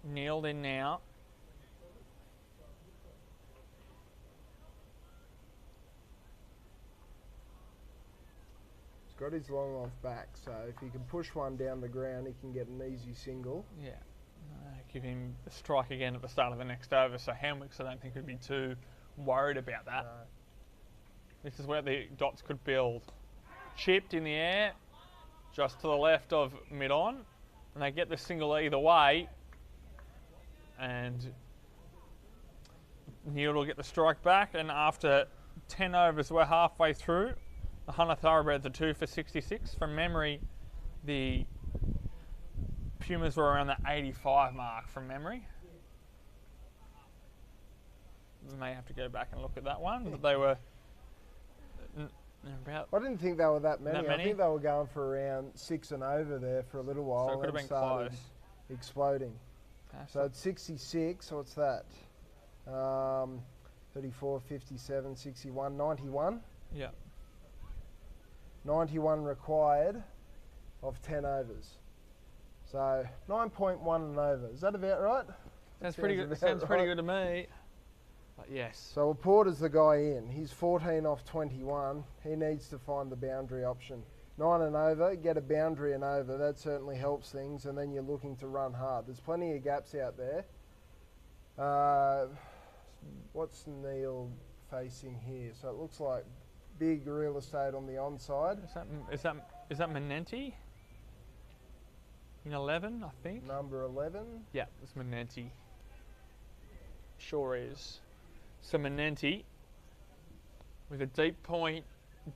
Neild in now. Got his long off back, so if he can push one down the ground, he can get an easy single. Yeah. Give him the strike again at the start of the next over, so HamWicks I don't think would be too worried about that. No. This is where the dots could build. Chipped in the air, just to the left of mid-on, and they get the single either way, and Neild will get the strike back, and after 10 overs, we're halfway through. The Hunter Thoroughbreds are 2 for 66. From memory, the Pumas were around the 85 mark from memory. We may have to go back and look at that one, but they were about... I didn't think they were that many. That many? I think they were going for around 6 and over there for a little while. So it could have been close. Exploding. So it's 66, what's that? 34, 57, 61, 91? Yeah. 91 required of 10 overs. So 9.1 and over. Is that about right? Sounds pretty good. Sounds pretty good to me. But yes. So Porter's the guy in. He's 14 off 21. He needs to find the boundary option. 9 and over, get a boundary and over. That certainly helps things, and then you're looking to run hard. There's plenty of gaps out there. What's Neild facing here? So it looks like big real estate on the onside. Is that Menenti? In 11, I think. Number 11. Yeah, it's Menenti. Sure is. So Menenti with a deep point,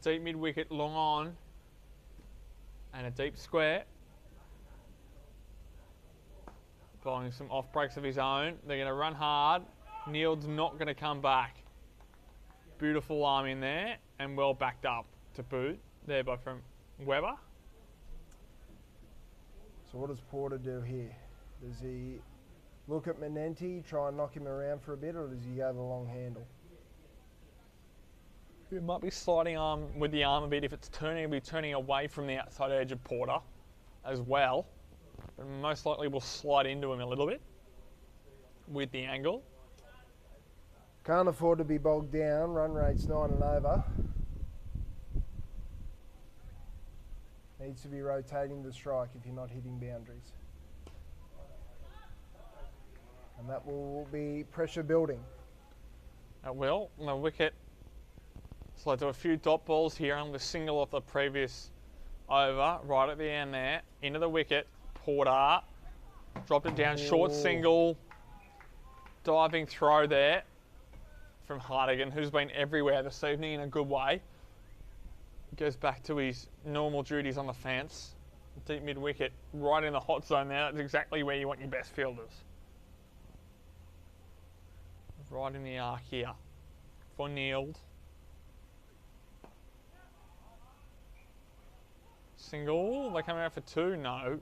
deep mid wicket, long on, and a deep square. Bowling some off breaks of his own. They're going to run hard. Neild's not going to come back. Beautiful arm in there and well backed up to boot. There by from Weber. So what does Porter do here? Does he look at Menenti, try and knock him around for a bit, or does he go the long handle? He might be sliding with the arm a bit. If it's turning, he'll be turning away from the outside edge of Porter as well. But most likely will slide into him a little bit with the angle. Can't afford to be bogged down. Run rate's 9 and over. Needs to be rotating the strike if you're not hitting boundaries. And that will be pressure building. That will. The wicket. So I do a few dot balls here on the single off the previous over. Right at the end there. Into the wicket. Porter. Dropped it down. Short single. Diving throw there from Hartigan, who's been everywhere this evening in a good way. goes back to his normal duties on the fence. Deep mid-wicket, right in the hot zone there. That's exactly where you want your best fielders. Right in the arc here for Neild. Single, they're coming out for 2, no.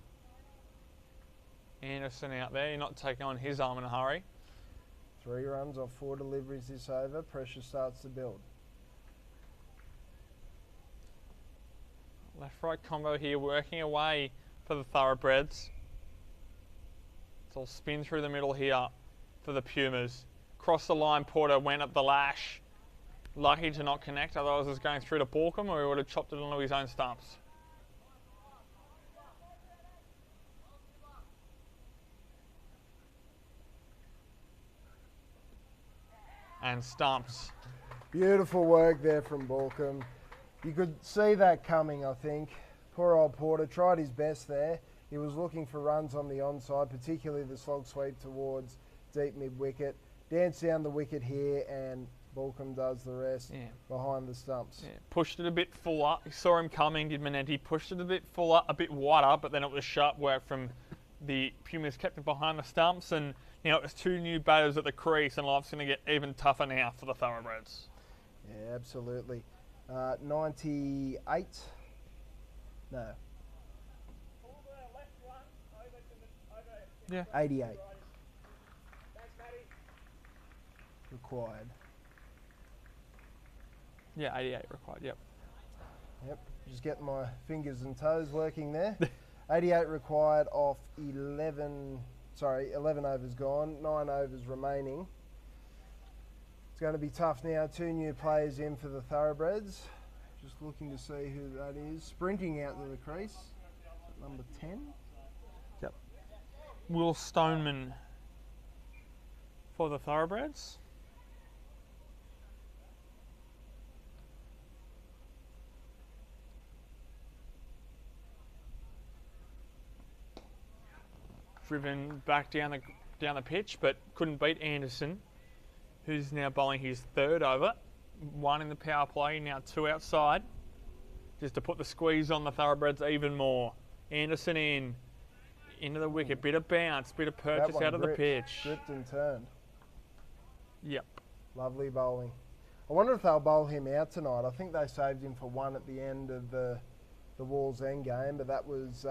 Anderson out there, you're not taking on his arm in a hurry. 3 runs off 4 deliveries this over, pressure starts to build. Left-right combo here, working away for the Thoroughbreds. It's all spin through the middle here for the Pumas. Cross the line, Porter went up the lash. Lucky to not connect, otherwise it was going through to Borkham or he would have chopped it onto his own stumps. And stumps. Beautiful work there from Borkham. You could see that coming, I think. Poor old Porter tried his best there. He was looking for runs on the onside, particularly the slog sweep towards deep mid-wicket. Danced down the wicket here and Borkham does the rest behind the stumps. Yeah. Pushed it a bit fuller. He saw him coming, did Manenti. Pushed it a bit fuller, a bit wider, but then it was sharp work from the Pumas, kept it behind the stumps, and now it's 2 new batters at the crease, and life's going to get even tougher now for the Thoroughbreds. Yeah, absolutely. 98. No. Yeah. 88. Required. Yeah, 88 required, yep. Yep, just getting my fingers and toes working there. 88 required off 11 overs gone, 9 overs remaining. It's going to be tough now. 2 new players in for the Thoroughbreds. Just looking to see who that is. Sprinting out to the crease, number 10. Yep. Will Stoneman for the Thoroughbreds. Driven back down the pitch, but couldn't beat Anderson, who's now bowling his 3rd over. 1 in the power play, now 2 outside, just to put the squeeze on the Thoroughbreds even more. Anderson into the wicket, bit of bounce, bit of purchase out of the pitch. Gripped and turned. Yep. Lovely bowling. I wonder if they'll bowl him out tonight. I think they saved him for 1 at the end of the Walls End game, but that was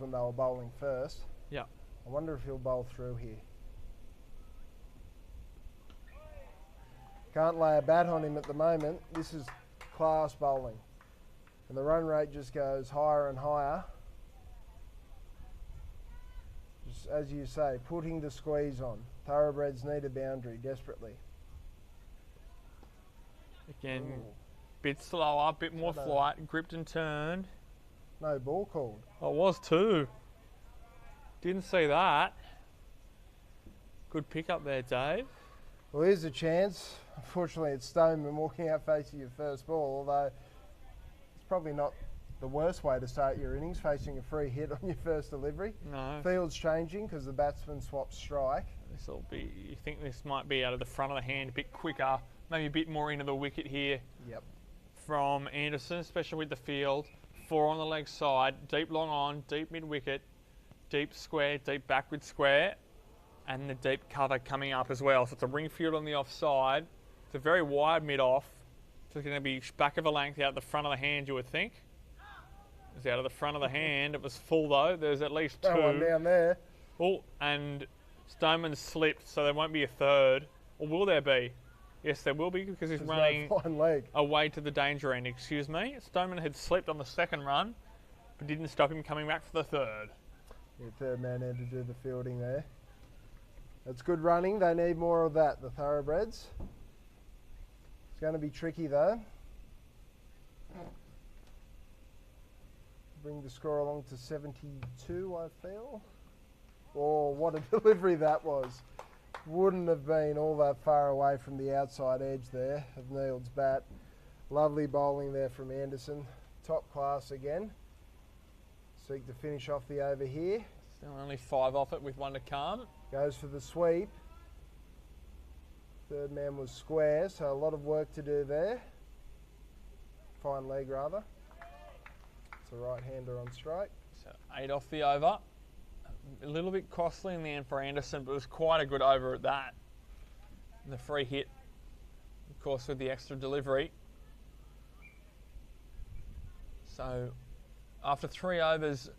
when they were bowling first. Yep. I wonder if he'll bowl through here. Can't lay a bat on him at the moment. This is class bowling. And the run rate just goes higher and higher. Just as you say, putting the squeeze on. Thoroughbreds need a boundary desperately. Again, bit slower, bit more flight, gripped and turned. No ball called. Oh, it was too. Didn't see that. Good pick up there, Dave. Well, here's a chance. Unfortunately, it's Stoneman walking out facing your first ball, although it's probably not the worst way to start your innings, facing a free hit on your first delivery. No. Field's changing because the batsman swaps strike. This will be. You think this might be out of the front of the hand, a bit quicker, maybe a bit more into the wicket here. Yep. From Anderson, especially with the field. 4 on the leg side, deep long on, deep mid wicket, deep square, deep backward square, and the deep cover coming up as well. So it's a ring field on the offside. It's a very wide mid off. So it's going to be back of a length out the front of the hand, you would think. It's out of the front of the hand. It was full though. There's at least 2. That one down there. Oh, and Stoneman slipped, so there won't be a 3rd. Or will there be? Yes, there will be because he's running away to the danger end. Excuse me. Stoneman had slipped on the 2nd run, but didn't stop him coming back for the 3rd. Yeah, 3rd man had to do the fielding there. That's good running. They need more of that, the Thoroughbreds. It's going to be tricky though. Bring the score along to 72, I feel. Oh, what a delivery that was. Wouldn't have been all that far away from the outside edge there of Neild's bat. Lovely bowling there from Anderson. Top class again. Seek to finish off the over here. Still only 5 off it with 1 to come. Goes for the sweep. 3rd man was square, so a lot of work to do there. fine leg rather. It's a right-hander on straight. So 8 off the over. A little bit costly in the end for Anderson, but it was quite a good over at that. And the free hit, of course, with the extra delivery. So after 3 overs,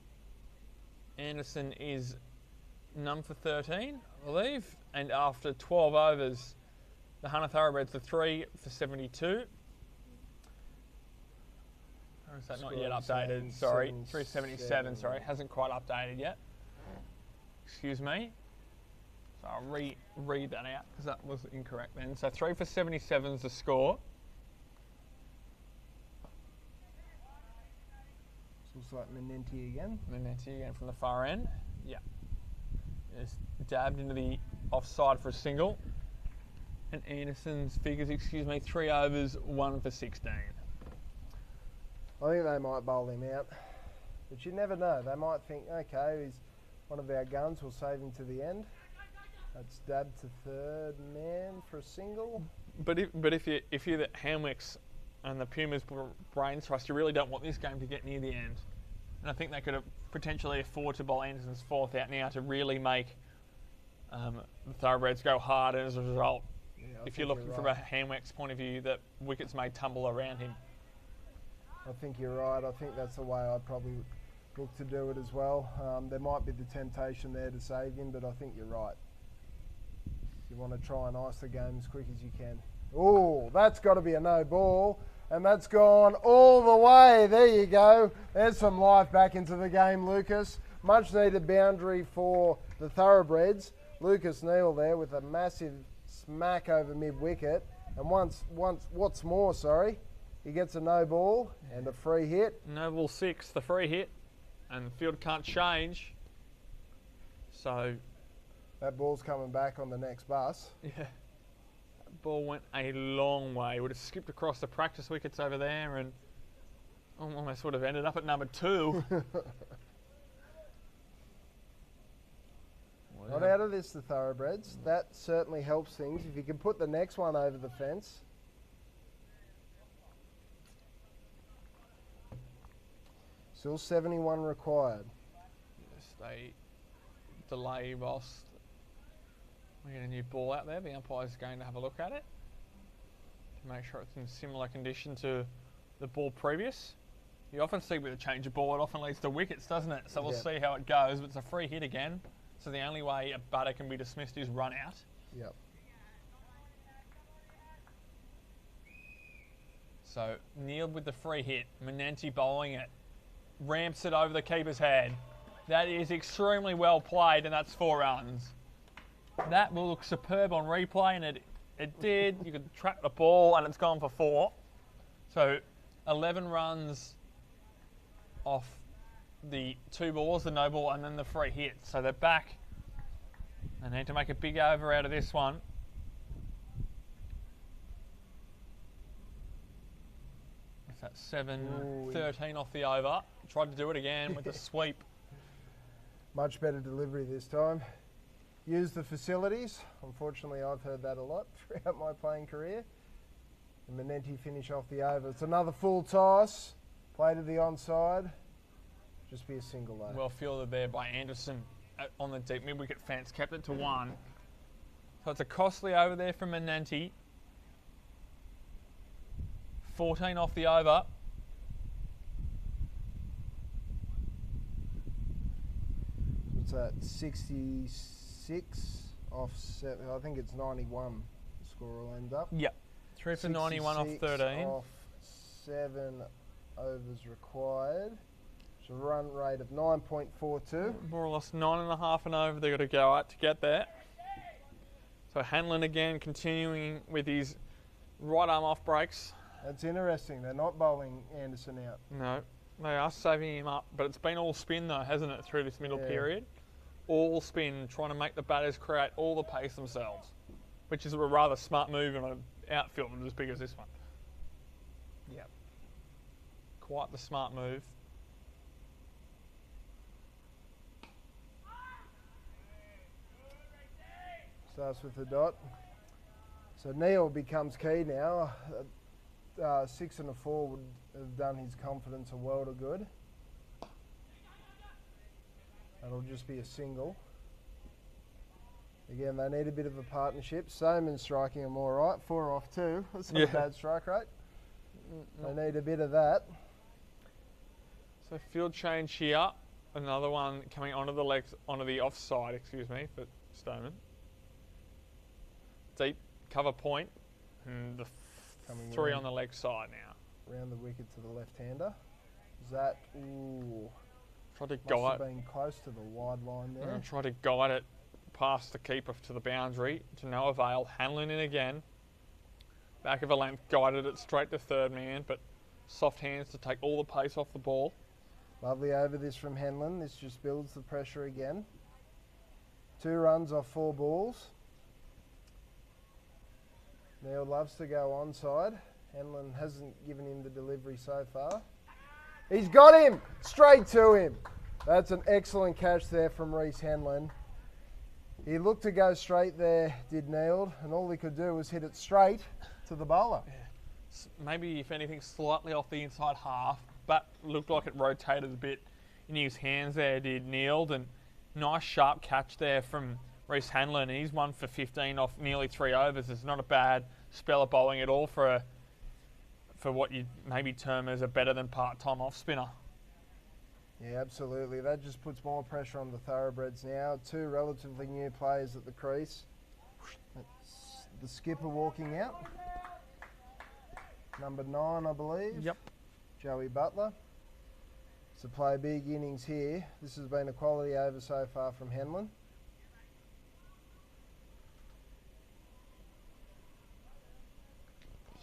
Anderson is none for 13, I believe. And after 12 overs, the Hunter Thoroughbreds are 3 for 72. Or is that not yet updated? Sorry, 377, sorry. Hasn't quite updated yet. Excuse me. So I'll read that out because that was incorrect then. So 3 for 77 is the score. Looks like Menenti again. Menenti again from the far end. Yeah. Just dabbed into the offside for a single. And Anderson's figures, 3 overs, 1 for 16. I think they might bowl him out. But you never know. They might think, okay, he's one of our guns, we'll save him to the end. That's dabbed to third man for a single. But if you're the HamWicks and the Pumas brains trust, you really don't want this game to get near the end. And I think they could potentially afford to bowl Anderson's 4th out now to really make the Thoroughbreds go hard. And as a result, if you're looking from a HamWicks point of view, that wickets may tumble around him. I think you're right. I think that's the way I'd probably look to do it as well. There might be the temptation there to save him, but I think you're right. You want to try and ice the game as quick as you can. Oh, that's got to be a no ball. And that's gone all the way. There you go. There's some life back into the game, Lucas. Much needed boundary for the Thoroughbreds. Lucas Neal there with a massive smack over mid-wicket. And what's more, he gets a no ball and a free hit. No ball 6, the free hit. And the field can't change. So that ball's coming back on the next bus. Yeah. That ball went a long way. Would have skipped across the practice wickets over there and almost would have ended up at number 2. Not out of this, the Thoroughbreds. That certainly helps things. If you can put the next one over the fence. Still 71 required. Yes, they delay whilst we get a new ball out there. The umpire's going to have a look at it to make sure it's in similar condition to the ball previous. You often see with a change of ball, it often leads to wickets, doesn't it? So we'll see how it goes. But it's a free hit again. So the only way a batter can be dismissed is run out. Yep. So Neal with the free hit. Menenti bowling it. Ramps it over the keeper's head. That is extremely well played, and that's 4 runs. That will look superb on replay, and it did. You could track the ball, and it's gone for 4. So 11 runs off the 2 balls, the no ball, and then the free hit. So they're back. They need to make a big over out of this one. That's 7-13 off the over. Tried to do it again with the sweep. Much better delivery this time. Use the facilities. Unfortunately, I've heard that a lot throughout my playing career. And Menenti finish off the over. It's another full toss. Play to the onside. Just be a single though. Well fielded there by Anderson on the deep mid-wicket fence. Kept it to 1. So it's a costly over there from Menenti. 14 off the over. What's that? 66 off 7. I think it's 91. The score will end up. Yep. 3 for 91 off 13. Off 7 overs required. It's a run rate of 9.42. More or less 9.5 and over. They've got to go out to get there. So Hanlon again continuing with his right arm off breaks. That's interesting. They're not bowling Anderson out. No, they are saving him up, but it's been all spin though, hasn't it, through this middle period? All spin, trying to make the batters create all the pace themselves, which is a rather smart move on an outfield as big as this one. Yep. Quite the smart move. Starts with the dot. So Neal becomes key now. 6 and a 4 would have done his confidence a world of good. That'll just be a single. Again, they need a bit of a partnership. Stoneman's striking them all right. 4 off 2. That's not a bad strike rate. They need a bit of that. So field change here. Another one coming onto the legs, onto the offside, excuse me, for Stoneman. Deep cover point, and the 3 on the leg side now. Round the wicket to the left-hander. Is that, ooh. Tried to Must have been close to the wide line there. And tried to guide it past the keeper to the boundary, to no avail. Hanlon in again. Back of a length, guided it straight to third man, but soft hands to take all the pace off the ball. Lovely over this from Hanlon. This just builds the pressure again. 2 runs off 4 balls. Neil loves to go onside. Hanlon hasn't given him the delivery so far. He's got him! Straight to him. That's an excellent catch there from Reece Hanlon. He looked to go straight there, did Neil, and all he could do was hit it straight to the bowler. Yeah. Maybe, if anything, slightly off the inside half, but looked like it rotated a bit in his hands there, did Neil. And nice sharp catch there from Reece Hanlon. He's 1 for 15 off nearly 3 overs. It's not a bad spell of bowling at all for what you'd maybe term as a better than part-time off-spinner. Yeah, absolutely. That just puts more pressure on the Thoroughbreds now. 2 relatively new players at the crease. That's the skipper walking out. Number 9, I believe. Yep. Joey Butler. To play big innings here. This has been a quality over so far from Hanlon.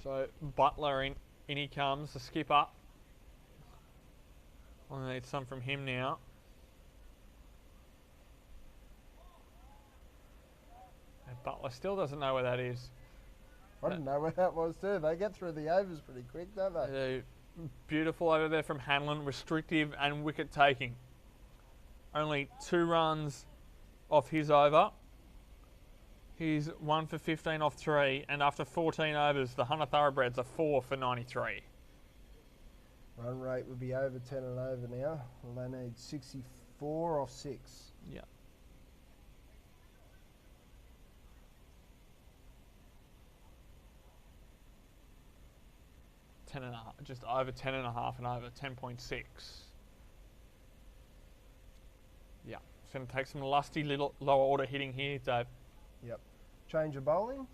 So Butler in he comes, the skipper. I need some from him now. And Butler still doesn't know where that is. I didn't know where that was too. They get through the overs pretty quick, don't they? Beautiful over there from Hanlon, restrictive and wicket taking. Only 2 runs off his over. He's 1 for 15 off 3, and after 14 overs, the Hunter Thoroughbreds are 4 for 93. Run rate would be over 10 and over now. Well, they need 64 off 6. Yeah. Just over 10 and a half and over 10.6. Yeah, it's going to take some lusty little lower order hitting here, Dave. Yep. Change of bowling.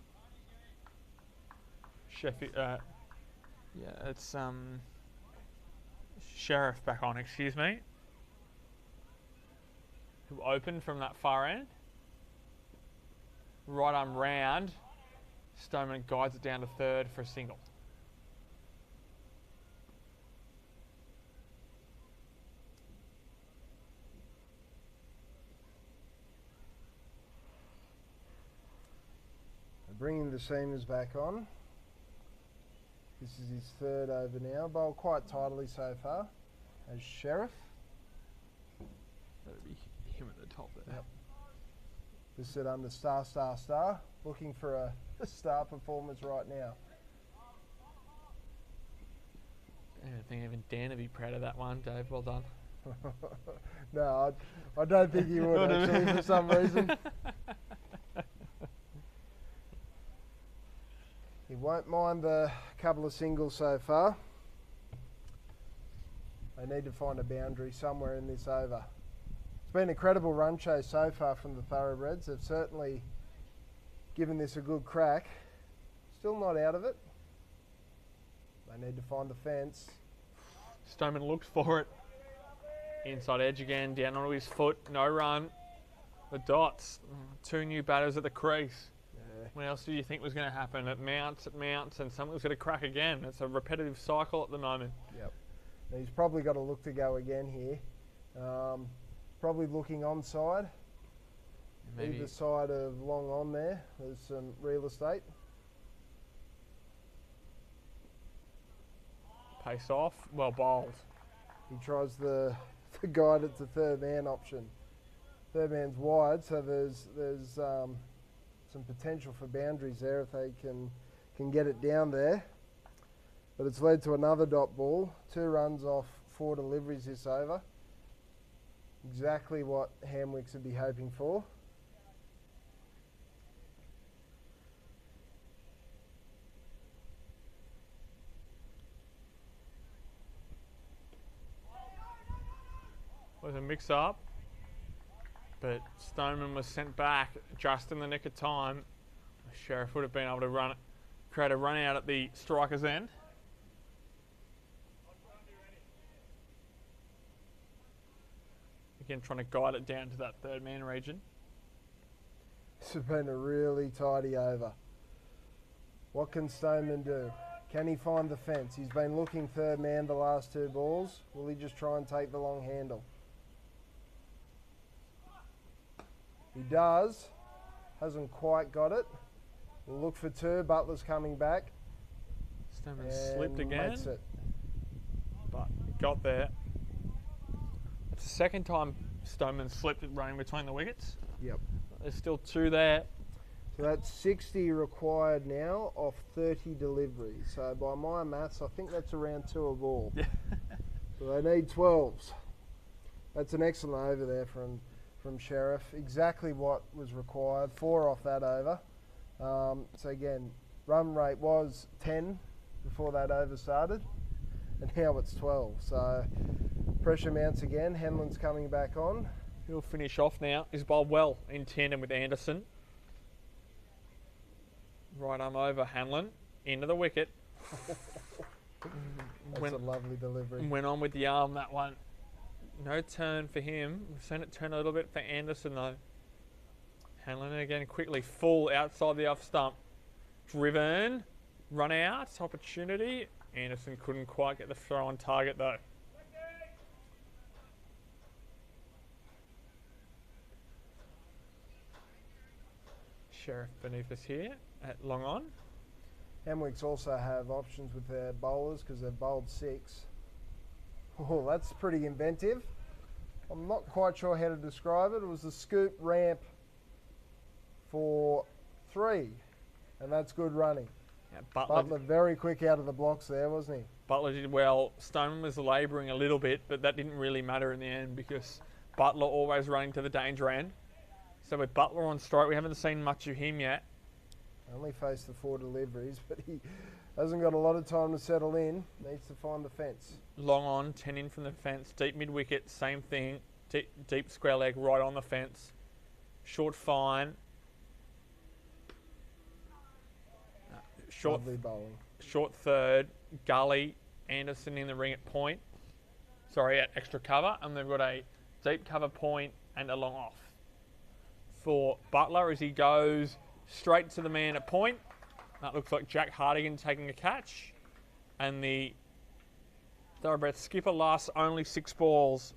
Sheffield. Yeah, it's Sheriff back on. Excuse me. Who opened from that far end? Right arm round. Stoneman guides it down to third for a single. Bringing the seamers back on. This is his 3rd over now. Bowled quite tidily so far as Sheriff. That'd be him at the top there. Yep. This is under star. Looking for a star performance right now. I don't think even Dan would be proud of that one, Dave. Well done. No, I don't think he would actually for some reason. He won't mind the couple of singles so far. They need to find a boundary somewhere in this over. It's been a credible run chase so far from the Thoroughbreds. They've certainly given this a good crack. Still not out of it. They need to find the fence. Stoneman looks for it. Inside edge again, down onto his foot. No run. The dots. 2 new batters at the crease. What else do you think was going to happen? It mounts, and something's going to crack again. It's a repetitive cycle at the moment. Yep. Now he's probably got to look to go again here. Probably looking onside. Maybe. Either side of long on there. There's some real estate. Pace off. Well bowled. He tries to guide it to third man option. Third man's wide, so there's some potential for boundaries there if they can get it down there. But it's led to another dot ball. 2 runs off 4 deliveries this over. Exactly what HamWicks would be hoping for. Was a mix-up, but Stoneman was sent back just in the nick of time. Sheriff would have been able to create a run out at the striker's end. Again, trying to guide it down to that third man region. This has been a really tidy over. What can Stoneman do? Can he find the fence? He's been looking third man the last 2 balls. Will he just try and take the long handle? He does. Hasn't quite got it. We'll look for 2. Butler's coming back. Stoneman slipped again. Makes it. But got there. It's the second time Stoneman slipped running between the wickets. Yep. There's still 2 there. So that's 60 required now off 30 deliveries. So by my maths, I think that's around 2 a ball. Yeah. So they need 12s. That's an excellent over there from Sheriff. Exactly what was required. 4 off that over. So again, run rate was 10 before that over started, and now it's 12. So pressure mounts again. Henlon's coming back on. He'll finish off now. He's bowled well in tandem with Anderson. Right arm over Hanlon. Into the wicket. That's a lovely delivery. Went on with the arm, that one. No turn for him. We've seen it turn a little bit for Anderson though. Hanlon again quickly. Full outside the off stump. Driven. Run out. Opportunity. Anderson couldn't quite get the throw on target though. Sheriff beneath us here at long on. HamWicks also have options with their bowlers because they've bowled 6. Oh, that's pretty inventive. I'm not quite sure how to describe it. It was a scoop ramp for 3, and that's good running. Yeah, Butler very quick out of the blocks there, wasn't he? Butler did well. Stoneman was labouring a little bit, but that didn't really matter in the end because Butler always running to the danger end. So with Butler on strike, we haven't seen much of him yet. Only faced the 4 deliveries, but he hasn't got a lot of time to settle in. Needs to find the fence. Long on, 10 in from the fence. Deep mid-wicket, same thing. Deep square leg right on the fence. Short fine. Lovely bowling. Short third. Gully. Anderson in the ring at point. Sorry, at extra cover. And they've got a deep cover point and a long off for Butler as he goes straight to the man at point. That looks like Jack Hardigan taking a catch. And the Thoroughbreds skipper lasts only 6 balls.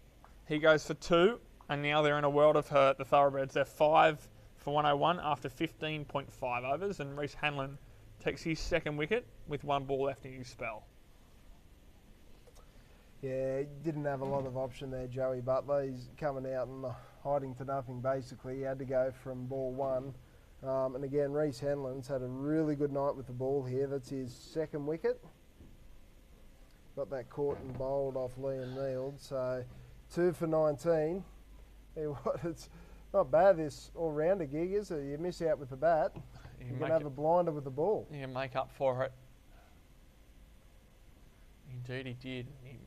He goes for 2, and now they're in a world of hurt, the Thoroughbreds. They're 5 for 101 after 15.5 overs, and Reece Hanlon takes his 2nd wicket with 1 ball left in his spell. Yeah, he didn't have a lot of option there, Joey Butler. He's coming out and hiding to nothing, basically. He had to go from ball 1. And again, Reece Hanlon's had a really good night with the ball here. That's his 2nd wicket. Got that caught and bowled off Liam Neild. So 2 for 19. Hey, what? It's not bad, this all-rounder gig, is it? You miss out with the bat. You can have a blinder with the ball. You can make up for it. Indeed he did. He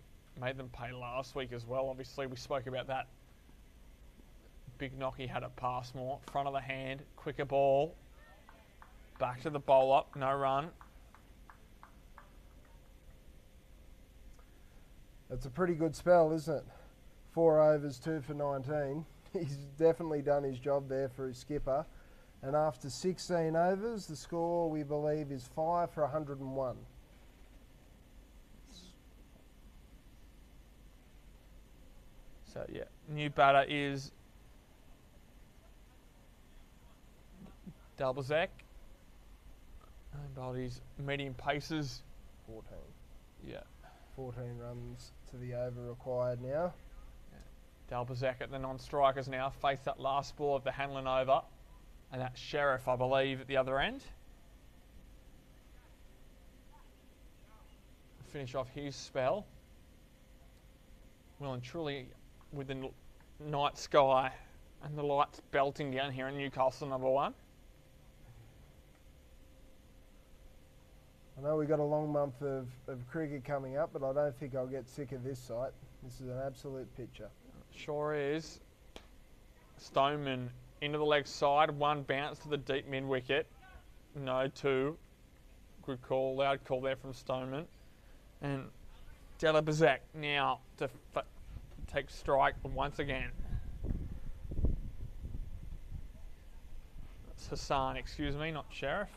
made them pay last week as well. Obviously, we spoke about that. Big knock, he had it pass more. Front of the hand, quicker ball. Back to the bowler, no run. That's a pretty good spell, isn't it? 4 overs, 2 for 19. He's definitely done his job there for his skipper. And after 16 overs, the score, we believe, is 5 for 101. So, yeah, new batter is Dalbazak. Bowled his medium paces. 14. Yeah. 14 runs to the over required now. Dalbazak at the non-strikers now. Face that last ball of the Hanlon over. And that's Sheriff, I believe, at the other end. finish off his spell. Well and truly with the night sky and the lights belting down here in Newcastle number 1. I know we've got a long month of cricket coming up, but I don't think I'll get sick of this site. This is an absolute picture. Sure is. Stoneman into the leg side, 1 bounce to the deep mid wicket. No, 2. Good call, loud call there from Stoneman. And Della Bazak now to take strike once again. That's Hassan, excuse me, not Sheriff.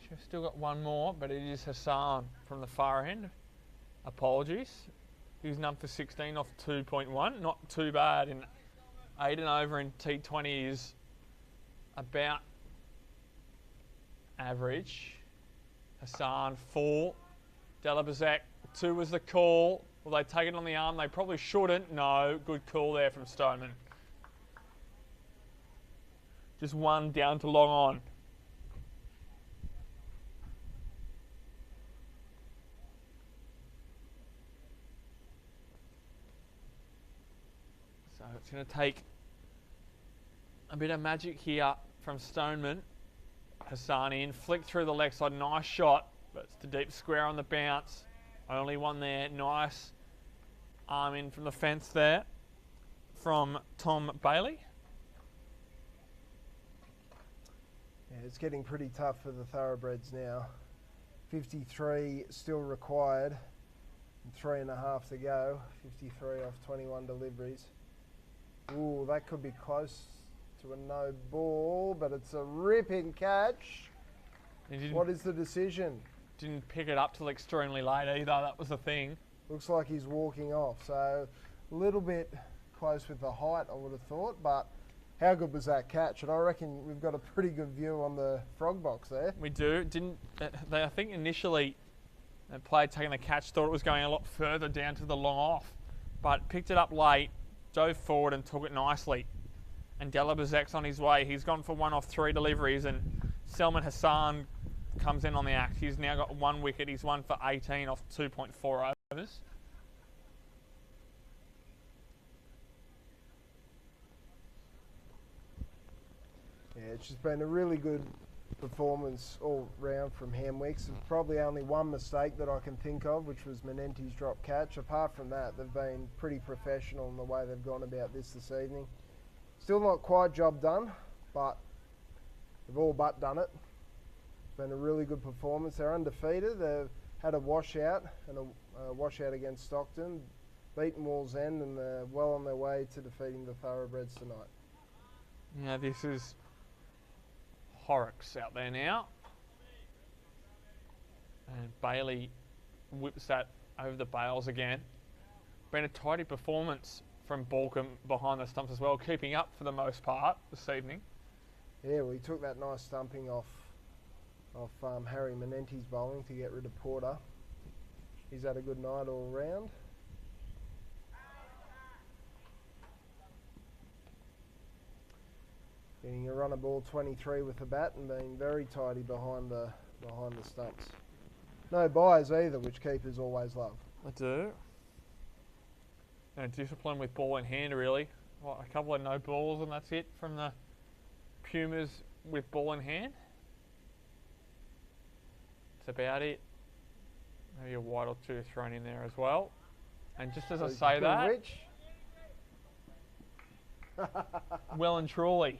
She's still got 1 more, but it is Hassan from the far end. Apologies. He's number for 16 off 2.1. Not too bad. In 8 and over in T20 is about average. Hassan 4. Della Bazak 2 was the call. Will they take it on the arm? They probably shouldn't. No. Good call there from Stoneman. Just 1 down to long on. So it's going to take a bit of magic here from Stoneman. Hassan in, flick through the leg side, nice shot, but it's the deep square on the bounce. Only one there, nice arm in from the fence there from Tom Bailey. Yeah, it's getting pretty tough for the Thoroughbreds now. 53 still required, and 3.5 to go. 53 off 21 deliveries. Ooh, that could be close to a no ball, but it's a ripping catch. What is the decision? Didn't pick it up till extremely late either, that was the thing. Looks like he's walking off, so a little bit close with the height, I would have thought, but how good was that catch? And I reckon we've got a pretty good view on the frog box there. We do. I think initially the player taking the catch thought it was going a lot further down to the long off, but picked it up late, dove forward and took it nicely. And Della Bazak's on his way. He's gone for 1 off 3 deliveries, and Selman Hassan comes in on the act. He's now got 1 wicket. He's 1 for 18 off 2.4 overs. Yeah, it's just been a really good performance all round from HamWicks. There's probably only one mistake that I can think of, which was Menenti's drop catch. Apart from that, they've been pretty professional in the way they've gone about this evening. Still not quite job done, but they've all but done it. It's been a really good performance. They're undefeated. They've had a washout and a washout against Stockton, beaten Wall's End, and they're well on their way to defeating the Thoroughbreds tonight. Yeah, this is Horrocks out there now. And Bailey whips that over the bails again. Been a tidy performance from Balcombe behind the stumps as well, keeping up for the most part this evening. Yeah, we took that nice stumping off Harry Menenti's bowling to get rid of Porter. He's had a good night all round. Getting a run of ball 23 with the bat and being very tidy behind the stumps. No buys either, which keepers always love. I do. No discipline with ball in hand, really. What, a couple of no balls and that's it from the Pumas with ball in hand. That's about it. Maybe a wide or 2 thrown in there as well. And just as I say that, Rich. well and truly.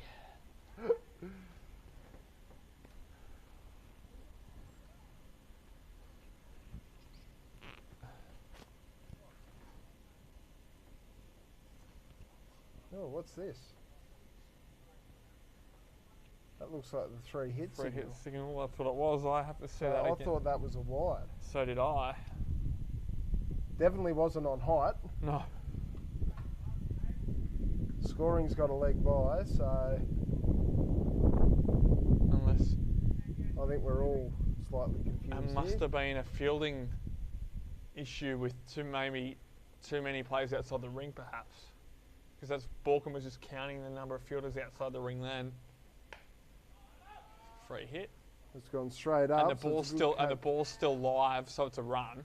Oh, what's this? That looks like the 3 hit signal. 3 hit signal, that's what it was. I have to say that I again. thought that was a wide. So did I. Definitely wasn't on height. No. Scoring's got a leg by, so Unless I think we're all slightly confused. it must have been a fielding issue with maybe too many players outside the ring, perhaps. Because that's Borkham was just counting the number of fielders outside the ring then. Free hit. It's gone straight up. And the ball's still live, so it's a run.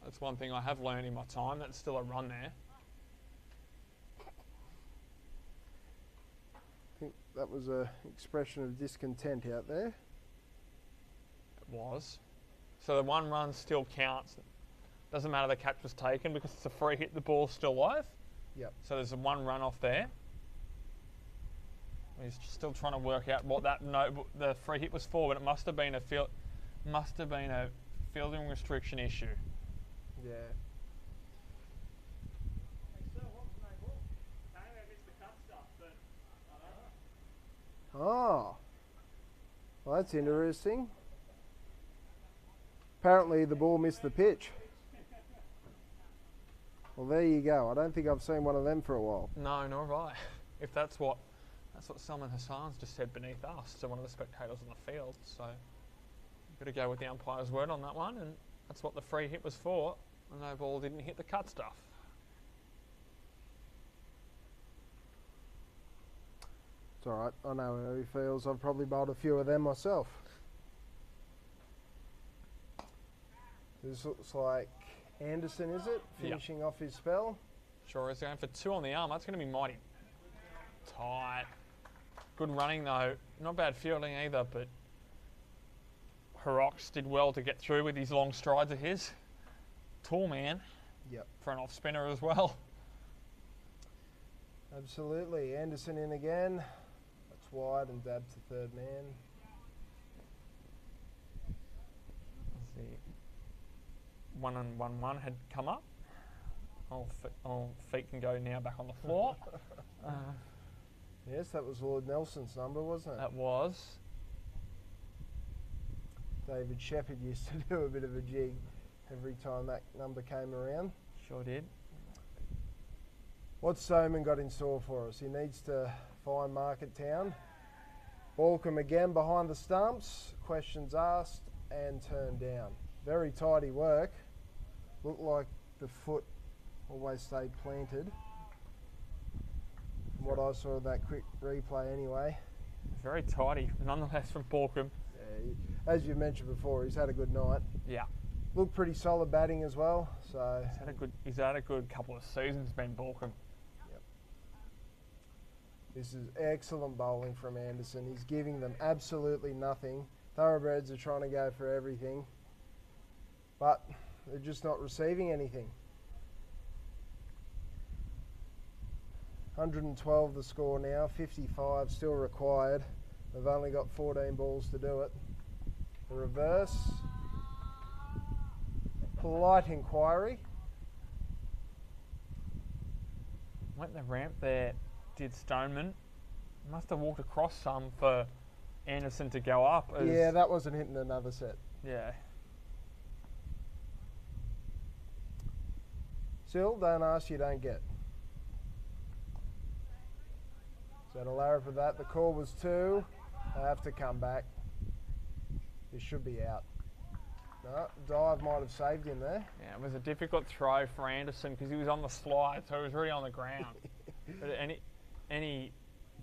That's one thing I have learned in my time. That's still a run there. I think that was an expression of discontent out there. It was. So the one run still counts. Doesn't matter the catch was taken because it's a free hit. The ball's still live. Yep. So there's a one run off there. He's still trying to work out what the free hit was for, but it must have been a fielding restriction issue. Yeah. Oh. Well, that's interesting. Apparently the ball missed the pitch. Well, there you go. I don't think I've seen one of them for a while. No, nor have I. If that's what Salman Hassan's just said beneath us to one of the spectators on the field. So you've got to go with the umpire's word on that one, and that's what the free hit was for. And no ball didn't hit the cut stuff. It's all right. I know how he feels. I've probably bowled a few of them myself. This looks like Anderson, is it? Finishing off his spell. Sure is. Going for 2 on the arm. That's going to be mighty tight. Good running though. Not bad fielding either, but Horrocks did well to get through with his long strides of his. Tall man. Yep. For an off spinner as well. Absolutely. Anderson in again. That's wide and dab to third man. Let's see. 1-on-1-1 had come up. All feet can go now back on the floor. Yes, that was Lord Nelson's number, wasn't it? That was. David Shepherd used to do a bit of a jig every time that number came around. Sure did. What's Soman got in store for us? He needs to find Market Town. Borkham again behind the stumps. Questions asked and turned down. Very tidy work. Looked like the foot always stayed planted. From what I saw of that quick replay anyway. Very tidy, nonetheless, from Borkham. Yeah, as you mentioned before, he's had a good night. Yeah. Looked pretty solid batting as well. So he's had a good couple of seasons, Ben Borkham. Yep. This is excellent bowling from Anderson. He's giving them absolutely nothing. Thoroughbreds are trying to go for everything, but they're just not receiving anything. 112 the score now, 55 still required. They've only got 14 balls to do it. The reverse. Polite inquiry. Went the ramp there, did Stoneman. Must have walked across some for Anderson to go up. Yeah, that wasn't hitting another set. Yeah. Still, don't ask, you don't get. So to Lara for that, the call was 2. They have to come back. This should be out. No, dive might have saved him there. Yeah, it was a difficult throw for Anderson because he was on the slide, so he was really on the ground. But any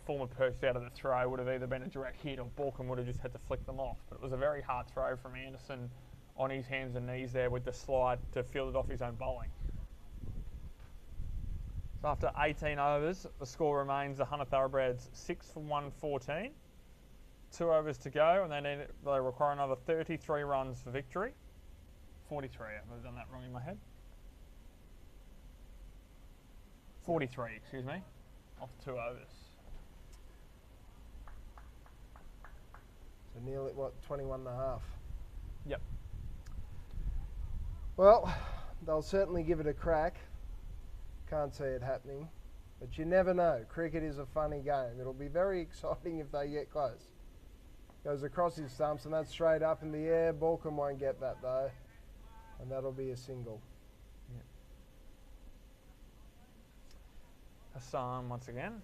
form of pursuit out of the throw would have either been a direct hit or Borkham would have just had to flick them off. But it was a very hard throw from Anderson on his hands and knees there with the slide to field it off his own bowling. So after 18 overs, the score remains the Hunter Thoroughbreds 6 for 114. 2 overs to go, and they require another 33 runs for victory. 43, I've done that wrong in my head. 43, excuse me, off 2 overs. So nearly, 21 and a half? Yep. Well, they'll certainly give it a crack. Can't see it happening, but you never know. Cricket is a funny game. It'll be very exciting if they get close. Goes across his stumps, and that's straight up in the air. Borkham won't get that though, and that'll be a single. Yep. Hassan once again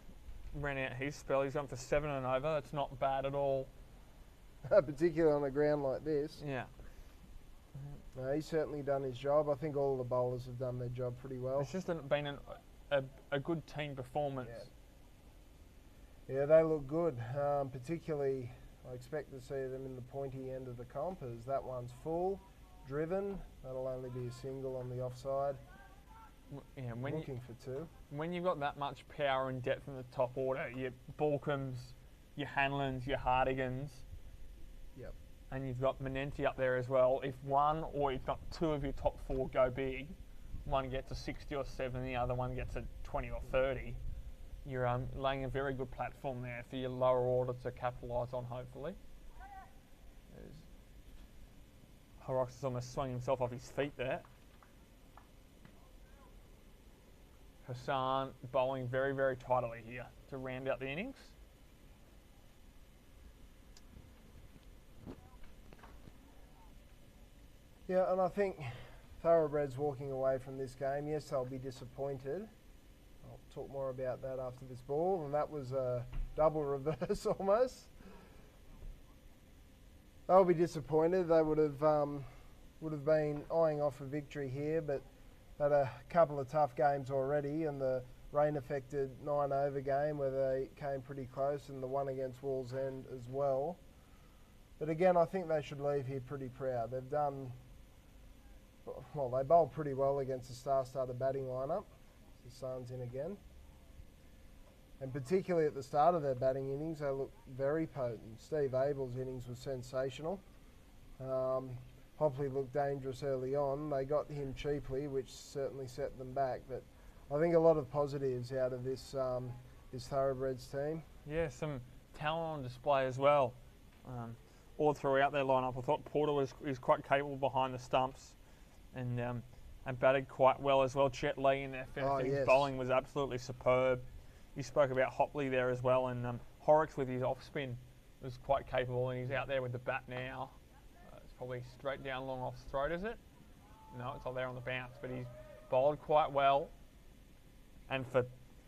ran out his spell. He's gone for 7 and over. That's not bad at all. Particularly on a ground like this. Yeah. No, he's certainly done his job. I think all the bowlers have done their job pretty well. It's just been a good team performance. Yeah, they look good. Particularly, I expect to see them in the pointy end of the comp, as that one's full, driven. That'll only be a single on the offside. Yeah, Looking for two. When you've got that much power and depth in the top order, your Balcombs, your Hanlons, your Hardigans, Yep. and you've got Menenti up there as well. If one or if not two of your top four go big, one gets a 60 or 70, the other one gets a 20 or 30, you're laying a very good platform there for your lower order to capitalise on, hopefully. Horrocks has almost swung himself off his feet there. Hassan bowling very, very tidily here to round out the innings. Yeah, and I think Thoroughbreds walking away from this game, yes, they'll be disappointed. I'll talk more about that after this ball, and that was a double reverse almost. They'll be disappointed. They would have been eyeing off a victory here, but had a couple of tough games already, and the rain-affected 9-over game where they came pretty close, and the one against Wallsend as well. But again, I think they should leave here pretty proud. They've done, well, they bowled pretty well against the star-started batting lineup. The Suns in again. And particularly at the start of their batting innings, they looked very potent. Steve Abel's innings was sensational. Hopley looked dangerous early on. They got him cheaply, which certainly set them back. But I think a lot of positives out of this Thoroughbreds team. Yeah, some talent on display as well. All throughout their lineup, I thought Porter was quite capable behind the stumps, and batted quite well as well. Chet Lee in there, his bowling was absolutely superb. You spoke about Hopley there as well, and Horrocks with his off spin was quite capable, and he's out there with the bat now. It's probably straight down long off throat, is it? No, it's all there on the bounce, but he's bowled quite well. And for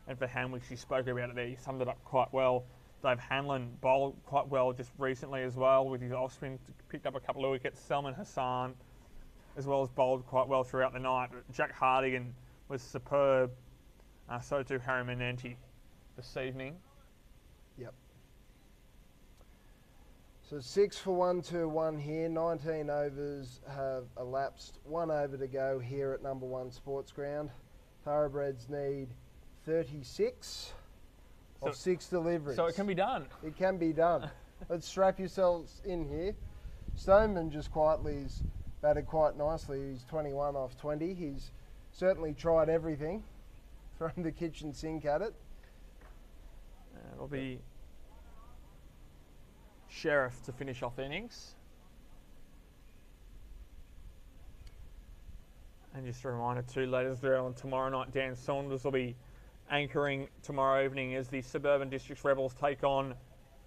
HamWicks, you spoke about it there, you summed it up quite well. Dave Hanlon bowled quite well just recently as well with his off spin, picked up a couple of wickets. Salman Hassan as well as bowled quite well throughout the night. But Jack Hardigan was superb, so too Harry Menenti this evening. Yep. So 6 for 121 here. 19 overs have elapsed. 1 over to go here at number 1 Sports Ground. Thoroughbreds need 36 of 6 deliveries. So it can be done. It can be done. Let's strap yourselves in here. Stoneman just quietly has batted quite nicely. He's 21 off 20. He's certainly tried everything. Thrown the kitchen sink at it. It'll be Sheriff to finish off the innings. And just a reminder too, ladies and gentlemen, tomorrow night Dan Saunders will be anchoring tomorrow evening as the Suburban Districts Rebels take on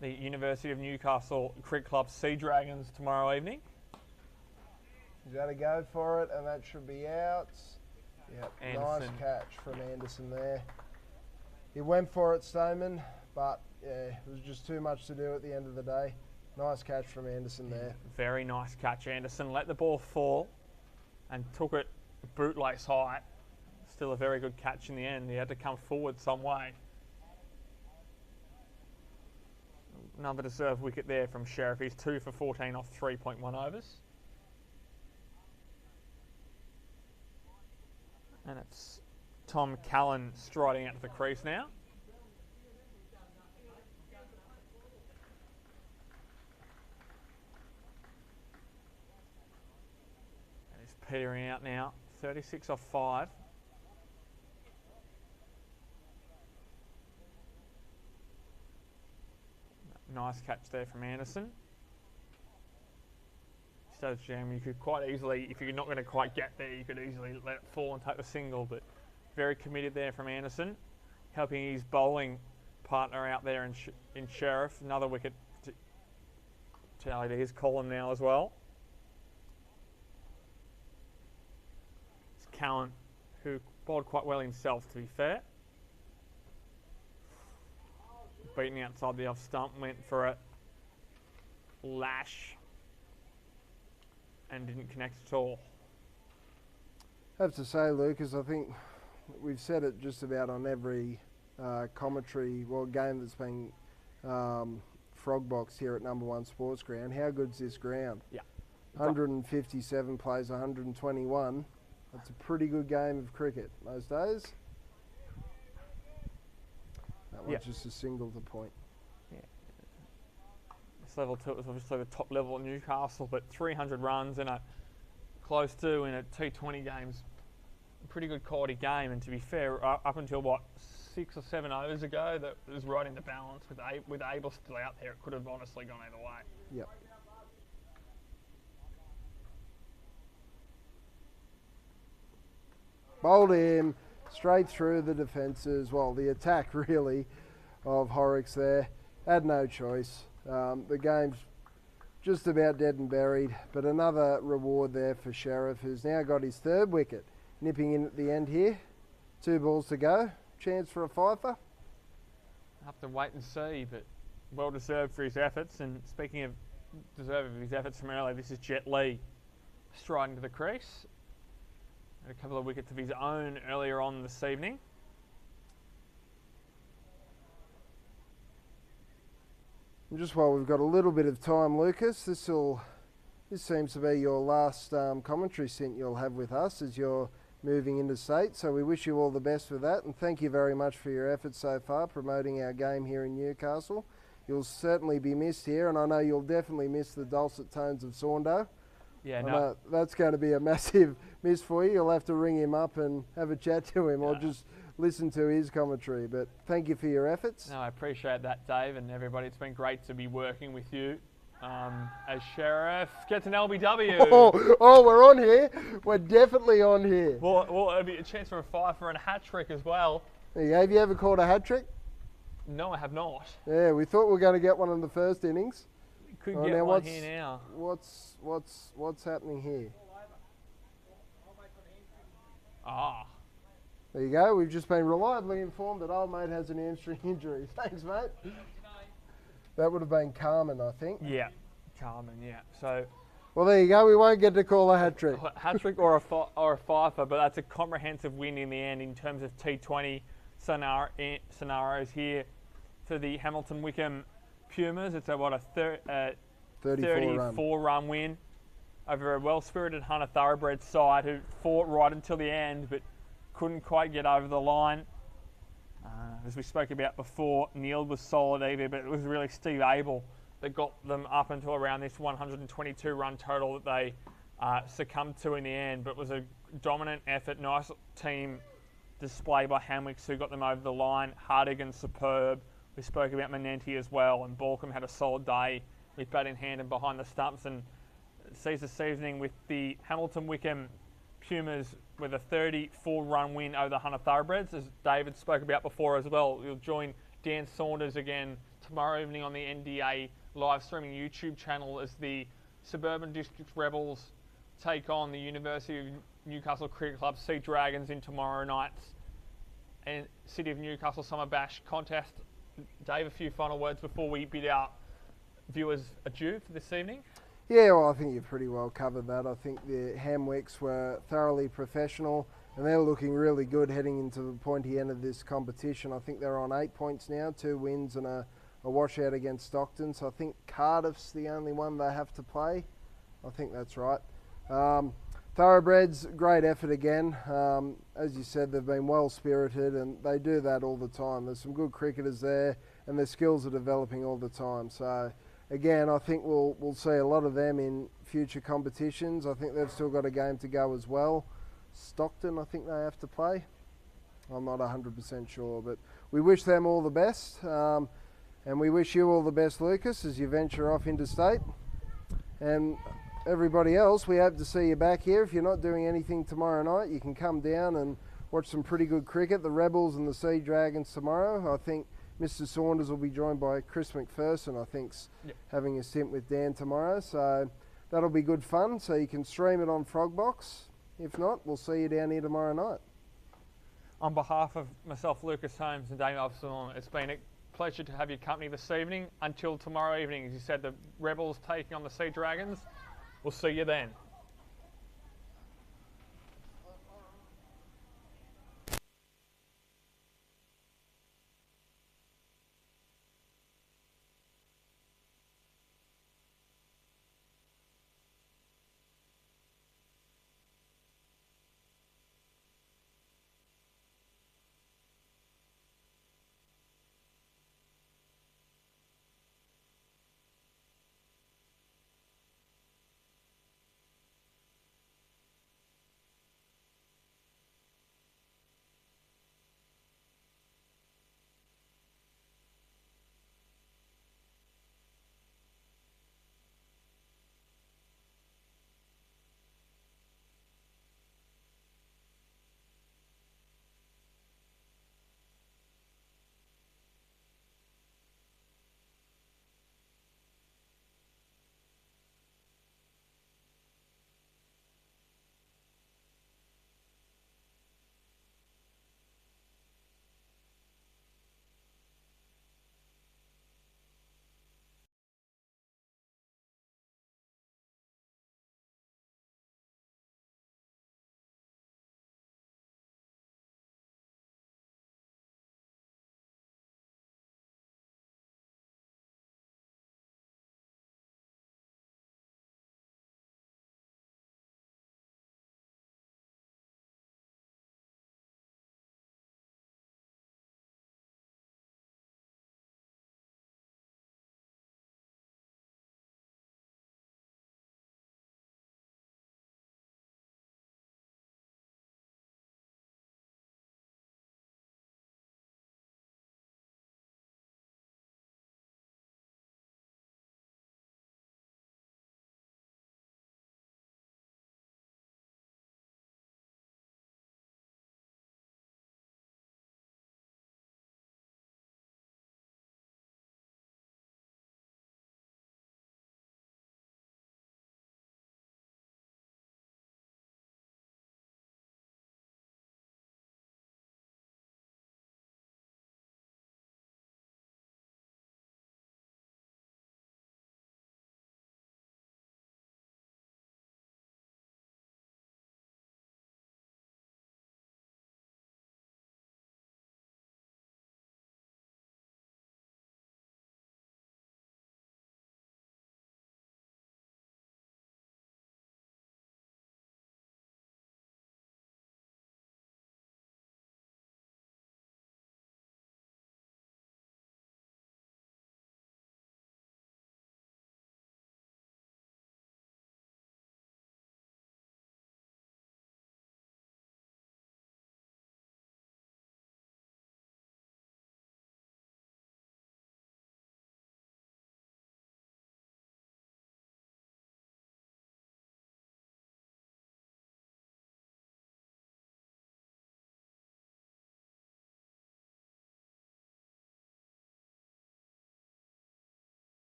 the University of Newcastle Cricket Club Sea Dragons tomorrow evening. He's got to go for it, and that should be out. Yep, Anderson. Nice catch from Anderson there. He went for it, Stoneman, but yeah, it was just too much to do at the end of the day. Nice catch from Anderson there. Very nice catch, Anderson. Let the ball fall and took it bootlace height. Still a very good catch in the end. He had to come forward some way. Another deserved wicket there from Sheriff. He's 2 for 14 off 3.1 overs. And it's Tom Callan striding out to the crease now. And he's petering out now. 36 off 5. Nice catch there from Anderson. So Jam, you could quite easily, if you're not going to quite get there, you could easily let it fall and take the single, but very committed there from Anderson, helping his bowling partner out there in Sheriff. Another wicket to tally to his column now as well. It's Callan, who bowled quite well himself, to be fair. Beaten outside the off stump, went for a lash. and didn't connect at all. I have to say, Lucas, I think we've said it just about on every commentary, game that's been frog boxed here at Number One Sports Ground. How good's this ground? Yeah. 157 plays 121. That's a pretty good game of cricket most days. That one's just a single to point. Yeah. This level 2 was obviously the top level at Newcastle, but 300 runs in a close to in a T20 game's a pretty good quality game. And to be fair, up until 6 or 7 overs ago, that was right in the balance with Abel still out there. It could have honestly gone either way. Yep. Bowled him straight through the defences. Well, the attack really of HamWicks there. Had no choice. The game's just about dead and buried, but another reward there for Sheriff, who's now got his 3rd wicket. Nipping in at the end here. 2 balls to go. Chance for a fifer. Have to wait and see, but well deserved for his efforts. And speaking of deserving of his efforts from earlier, this is Jet Li striding to the crease. Had a couple of wickets of his own earlier on this evening. And just while we've got a little bit of time, Lucas, this seems to be your last commentary stint you'll have with us as you're moving into state. So we wish you all the best with that, and thank you very much for your efforts so far promoting our game here in Newcastle. You'll certainly be missed here, and I know you'll definitely miss the dulcet tones of Saundo. Yeah, no. That's going to be a massive miss for you. You'll have to ring him up and have a chat to him, or just listen to his commentary. But thank you for your efforts. No, I appreciate that, Dave, and everybody. It's been great to be working with you. As Sheriff gets an LBW. Oh, we're on here. We're definitely on here. Well, it'll be a chance for a fifer and a hat trick as well. There you go. Have you ever caught a hat trick? No, I have not. Yeah, we thought we were going to get one in the first innings. Could get one here now. What's happening here? Ah. There you go. We've just been reliably informed that old mate has an hamstring injury. Thanks, mate. That would have been Carmen, I think. Yeah, Carmen. Yeah. So. Well, there you go. We won't get to call a hat trick. Hat trick or a fifer, but that's a comprehensive win in the end in terms of T20 scenarios here for the Hamilton Wickham Pumas. It's a 34 run win over a well-spirited Hunter Thoroughbreds side who fought right until the end, but couldn't quite get over the line. As we spoke about before, Neil was solid either, but it was really Steve Abel that got them up until around this 122 run total that they succumbed to in the end. But it was a dominant effort, nice team display by HamWicks who got them over the line. Hardigan superb. We spoke about Manenti as well, and Balcombe had a solid day with bat in hand and behind the stumps, and sees this evening with the Hamilton Wickham Pumas with a 34 run win over the Hunter Thoroughbreds, as David spoke about before as well. You'll join Dan Saunders again tomorrow evening on the NDA live streaming YouTube channel as the Suburban District Rebels take on the University of Newcastle Cricket Club Sea Dragons in tomorrow night's and City of Newcastle Summer Bash contest. Dave, a few final words before we bid our viewers adieu for this evening. Yeah, well, I think you've pretty well covered that. I think the HamWicks were thoroughly professional, and they're looking really good heading into the pointy end of this competition. I think they're on 8 points now, 2 wins and a washout against Stockton. So I think Cardiff's the only one they have to play. I think that's right. Thoroughbreds, great effort again. As you said, they've been well-spirited, and they do that all the time. There's some good cricketers there, and their skills are developing all the time. So again, I think we'll see a lot of them in future competitions. I think they've still got a game to go as well. Stockton, I think they have to play. I'm not 100% sure, but we wish them all the best. And we wish you all the best, Lucas, as you venture off interstate. And everybody else, we hope to see you back here. If you're not doing anything tomorrow night, you can come down and watch some pretty good cricket. The Rebels and the Sea Dragons tomorrow. I think Mr. Saunders will be joined by Chris McPherson, I think, having a stint with Dan tomorrow. So that'll be good fun. So you can stream it on Frogbox. If not, we'll see you down here tomorrow night. On behalf of myself, Lucas Holmes, and Damien Upsilon, it's been a pleasure to have your company this evening. Until tomorrow evening, as you said, the Rebels taking on the Sea Dragons. We'll see you then.